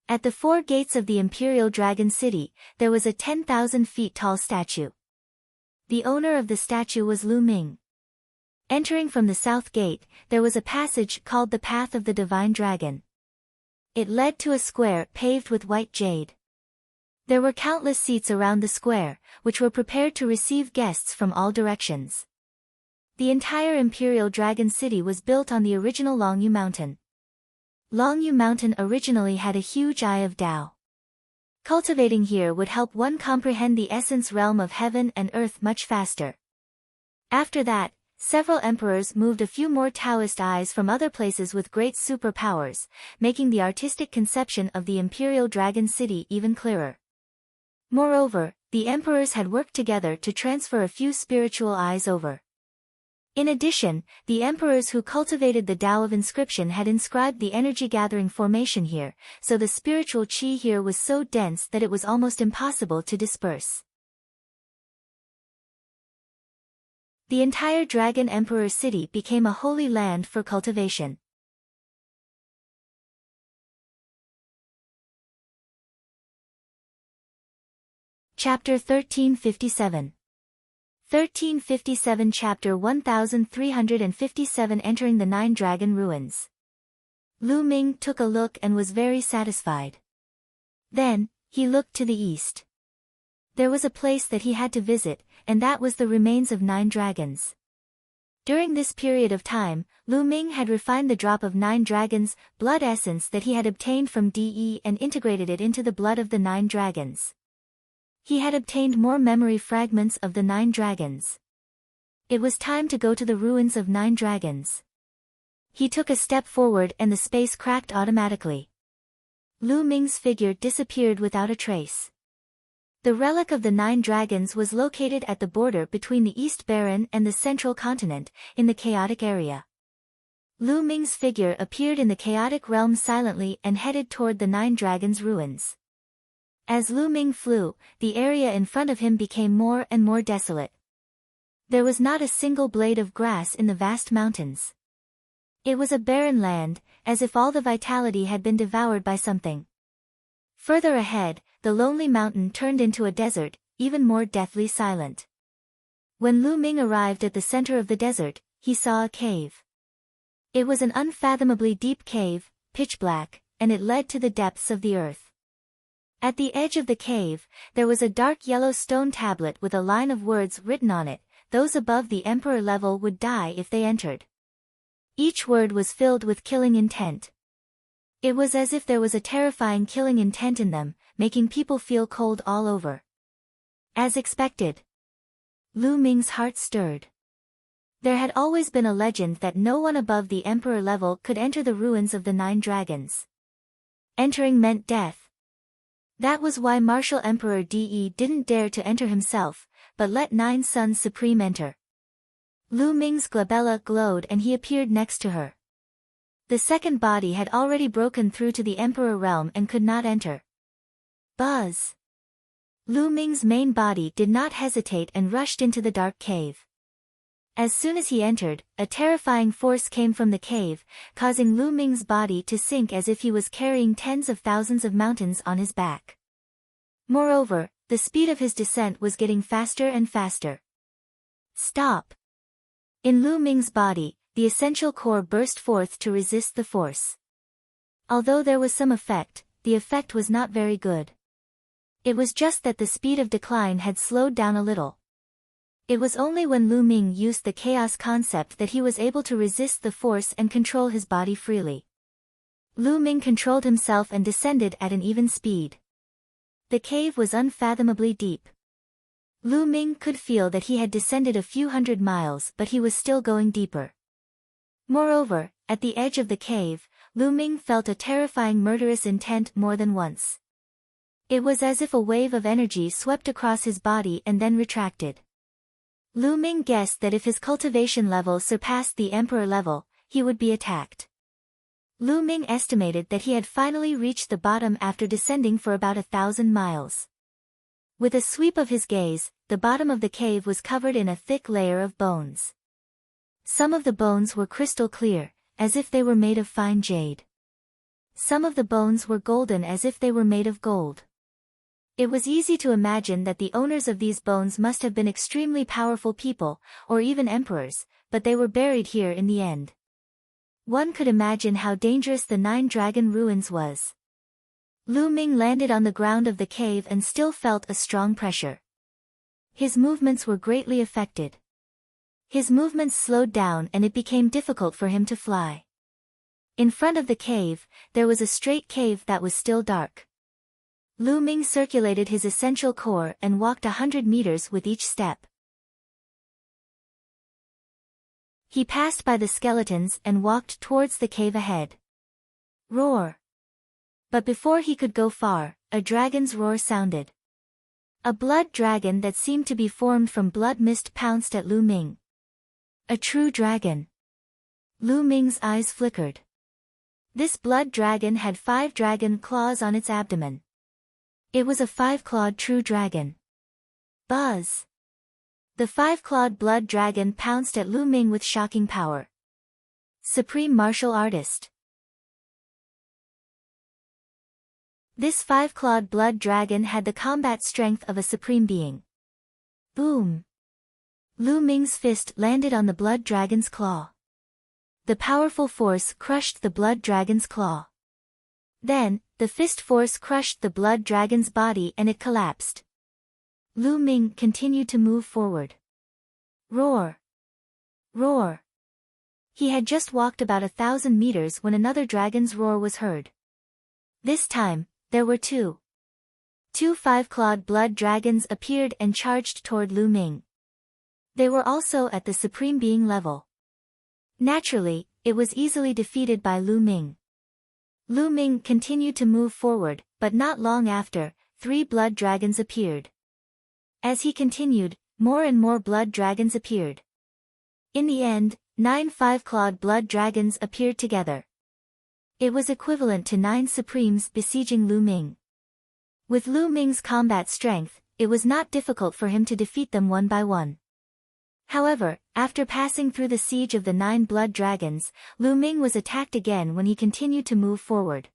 At the 4 gates of the Imperial Dragon City, there was a 10,000 feet tall statue. The owner of the statue was Lu Ming. Entering from the south gate, there was a passage called the Path of the Divine Dragon. It led to a square paved with white jade. There were countless seats around the square, which were prepared to receive guests from all directions. The entire Imperial Dragon City was built on the original Longyu Mountain. Longyu Mountain originally had a huge eye of Tao. Cultivating here would help one comprehend the essence realm of heaven and earth much faster. After that, several emperors moved a few more Taoist eyes from other places with great superpowers, making the artistic conception of the Imperial Dragon City even clearer. Moreover, the emperors had worked together to transfer a few spiritual eyes over. In addition, the emperors who cultivated the Tao of inscription had inscribed the energy-gathering formation here, so the spiritual qi here was so dense that it was almost impossible to disperse. The entire Dragon Emperor City became a holy land for cultivation. Chapter 1357. 1357 Chapter 1357 Entering the 9 Dragon Ruins. Lu Ming took a look and was very satisfied. Then, he looked to the east. There was a place that he had to visit, and that was the remains of 9 dragons. During this period of time, Lu Ming had refined the drop of 9 dragons' blood essence that he had obtained from De and integrated it into the blood of the 9 dragons. He had obtained more memory fragments of the 9 dragons. It was time to go to the ruins of 9 dragons. He took a step forward and the space cracked automatically. Lu Ming's figure disappeared without a trace. The relic of the 9 dragons was located at the border between the East Baron and the Central Continent, in the chaotic area. Lu Ming's figure appeared in the chaotic realm silently and headed toward the 9 dragons' ruins. As Lu Ming flew, the area in front of him became more and more desolate. There was not a single blade of grass in the vast mountains. It was a barren land, as if all the vitality had been devoured by something. Further ahead, the lonely mountain turned into a desert, even more deathly silent. When Lu Ming arrived at the center of the desert, he saw a cave. It was an unfathomably deep cave, pitch black, and it led to the depths of the earth. At the edge of the cave, there was a dark yellow stone tablet with a line of words written on it: those above the emperor level would die if they entered. Each word was filled with killing intent. It was as if there was a terrifying killing intent in them, making people feel cold all over. As expected, Lu Ming's heart stirred. There had always been a legend that no one above the emperor level could enter the ruins of the 9 dragons. Entering meant death. That was why Martial Emperor De didn't dare to enter himself, but let 9 Sons Supreme enter. Lu Ming's glabella glowed and he appeared next to her. The second body had already broken through to the Emperor realm and could not enter. Buzz! Lu Ming's main body did not hesitate and rushed into the dark cave. As soon as he entered, a terrifying force came from the cave, causing Lu Ming's body to sink as if he was carrying tens of thousands of mountains on his back. Moreover, the speed of his descent was getting faster and faster. Stop! In Lu Ming's body, the essential core burst forth to resist the force. Although there was some effect, the effect was not very good. It was just that the speed of decline had slowed down a little. It was only when Lu Ming used the chaos concept that he was able to resist the force and control his body freely. Lu Ming controlled himself and descended at an even speed. The cave was unfathomably deep. Lu Ming could feel that he had descended a few hundred miles, but he was still going deeper. Moreover, at the edge of the cave, Lu Ming felt a terrifying murderous intent more than once. It was as if a wave of energy swept across his body and then retracted. Lu Ming guessed that if his cultivation level surpassed the emperor level, he would be attacked. Lu Ming estimated that he had finally reached the bottom after descending for about 1,000 miles. With a sweep of his gaze, the bottom of the cave was covered in a thick layer of bones. Some of the bones were crystal clear, as if they were made of fine jade. Some of the bones were golden as if they were made of gold. It was easy to imagine that the owners of these bones must have been extremely powerful people, or even emperors, but they were buried here in the end. One could imagine how dangerous the 9 dragon ruins was. Lu Ming landed on the ground of the cave and still felt a strong pressure. His movements were greatly affected. His movements slowed down and it became difficult for him to fly. In front of the cave, there was a straight cave that was still dark. Lu Ming circulated his essential core and walked 100 meters with each step. He passed by the skeletons and walked towards the cave ahead. Roar! But before he could go far, a dragon's roar sounded. A blood dragon that seemed to be formed from blood mist pounced at Lu Ming. A true dragon. Lu Ming's eyes flickered. This blood dragon had 5 dragon claws on its abdomen. It was a 5-clawed true dragon. Buzz! The 5-clawed blood dragon pounced at Lu Ming with shocking power. Supreme martial artist. This 5-clawed blood dragon had the combat strength of a supreme being. Boom! Lu Ming's fist landed on the blood dragon's claw. The powerful force crushed the blood dragon's claw. Then, the fist force crushed the blood dragon's body and it collapsed. Lu Ming continued to move forward. Roar! Roar! He had just walked about 1,000 meters when another dragon's roar was heard. This time, there were two. Two five-clawed blood dragons appeared and charged toward Lu Ming. They were also at the Supreme Being level. Naturally, it was easily defeated by Lu Ming. Lu Ming continued to move forward, but not long after, 3 blood dragons appeared. As he continued, more and more blood dragons appeared. In the end, 9 five-clawed blood dragons appeared together. It was equivalent to 9 Supremes besieging Lu Ming. With Lu Ming's combat strength, it was not difficult for him to defeat them one by one. However, after passing through the siege of the 9 blood dragons, Lu Ming was attacked again when he continued to move forward.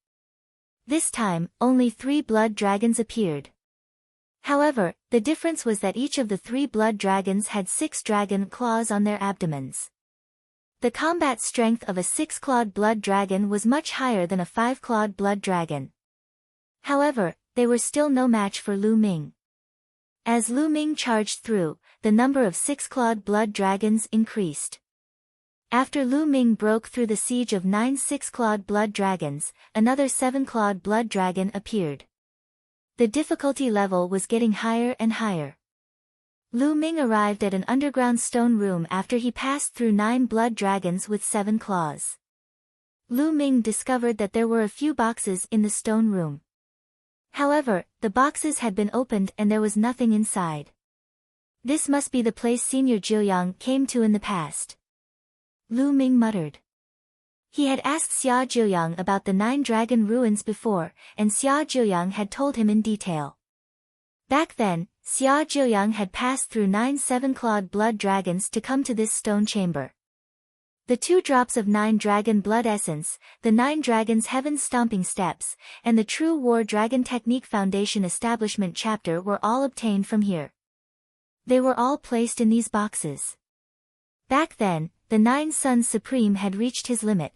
This time, only 3 blood dragons appeared. However, the difference was that each of the 3 blood dragons had 6 dragon claws on their abdomens. The combat strength of a 6-clawed blood dragon was much higher than a 5-clawed blood dragon. However, they were still no match for Lu Ming. As Lu Ming charged through, the number of 6-clawed blood dragons increased. After Lu Ming broke through the siege of 9 6-clawed blood dragons, another 7-clawed blood dragon appeared. The difficulty level was getting higher and higher. Lu Ming arrived at an underground stone room after he passed through 9 blood dragons with 7 claws. Lu Ming discovered that there were a few boxes in the stone room. However, the boxes had been opened and there was nothing inside. This must be the place Senior Jiuyang came to in the past. Lu Ming muttered. He had asked Xia Jiuyang about the 9 dragon ruins before, and Xia Jiuyang had told him in detail. Back then, Xia Jiuyang had passed through 9 7-clawed blood dragons to come to this stone chamber. The 2 drops of 9 dragon blood essence, the 9 dragons heaven stomping steps, and the True War Dragon Technique Foundation Establishment chapter were all obtained from here. They were all placed in these boxes. Back then, the 9 Suns Supreme had reached his limit.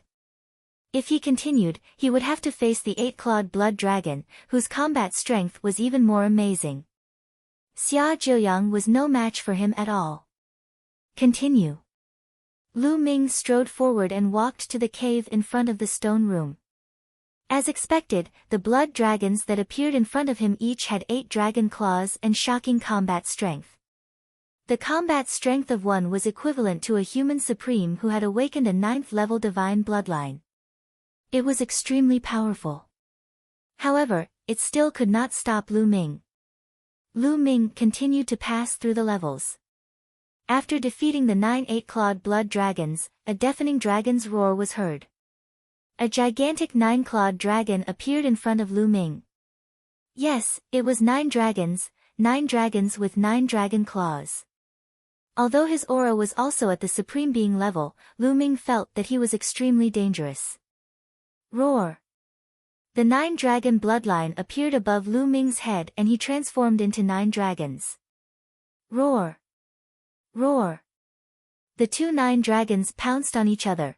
If he continued, he would have to face the 8-clawed blood dragon, whose combat strength was even more amazing. Xia Jiuyang was no match for him at all. Continue. Lu Ming strode forward and walked to the cave in front of the stone room. As expected, the blood dragons that appeared in front of him each had 8 dragon claws and shocking combat strength. The combat strength of one was equivalent to a human supreme who had awakened a 9th-level divine bloodline. It was extremely powerful. However, it still could not stop Lu Ming. Lu Ming continued to pass through the levels. After defeating the 9 8-clawed blood dragons, a deafening dragon's roar was heard. A gigantic 9-clawed dragon appeared in front of Lu Ming. Yes, it was 9 dragons with 9 dragon claws. Although his aura was also at the Supreme Being level, Lu Ming felt that he was extremely dangerous. Roar! The 9 dragon bloodline appeared above Lu Ming's head and he transformed into 9 dragons. Roar! Roar! The 2 9 dragons pounced on each other.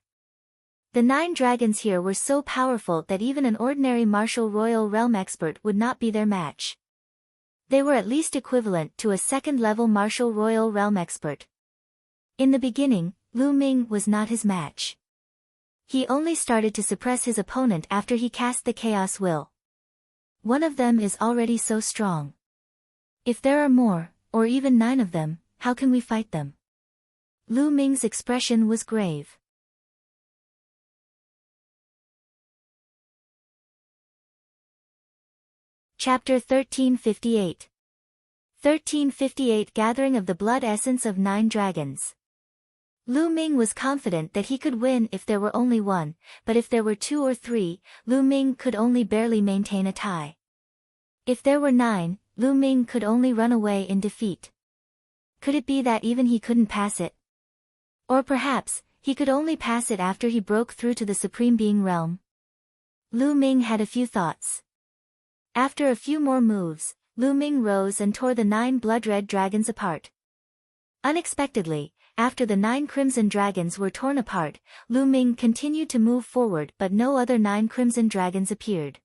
The 9 dragons here were so powerful that even an ordinary martial royal realm expert would not be their match. They were at least equivalent to a 2nd-level martial royal realm expert. In the beginning, Lu Ming was not his match. He only started to suppress his opponent after he cast the Chaos Will. One of them is already so strong. If there are more, or even 9 of them, how can we fight them? Lu Ming's expression was grave. Chapter 1358. 1358 Gathering of the Blood Essence of 9 Dragons. Lu Ming was confident that he could win if there were only 1, but if there were 2 or 3, Lu Ming could only barely maintain a tie. If there were 9, Lu Ming could only run away in defeat. Could it be that even he couldn't pass it? Or perhaps, he could only pass it after he broke through to the Supreme Being realm? Lu Ming had a few thoughts. After a few more moves, Lu Ming rose and tore the 9 blood-red dragons apart. Unexpectedly, after the 9 crimson dragons were torn apart, Lu Ming continued to move forward but no other 9 crimson dragons appeared.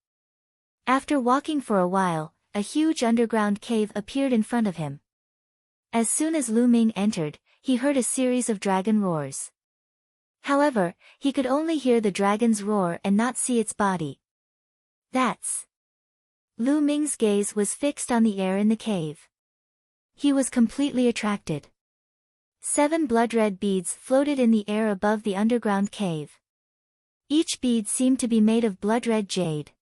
After walking for a while, a huge underground cave appeared in front of him. As soon as Lu Ming entered, he heard a series of dragon roars. However, he could only hear the dragon's roar and not see its body. That's... Lu Ming's gaze was fixed on the air in the cave. He was completely attracted. 7 blood-red beads floated in the air above the underground cave. Each bead seemed to be made of blood-red jade.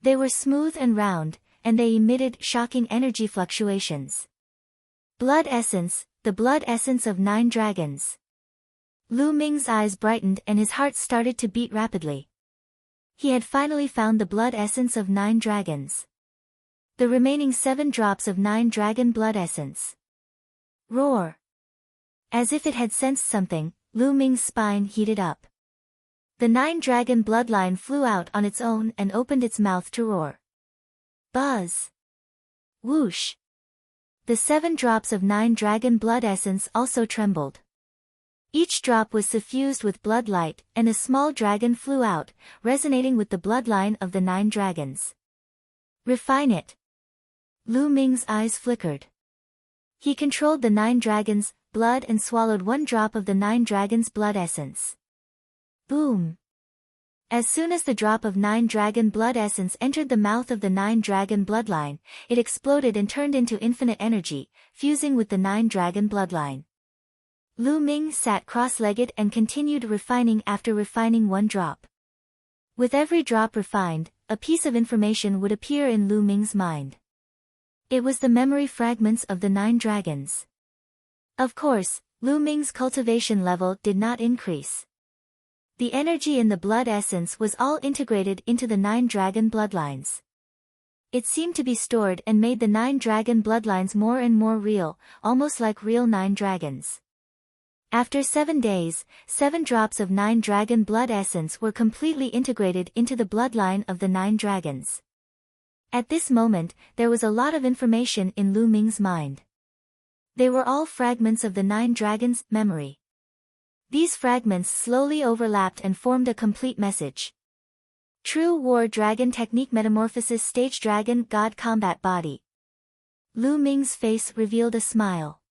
They were smooth and round, and they emitted shocking energy fluctuations. Blood essence, the blood essence of 9 dragons. Lu Ming's eyes brightened and his heart started to beat rapidly. He had finally found the blood essence of 9 dragons. The remaining 7 drops of 9 dragon blood essence. Roar! As if it had sensed something, Lu Ming's spine heated up. The 9 dragon bloodline flew out on its own and opened its mouth to roar. Buzz! Whoosh! The 7 drops of 9 dragon blood essence also trembled. Each drop was suffused with blood light, and a small dragon flew out, resonating with the bloodline of the 9 dragons. Refine it. Lu Ming's eyes flickered. He controlled the 9 dragons' blood and swallowed 1 drop of the 9 dragons' blood essence. Boom! As soon as the drop of 9 dragon blood essence entered the mouth of the 9 dragon bloodline, it exploded and turned into infinite energy, fusing with the 9 dragon bloodline. Lu Ming sat cross-legged and continued refining after refining 1 drop. With every drop refined, a piece of information would appear in Lu Ming's mind. It was the memory fragments of the 9 dragons. Of course, Lu Ming's cultivation level did not increase. The energy in the blood essence was all integrated into the 9 dragon bloodlines. It seemed to be stored and made the 9 dragon bloodlines more and more real, almost like real 9 dragons. After 7 days, 7 drops of 9 dragon blood essence were completely integrated into the bloodline of the 9 dragons. At this moment, there was a lot of information in Lu Ming's mind. They were all fragments of the 9 dragons' memory. These fragments slowly overlapped and formed a complete message. True War Dragon Technique Metamorphosis Stage Dragon God Combat Body. Lu Ming's face revealed a smile.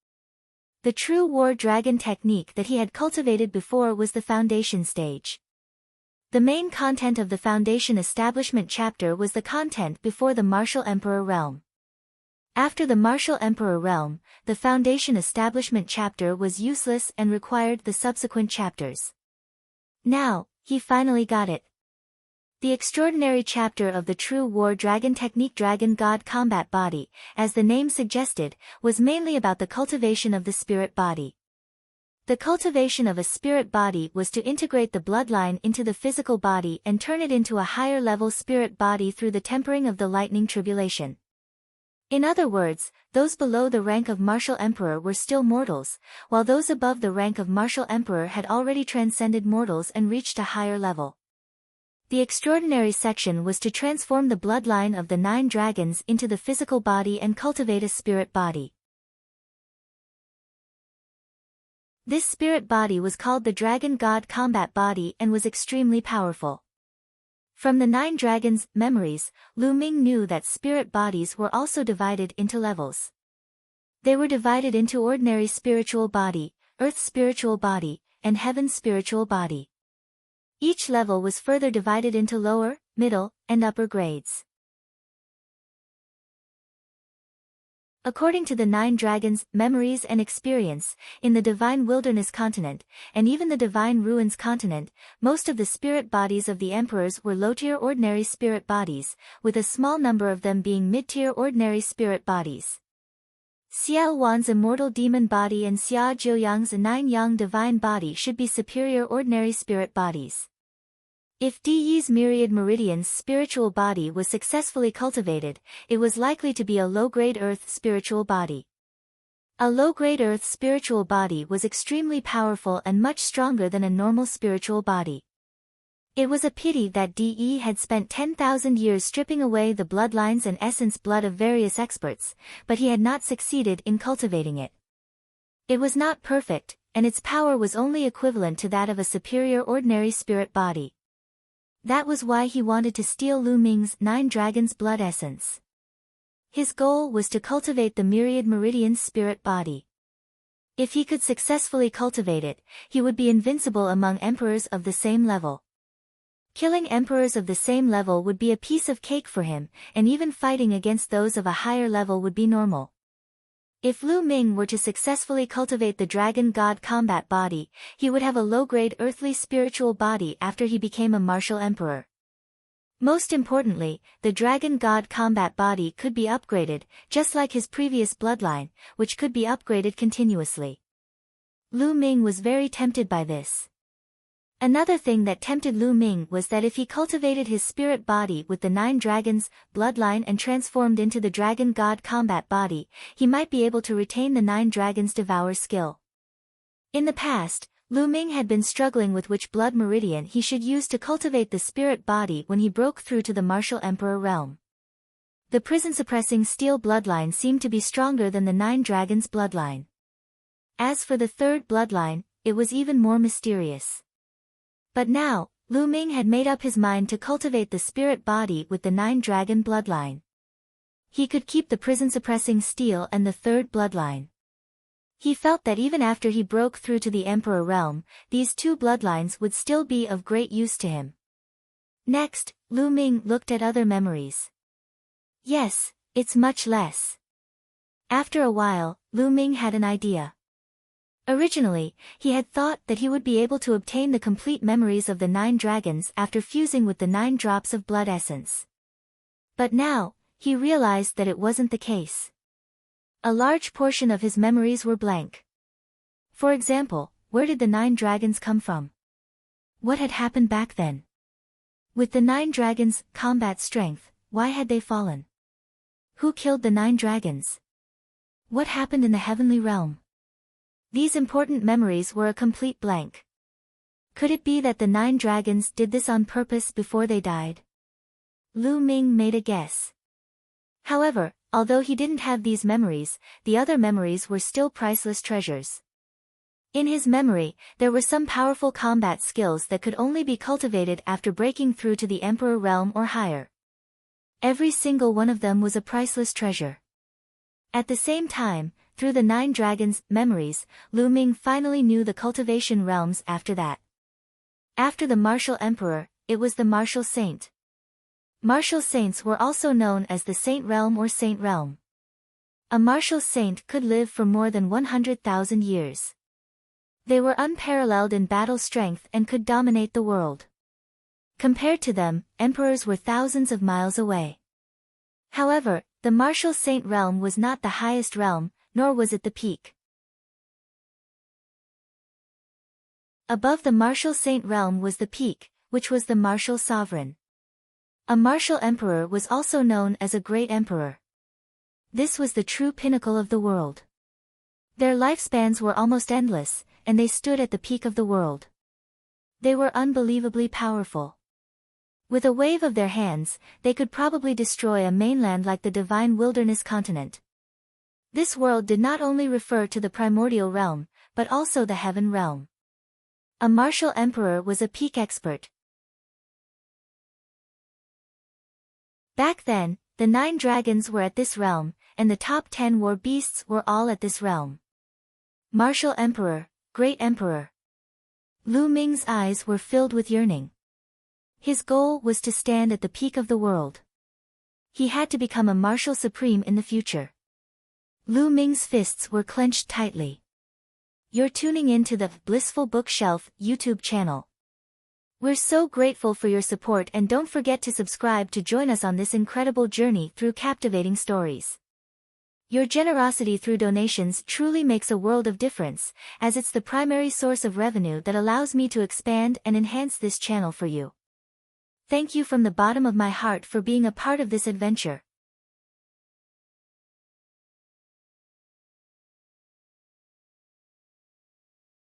The True War Dragon technique that he had cultivated before was the Foundation stage. The main content of the Foundation Establishment chapter was the content before the Martial Emperor realm. After the Martial Emperor realm, the Foundation Establishment chapter was useless and required the subsequent chapters. Now, he finally got it. The extraordinary chapter of the True War Dragon Technique Dragon God Combat Body, as the name suggested, was mainly about the cultivation of the spirit body. The cultivation of a spirit body was to integrate the bloodline into the physical body and turn it into a higher-level spirit body through the tempering of the lightning tribulation. In other words, those below the rank of Martial Emperor were still mortals, while those above the rank of Martial Emperor had already transcended mortals and reached a higher level. The extraordinary section was to transform the bloodline of the 9 dragons into the physical body and cultivate a spirit body. This spirit body was called the Dragon God Combat Body and was extremely powerful. From the 9 dragons' memories, Lu Ming knew that spirit bodies were also divided into levels. They were divided into ordinary spiritual body, earth spiritual body, and heaven spiritual body. Each level was further divided into lower, middle, and upper grades. According to the 9 dragons' memories and experience, in the Divine Wilderness continent, and even the Divine Ruins continent, most of the spirit bodies of the emperors were low-tier ordinary spirit bodies, with a small number of them being mid-tier ordinary spirit bodies. Xiao Wan's immortal demon body and Xia Jiuyang's 9-yang divine body should be superior ordinary spirit bodies. If Di Yi's Myriad Meridian's spiritual body was successfully cultivated, it was likely to be a low-grade earth spiritual body. A low-grade earth spiritual body was extremely powerful and much stronger than a normal spiritual body. It was a pity that Di Yi had spent 10,000 years stripping away the bloodlines and essence blood of various experts, but he had not succeeded in cultivating it. It was not perfect, and its power was only equivalent to that of a superior ordinary spirit body. That was why he wanted to steal Lu Ming's 9 dragons' blood essence. His goal was to cultivate the Myriad Meridian's spirit body. If he could successfully cultivate it, he would be invincible among emperors of the same level. Killing emperors of the same level would be a piece of cake for him, and even fighting against those of a higher level would be normal. If Lu Ming were to successfully cultivate the dragon god combat body, he would have a low-grade earthly spiritual body after he became a martial emperor. Most importantly, the dragon god combat body could be upgraded, just like his previous bloodline, which could be upgraded continuously. Lu Ming was very tempted by this. Another thing that tempted Lu Ming was that if he cultivated his spirit body with the 9 dragons bloodline and transformed into the dragon god combat body, he might be able to retain the 9 dragons devour skill. In the past, Lu Ming had been struggling with which blood meridian he should use to cultivate the spirit body when he broke through to the martial emperor realm. The prison-suppressing steel bloodline seemed to be stronger than the 9 dragons bloodline. As for the 3rd bloodline, it was even more mysterious. But now, Lu Ming had made up his mind to cultivate the spirit body with the 9 dragon bloodline. He could keep the prison-suppressing steel and the 3rd bloodline. He felt that even after he broke through to the emperor realm, these 2 bloodlines would still be of great use to him. Next, Lu Ming looked at other memories. Yes, it's much less. After a while, Lu Ming had an idea. Originally, he had thought that he would be able to obtain the complete memories of the 9 dragons after fusing with the 9 drops of blood essence. But now, he realized that it wasn't the case. A large portion of his memories were blank. For example, where did the 9 dragons come from? What had happened back then? With the 9 dragons' combat strength, why had they fallen? Who killed the 9 dragons? What happened in the heavenly realm? These important memories were a complete blank. Could it be that the 9 dragons did this on purpose before they died? Lu Ming made a guess. However, although he didn't have these memories, the other memories were still priceless treasures. In his memory, there were some powerful combat skills that could only be cultivated after breaking through to the emperor realm or higher. Every single one of them was a priceless treasure. At the same time, through the 9 dragons' memories, Lu Ming finally knew the cultivation realms after that. After the martial emperor, it was the martial saint. Martial saints were also known as the saint realm or saint realm. A martial saint could live for more than 100,000 years. They were unparalleled in battle strength and could dominate the world. Compared to them, emperors were thousands of miles away. However, the martial saint realm was not the highest realm, nor was it the peak. Above the martial saint realm was the peak, which was the martial sovereign. A martial emperor was also known as a great emperor. This was the true pinnacle of the world. Their lifespans were almost endless, and they stood at the peak of the world. They were unbelievably powerful. With a wave of their hands, they could probably destroy a mainland like the divine wilderness continent. This world did not only refer to the primordial realm, but also the heaven realm. A martial emperor was a peak expert. Back then, the 9 dragons were at this realm, and the top 10 war beasts were all at this realm. Martial emperor, great emperor. Lu Ming's eyes were filled with yearning. His goal was to stand at the peak of the world. He had to become a martial supreme in the future. Lu Ming's fists were clenched tightly. You're tuning in to the Blissful Bookshelf YouTube channel. We're so grateful for your support, and don't forget to subscribe to join us on this incredible journey through captivating stories. Your generosity through donations truly makes a world of difference, as it's the primary source of revenue that allows me to expand and enhance this channel for you. Thank you from the bottom of my heart for being a part of this adventure.